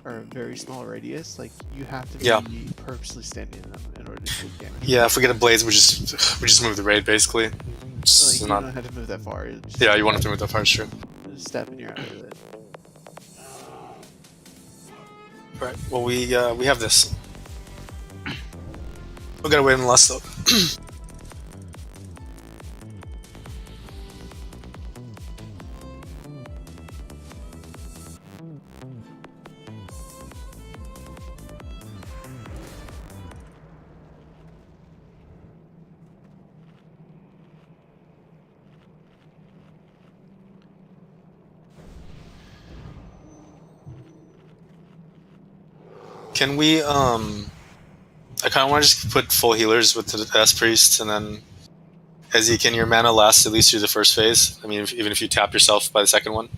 are a very small radius. Like you have to be purposely standing in them in order to take damage. Yeah, if we get a blaze, we just move the raid basically. Like, you don't have to move that far. Yeah, you won't have to move that far. It's true. Just step and you're out of it. Right. Well, we have this. We gotta wait on the last though. Can we, I kind of want to just put full healers with the S Priest, and then, Ezzy, can your mana last at least through the first phase? I mean, even if you tap yourself by the second one?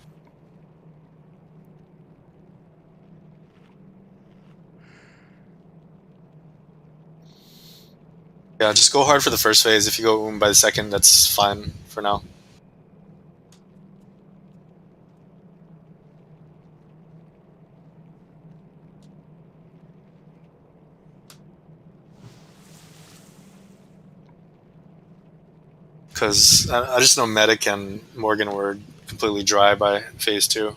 Yeah, just go hard for the first phase. If you go by the second, that's fine for now. Because I just know Medic and Morgan were completely dry by phase 2.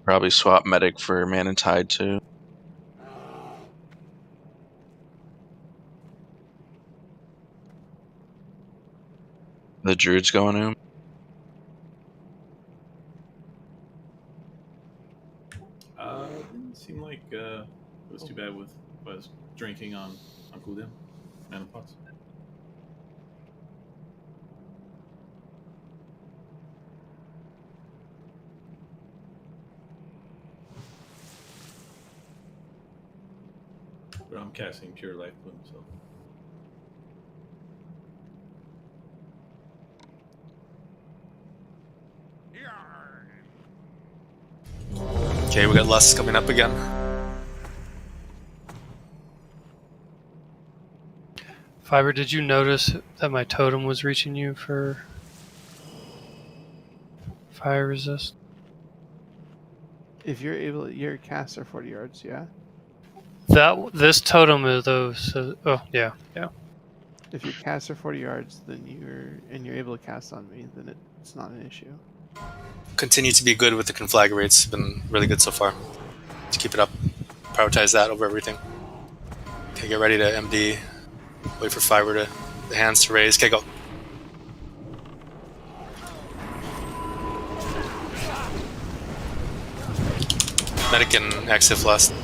Probably swap Medic for Man and Tide too. The Druid's going in. Didn't seem like it was too bad with us drinking on cooldown. Mana pots. But I'm casting Pure Life Bloom, so. Okay, we got Lust coming up again. Fiber, did you notice that my totem was reaching you for fire resist? If you're able, you're a caster 40 yards, yeah? This totem is those. Oh yeah. If you're caster 40 yards, then you're able to cast on me, then it's not an issue. Continue to be good with the conflagrates. Been really good so far. Let's keep it up. Prioritize that over everything. Okay, Okay, get ready to MD. Wait for fiber to the hands to raise. Okay, go. Medic and Exif last.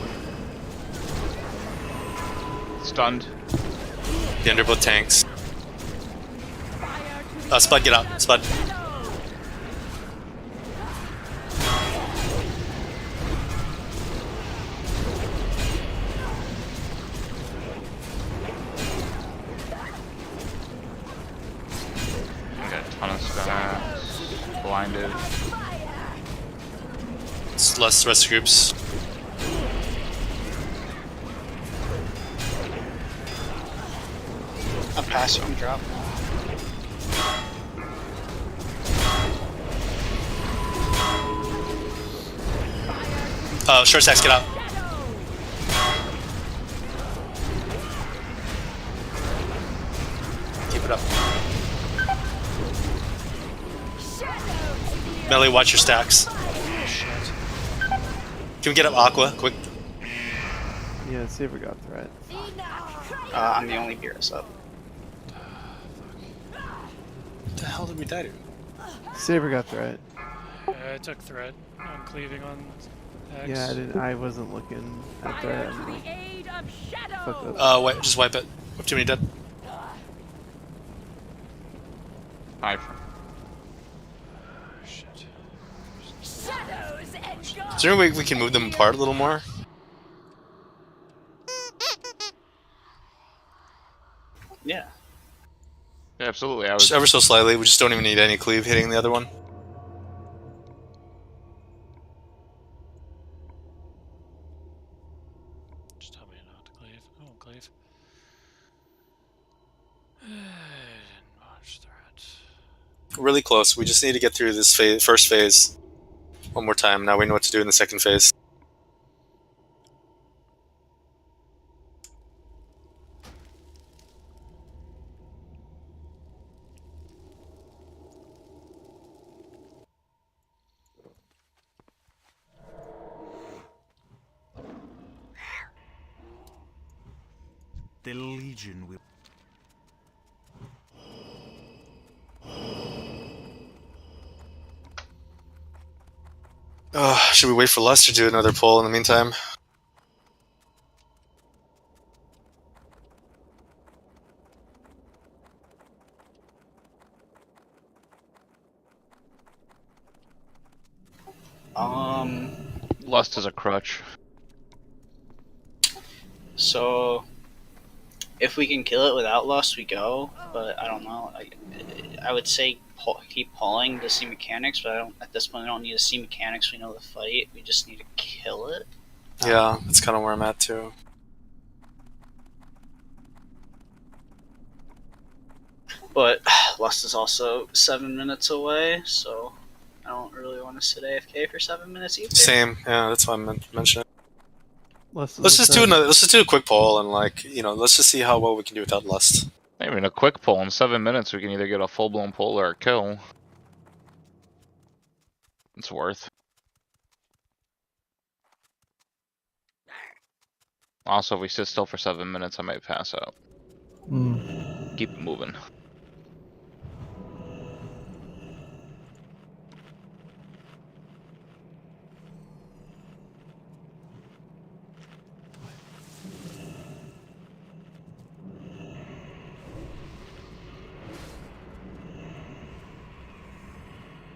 Stunned. The under both tanks. Spud, get out. Spud. Got a ton of stacks. Blinded. It's less rest groups. I'm passive, I'm drop. Short stacks, get out. Keep it up. Melee, watch your stacks. Can we get up Aqua, quick? Yeah, Saber got threat. I'm the only BRS up. What the hell did we die to? Saber got threat. I took threat. I'm cleaving on X. Yeah, I wasn't looking at threat. I'm like, fuck up. Wait, just wipe it. We have too many dead. Hi. Is there any way we can move them apart a little more? Yeah. Yeah, absolutely. I Just was ever so slightly. We just don't even need any cleave hitting the other one. Just tell me not to cleave. I won't cleave. Much threat. Really close. We just need to get through this first phase one more time. Now we know what to do in the second phase. The Legion will. Should we wait for Lust to do another pull in the meantime? Lust is a crutch. So, if we can kill it without Lust, we go. But I don't know. I would say keep pulling to see mechanics, but I don't. At this point, I don't need to see mechanics. We know the fight. We just need to kill it. Yeah, that's kind of where I'm at too. But Lust is also 7 minutes away, so I don't really want to sit AFK for 7 minutes either. Same. Yeah, that's why I'm mentioning. Let's just do another. Let's just do a quick poll and let's just see how well we can do without Lust. I mean, a quick pull in 7 minutes, we can either get a full-blown pull or a kill. It's worth. Also, if we sit still for 7 minutes, I might pass out. Keep it moving.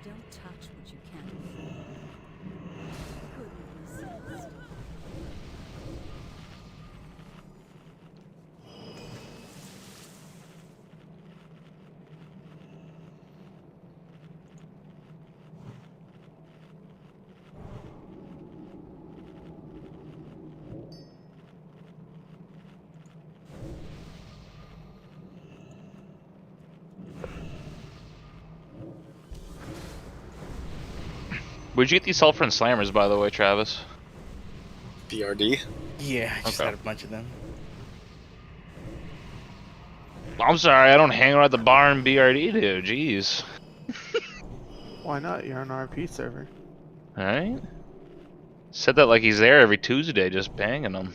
Don't touch what you can't afford. Couldn't resist. Where'd you get these Sulfur and Slammers, by the way, Travis? BRD? Yeah, I just Okay. had a bunch of them. I'm sorry, I don't hang around the bar in BRD, dude. Jeez. Why not? You're on an RP server. Alright? Said that like he's there every Tuesday, just banging them.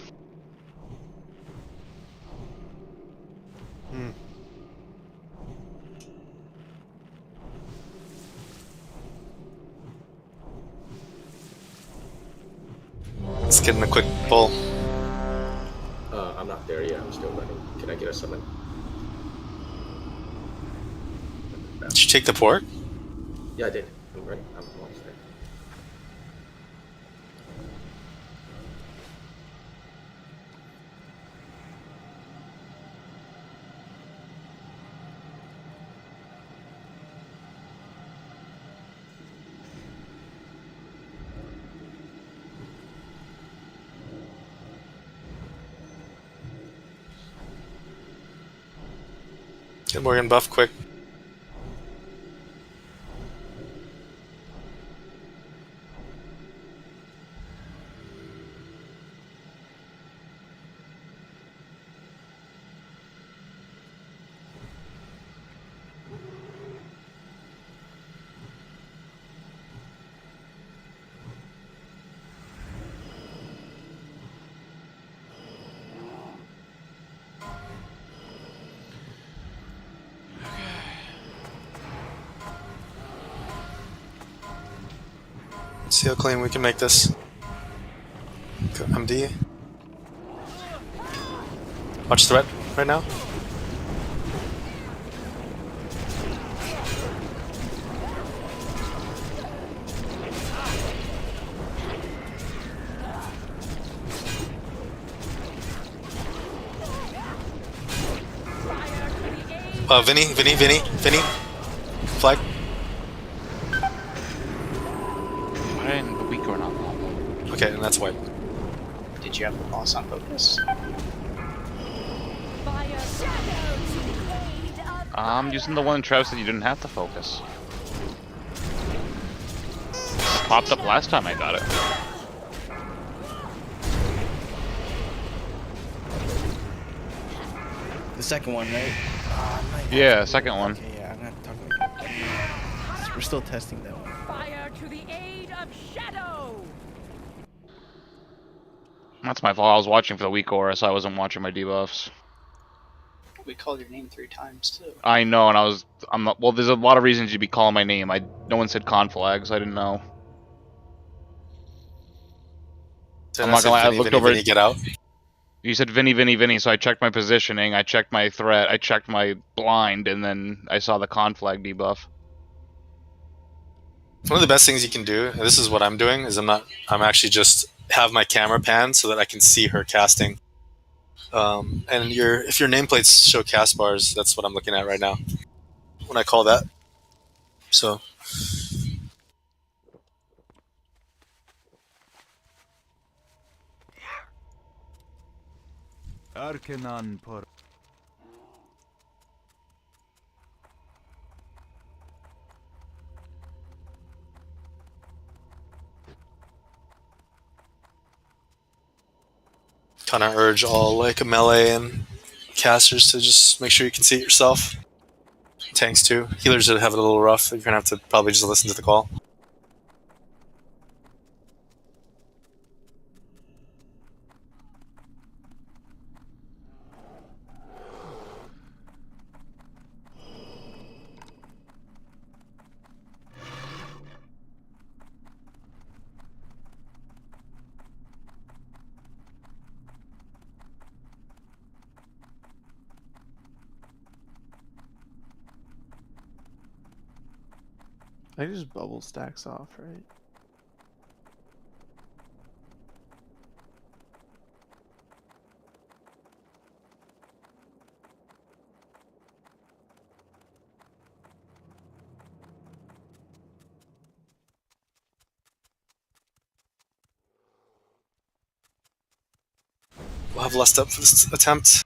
Let's get in a quick pull. I'm not there yet. I'm still running. Can I get a summon? Did you take the port? Yeah, I did. I'm running. I'm almost there. Get Morgan buff quick. See how clean we can make this. Go MD. Watch threat right now. Vinny. Flag. Why in the weak or not? Okay, and that's white. Did you have the boss on focus? I'm using the one in Travis that you didn't have to focus. Popped up last time I got it. The second one, right? Yeah, second one. Okay, yeah, I'm not talking about that. We're still testing that one. Fire to the aid of Shadow! That's my fault. I was watching for the weak aura, so I wasn't watching my debuffs. We called your name 3 times too. I know, and I'm not. Well, there's a lot of reasons you'd be calling my name. No one said conflag, so I didn't know. I'm not gonna lie. I looked over. Vinny, get out. You said Vinny, so I checked my positioning, I checked my threat, I checked my blind, and then I saw the conflag debuff. One of the best things you can do, and this is what I'm doing, is I'm actually just have my camera pan so that I can see her casting. And if your nameplates show cast bars, that's what I'm looking at right now when I call that. So. Arcanon por. Kind of urge all like melee and casters to just make sure you can see it yourself. Tanks too. Healers that have it a little rough. You're gonna have to probably just listen to the call. I just bubble stacks off, right? We'll have lust up for this attempt.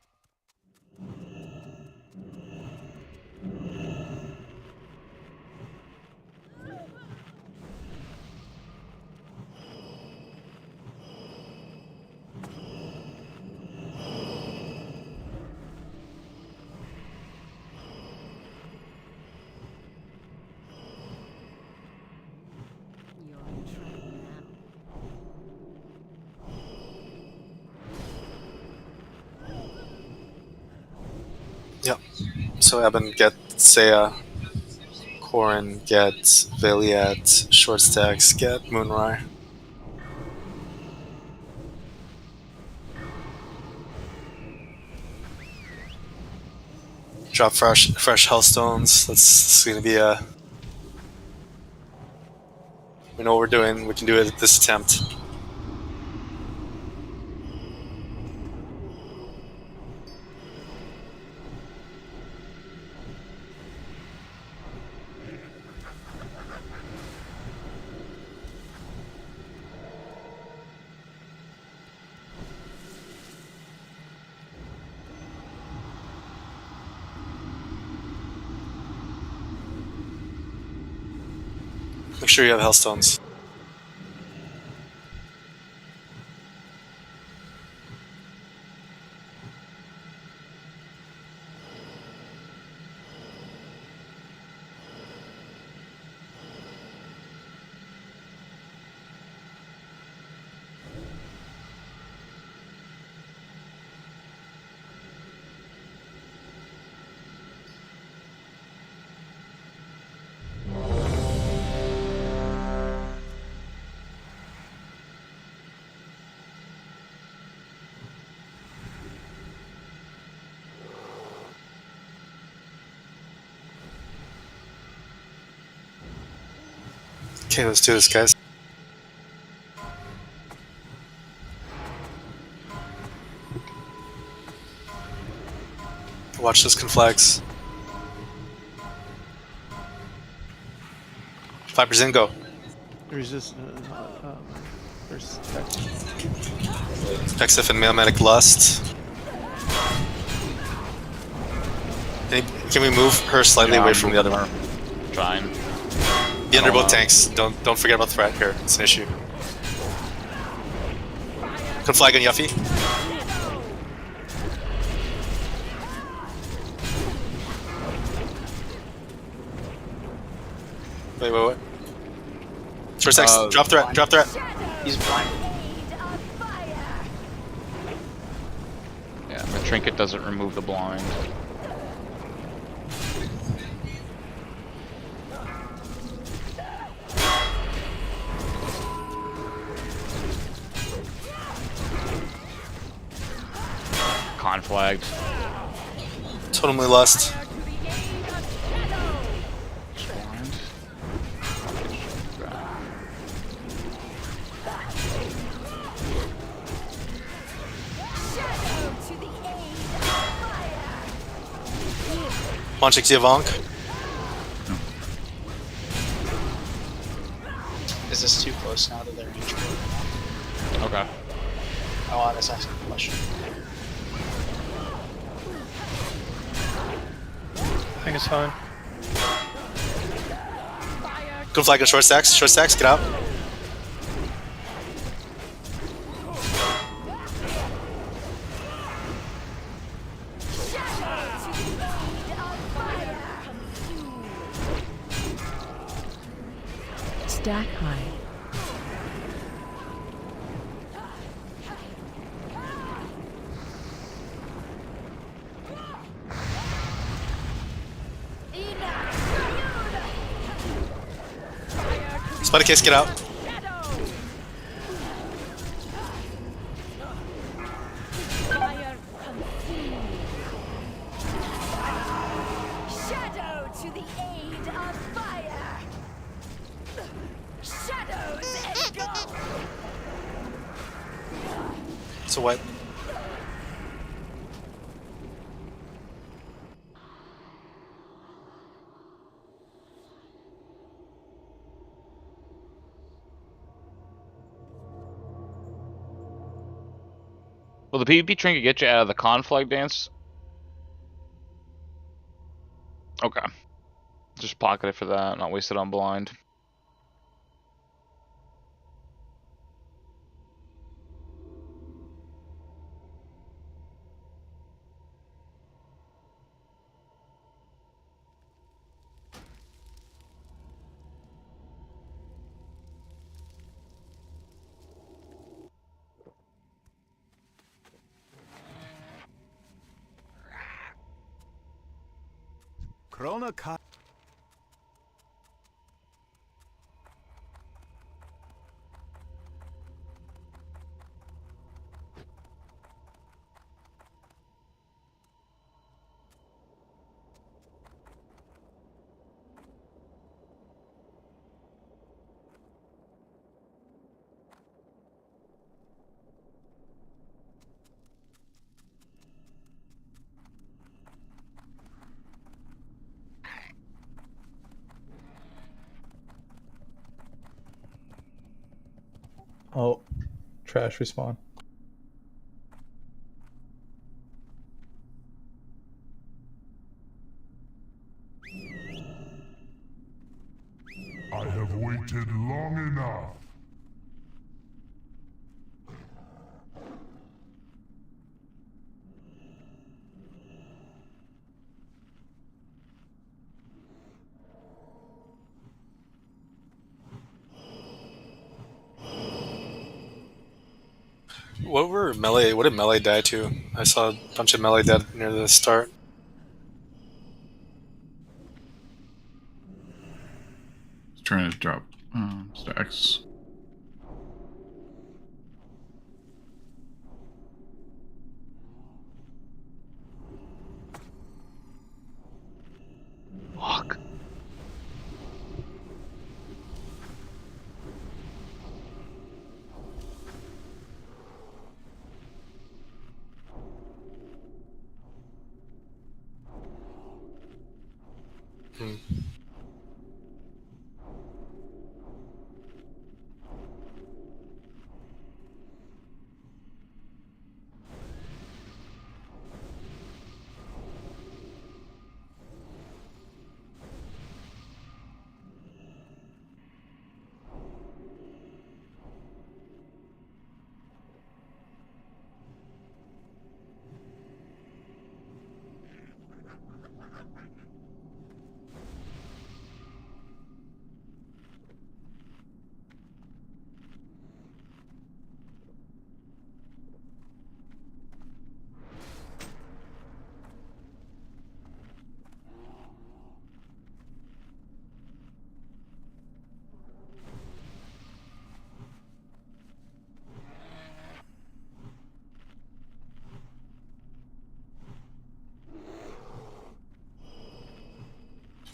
Yep. So Eben get Seiya, Corin get Valiet, short stacks get Moonrai. Drop fresh hellstones. That's gonna be a. We know what we're doing. We can do it this attempt. Make sure you have hellstones. Okay, let's do this, guys. Watch those conflags. Vipers in, go. Resist. First attack. Exif and Mailmanic Lust. Can we move her slightly away from the other one? Trying. Be under both tanks. Don't forget about the threat here. It's an issue. Conflag on Yuffie. Wait. Short sex. Drop threat. He's blind. Yeah, the trinket doesn't remove the blind. Conflagged. Totally Lust. Monchik Ziavank. Is this too close now to their range? Okay. Oh, I was asking a question. I think it's fine. Conflag on short stacks. Get out. Stack high. Spider case, get out. Shadow to the aid of fire. Shadows engulf. So what? Will the PvP trinket get you out of the conflag dance? Okay. Just pocket it for that, not waste it on blind. Chronocut. Oh, trash respawn. I have waited long enough. What did melee die to? I saw a bunch of melee dead near the start. Trying to drop stacks. Fuck. Hmm.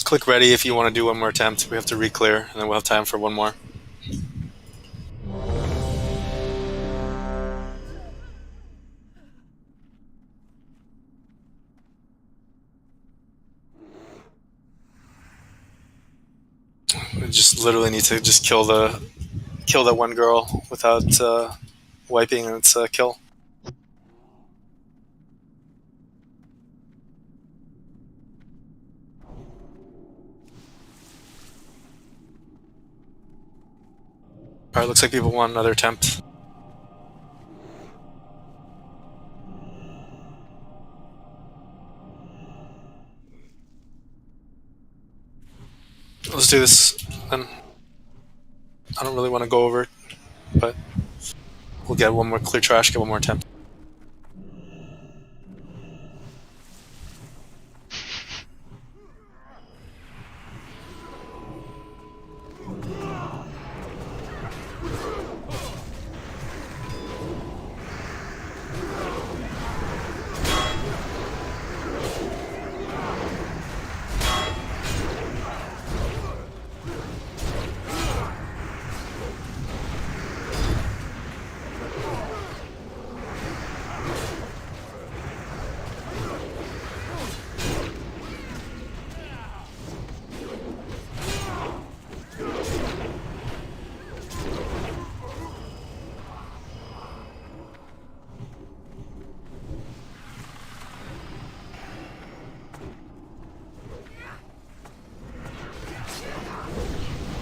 Click ready if you want to do one more attempt. We have to re-clear, and then we'll have time for one more. We just literally need to just kill that one girl without wiping, and it's a kill. Alright, looks like people want another attempt. Let's do this then. I don't really want to go over it, but we'll get one more clear trash, get one more attempt.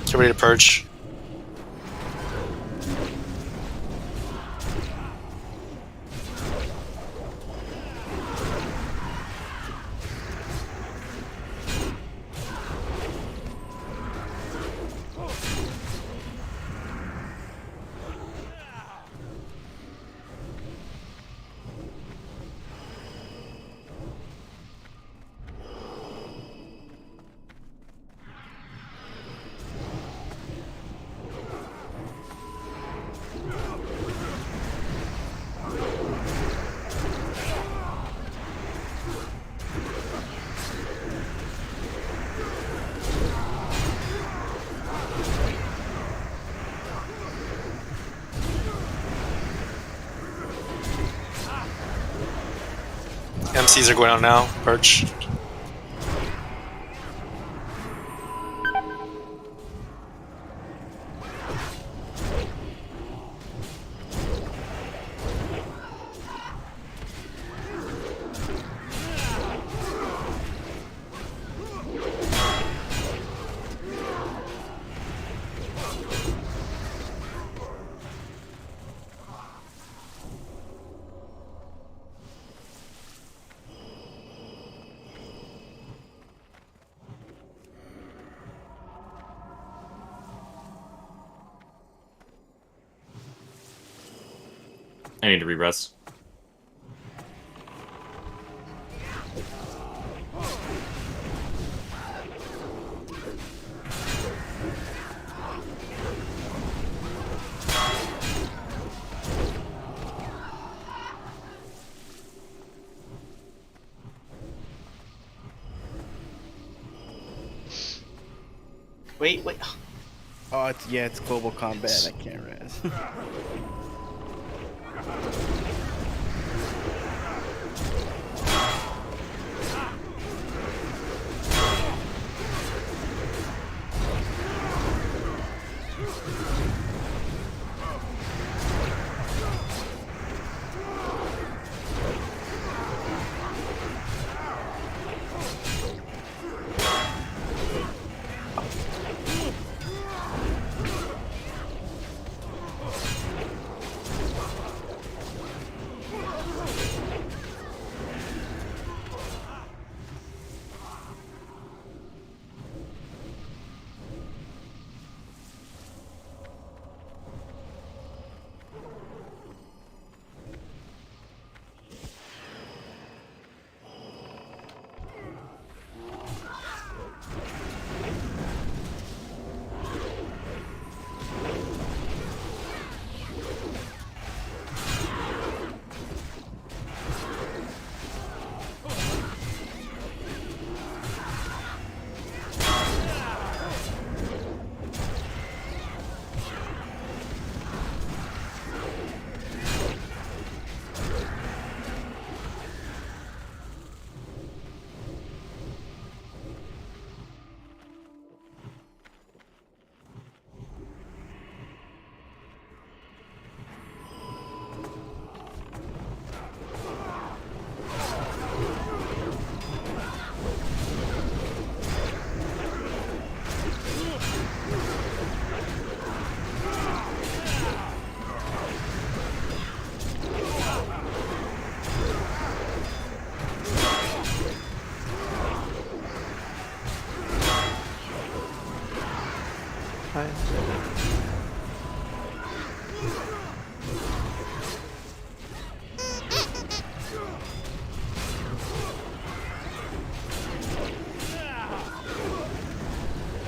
Get ready to purge. MCs are going out now. Perch. I need to re-res. Wait. Oh, it's global combat. I can't res.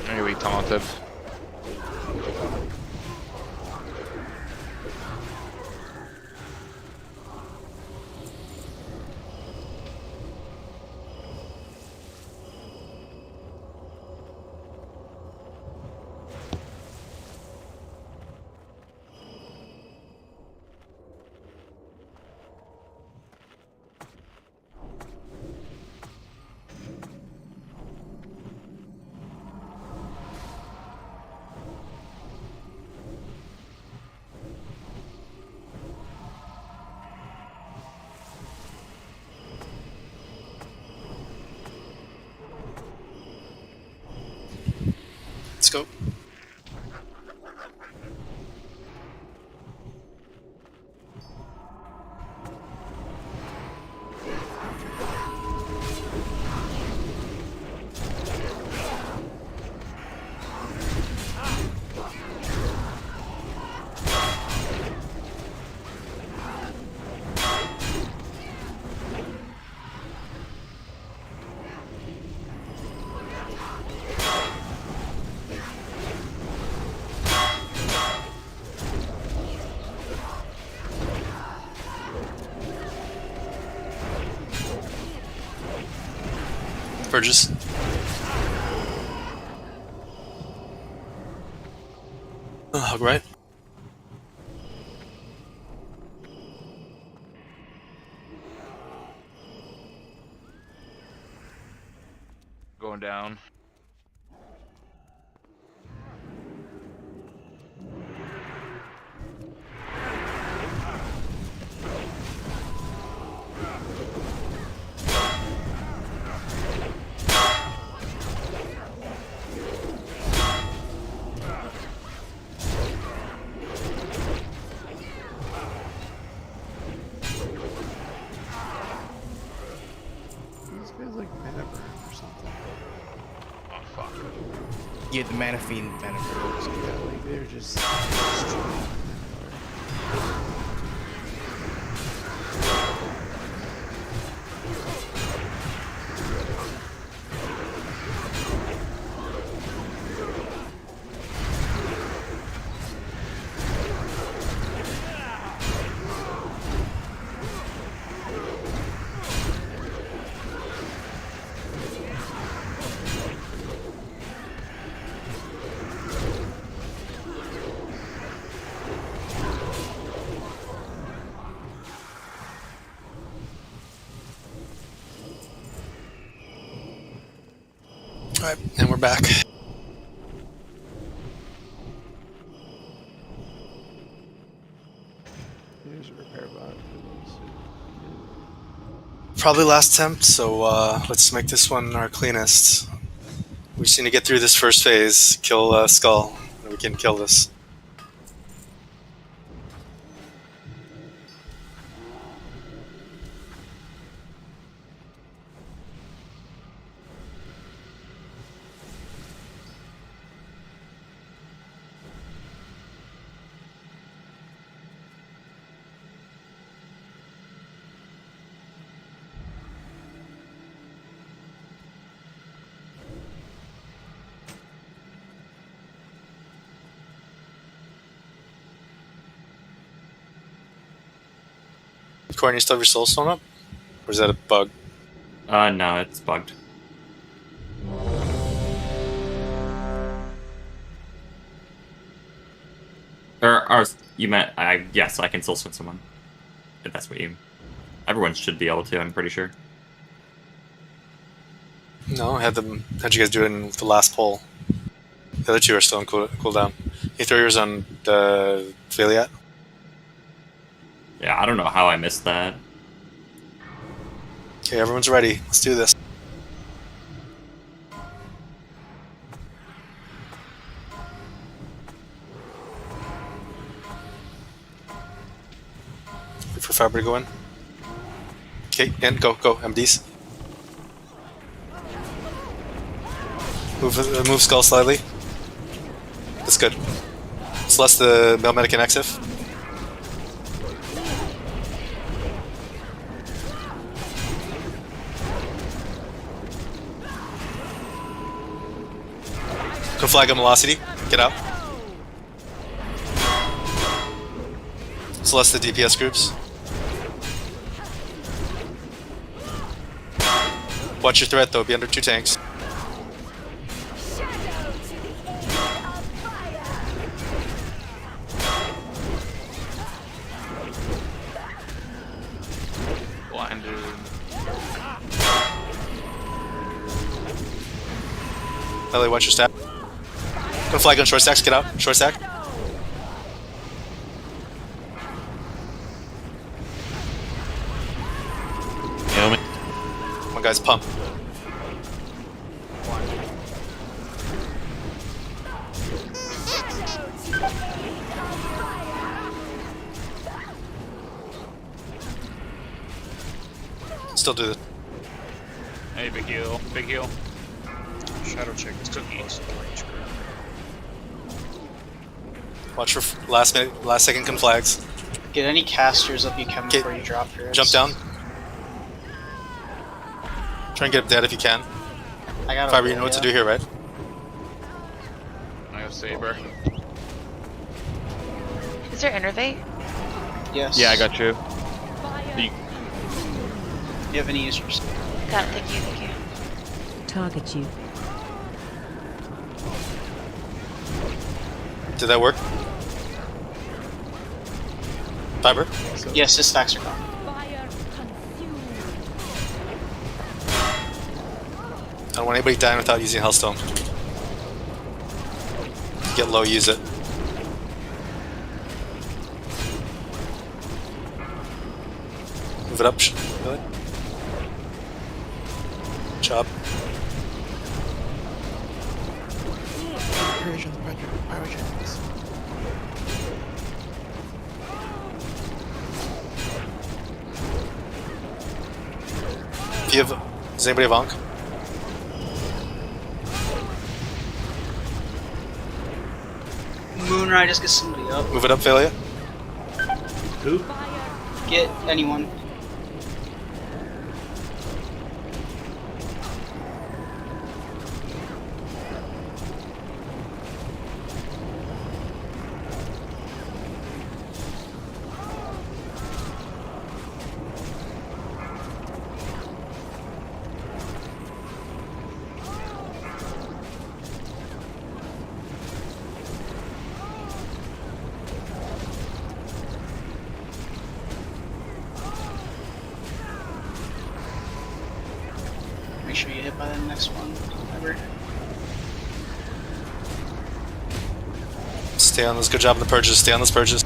Anyway, taunted. Let's go. Burgess. Hug right. Going down. These guys like mana burn or something. Oh fuck. Yeah, the mana fiend mana burn. Yeah, like they're just Alright, and we're back. Here's a repair bot. Probably last attempt, so let's make this one our cleanest. We just need to get through this first phase, kill Skull, and we can kill this. Corn, you still have your soulstone up? Or is that a bug? No, it's bugged. Or you meant, yes, I can still swing someone. If that's what you... Everyone should be able to, I'm pretty sure. No, how'd you guys do it in the last poll? The other two are still on cooldown. You throw yours on the Valiat? Yeah, I don't know how I missed that. Okay, everyone's ready. Let's do this. Wait for Faber to go in. Okay, and go, MDs. Move Skull slightly. That's good. Celeste the Melmedic and Exif. Conflag on Velocity. Get out. Celeste the DPS groups. Watch your threat though, be under 2 tanks. Blinded. Ellie, watch your stat. Conflag on short stacks, get out. Short stack. Come on guys, pump. Still do this. Hey, big heal. Big heal. Shadow check is cookies. Watch for last second conflags. Get any casters up you can before you drop yours. Jump down. Try and get up dead if you can. I got Fiber, you know what to do here, right? I have Saber. Is there Innervate? Yes. Yeah, I got you. Do you have any users? Got it, thank you. Target you. Did that work? Fiber? Yes, his stacks are gone. I don't want anybody dying without using Hellstone. Get low, use it. Move it up. Really? Chop. If you have, does anybody have Ankh? Moonrise, just get somebody up. Move it up, Phalia. Who? Get anyone. Make sure you hit by the next one. Remember? Stay on this. Good job on the purges. Stay on those purges.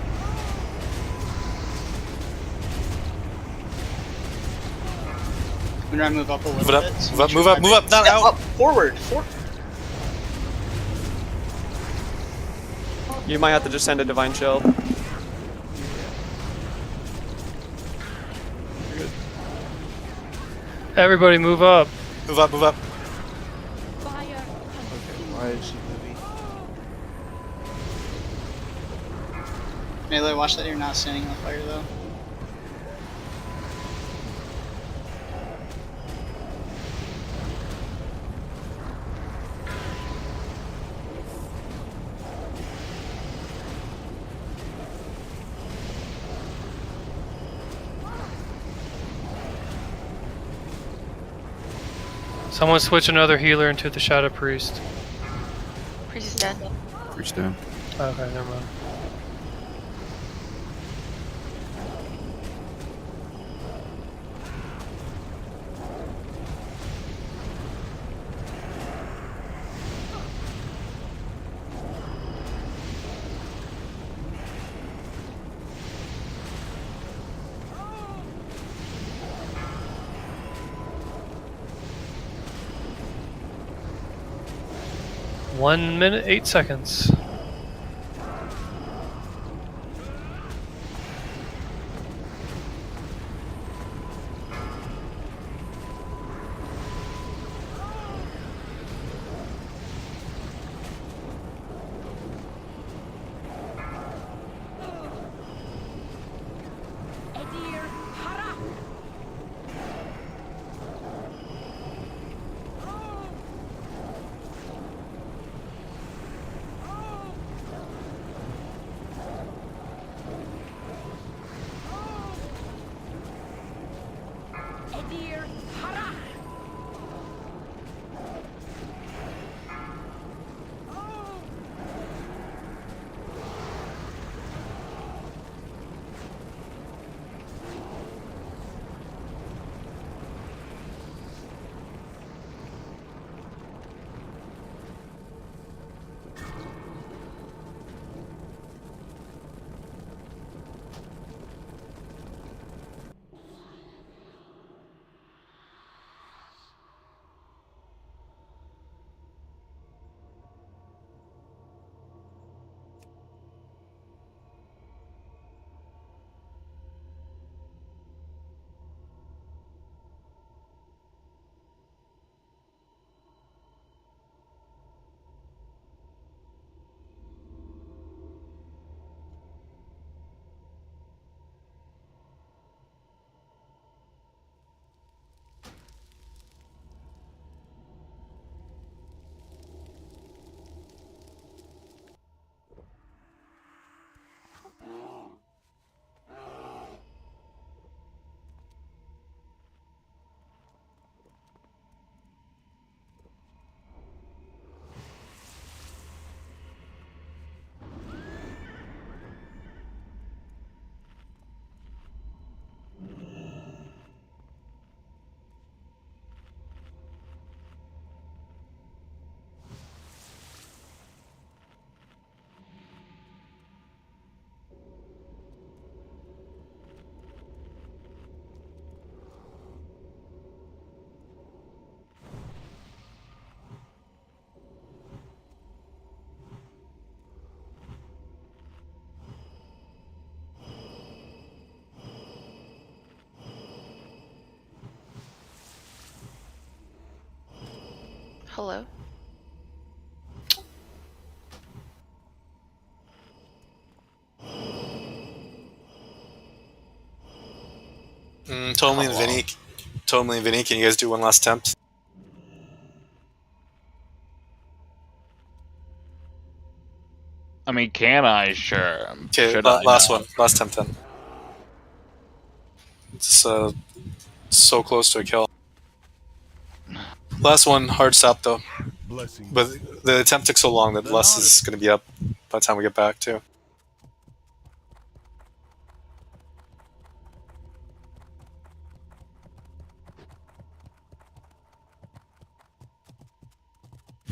I'm gonna move up a little Move it up. bit. so Move up. make Move sure up. Move up. Not Step out. up. Forward. You might have to just send a divine shield. Everybody move up. Move up. Move up. Okay, why is she moving? Melee, watch that you're not standing on fire though. Someone switch another healer into the Shadow Priest. Priest is dead. Reach down. Okay, never mind. One minute, 8 seconds. Hello. Tommy and Vinny. Tommy and Vinny, can you guys do one last attempt? I mean, can I? Sure. Okay, Should I? last No. one. Last attempt then. It's so close to a kill. Last one, hard stop though. But the attempt took so long that less is going to be up by the time we get back too.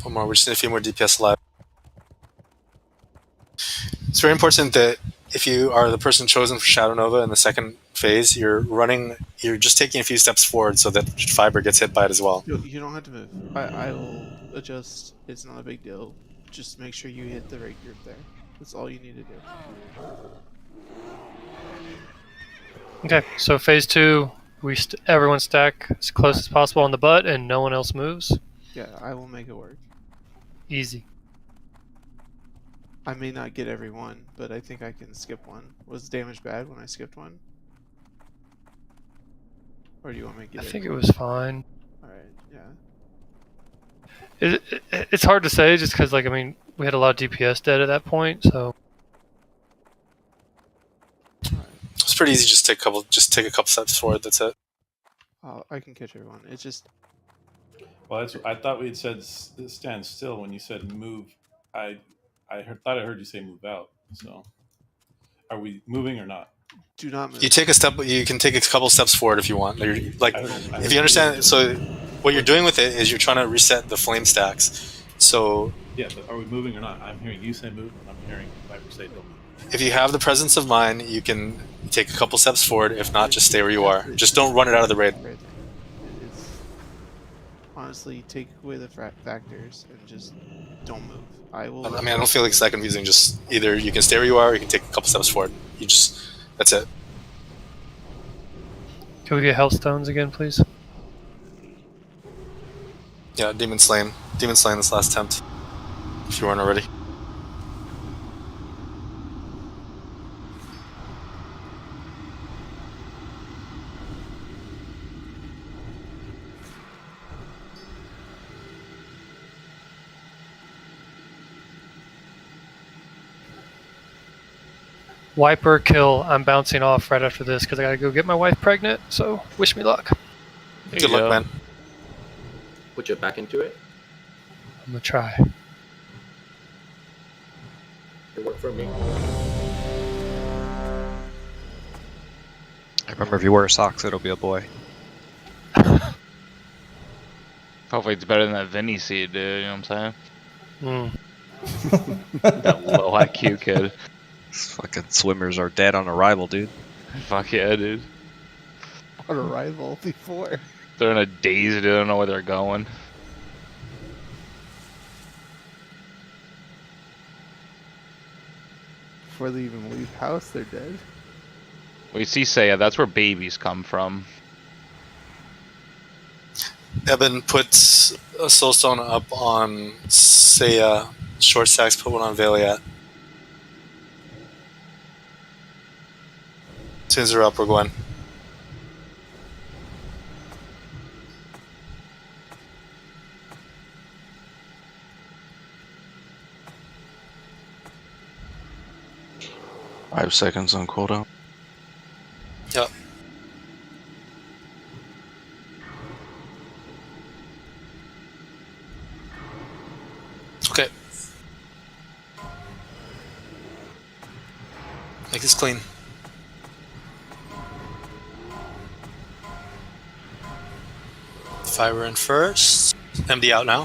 One more. We just need a few more DPS alive. It's very important that if you are the person chosen for Shadow Nova in the second phase, you're just taking a few steps forward so that Fiber gets hit by it as well. You don't have to move. I will adjust. It's not a big deal. Just make sure you hit the right group there. That's all you need to do. Okay, so phase 2, everyone stack as close as possible on the butt, and no one else moves. Yeah, I will make it work. Easy. I may not get every one, but I think I can skip one. Was damage bad when I skipped one? Or do you want me to get I it? think it was fine. Alright, yeah. It's hard to say just because, like, I mean, we had a lot of DPS dead at that point, so. It's pretty easy. Just take a couple steps forward. That's it. I can catch everyone. It's just. Well, I thought we had said stand still when you said move. I thought I heard you say move out. So, are we moving or not? Do not move. You take a step. You can take a couple steps forward if you want. If you understand. So, what you're doing with it is you're trying to reset the flame stacks. So. Yeah, but are we moving or not? I'm hearing you say move, and I'm hearing Viper say don't move. If you have the presence of mind, you can take a couple steps forward. If not, just stay where you are. Just don't run it out of the raid. It's honestly take away the factors and just don't move. I will. I mean, I don't feel like it's that confusing. Just either you can stay where you are, or you can take a couple steps forward. That's it. Can we get health stones again, please? Yeah, Demon Slain this last attempt. If you weren't already. Wiper, kill. I'm bouncing off right after this because I gotta go get my wife pregnant, so wish me luck. Good luck, man. Put your back into it. I'm gonna try. It worked for me. I remember if you wear socks, it'll be a boy. Hopefully it's better than that Vinny seed, dude, you know what I'm saying? Mm. That low IQ kid. These fucking swimmers are dead on arrival, dude. Fuck yeah, dude. On arrival before. They're in a daze, dude. They don't know where they're going. Before they even leave house, they're dead. Well, you see Seiya, that's where babies come from. Eben puts a soulstone up on Seiya. Short stacks put one on Valiat. As soon as they're up, we're going. Five seconds on cooldown. Yep. Okay. Make this clean. Fiber in first. MD out now.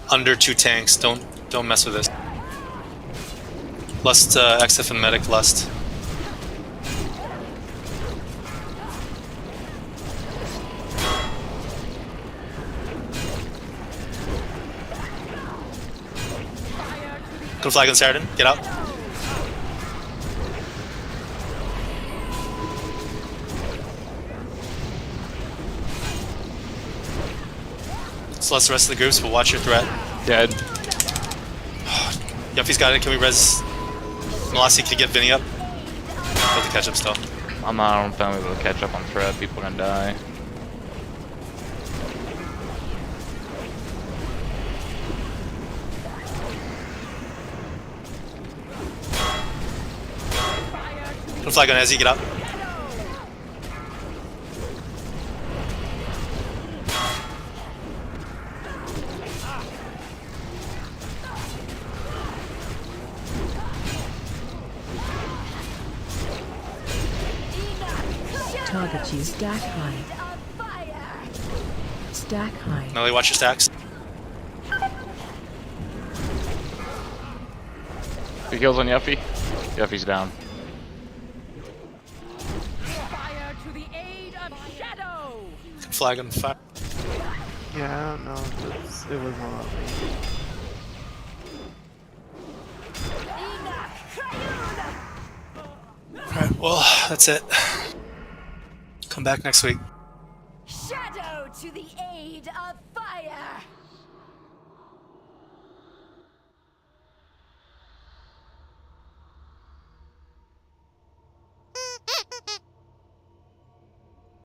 Under 2 tanks. Don't mess with this. Lust XF and medic lust. Good flag on Saradin. Get out. Less the rest of the groups, but watch your threat. Dead. Yuffie's got it. Can we res? Malasi, can you get Vinny up? Able to catch up still. I don't think I'm able to catch up on threat. People are gonna die. Good flag on Ezzy. Get out. Target you. Stack high. Stack high. Melly, watch your stacks. Big heals on Yuffie. Yuffie's down. Fire to the aid of shadow. Flag on fire. Yeah, I don't know. It was on me. Alright, well, that's it. Come back next week. Shadow to the aid of fire.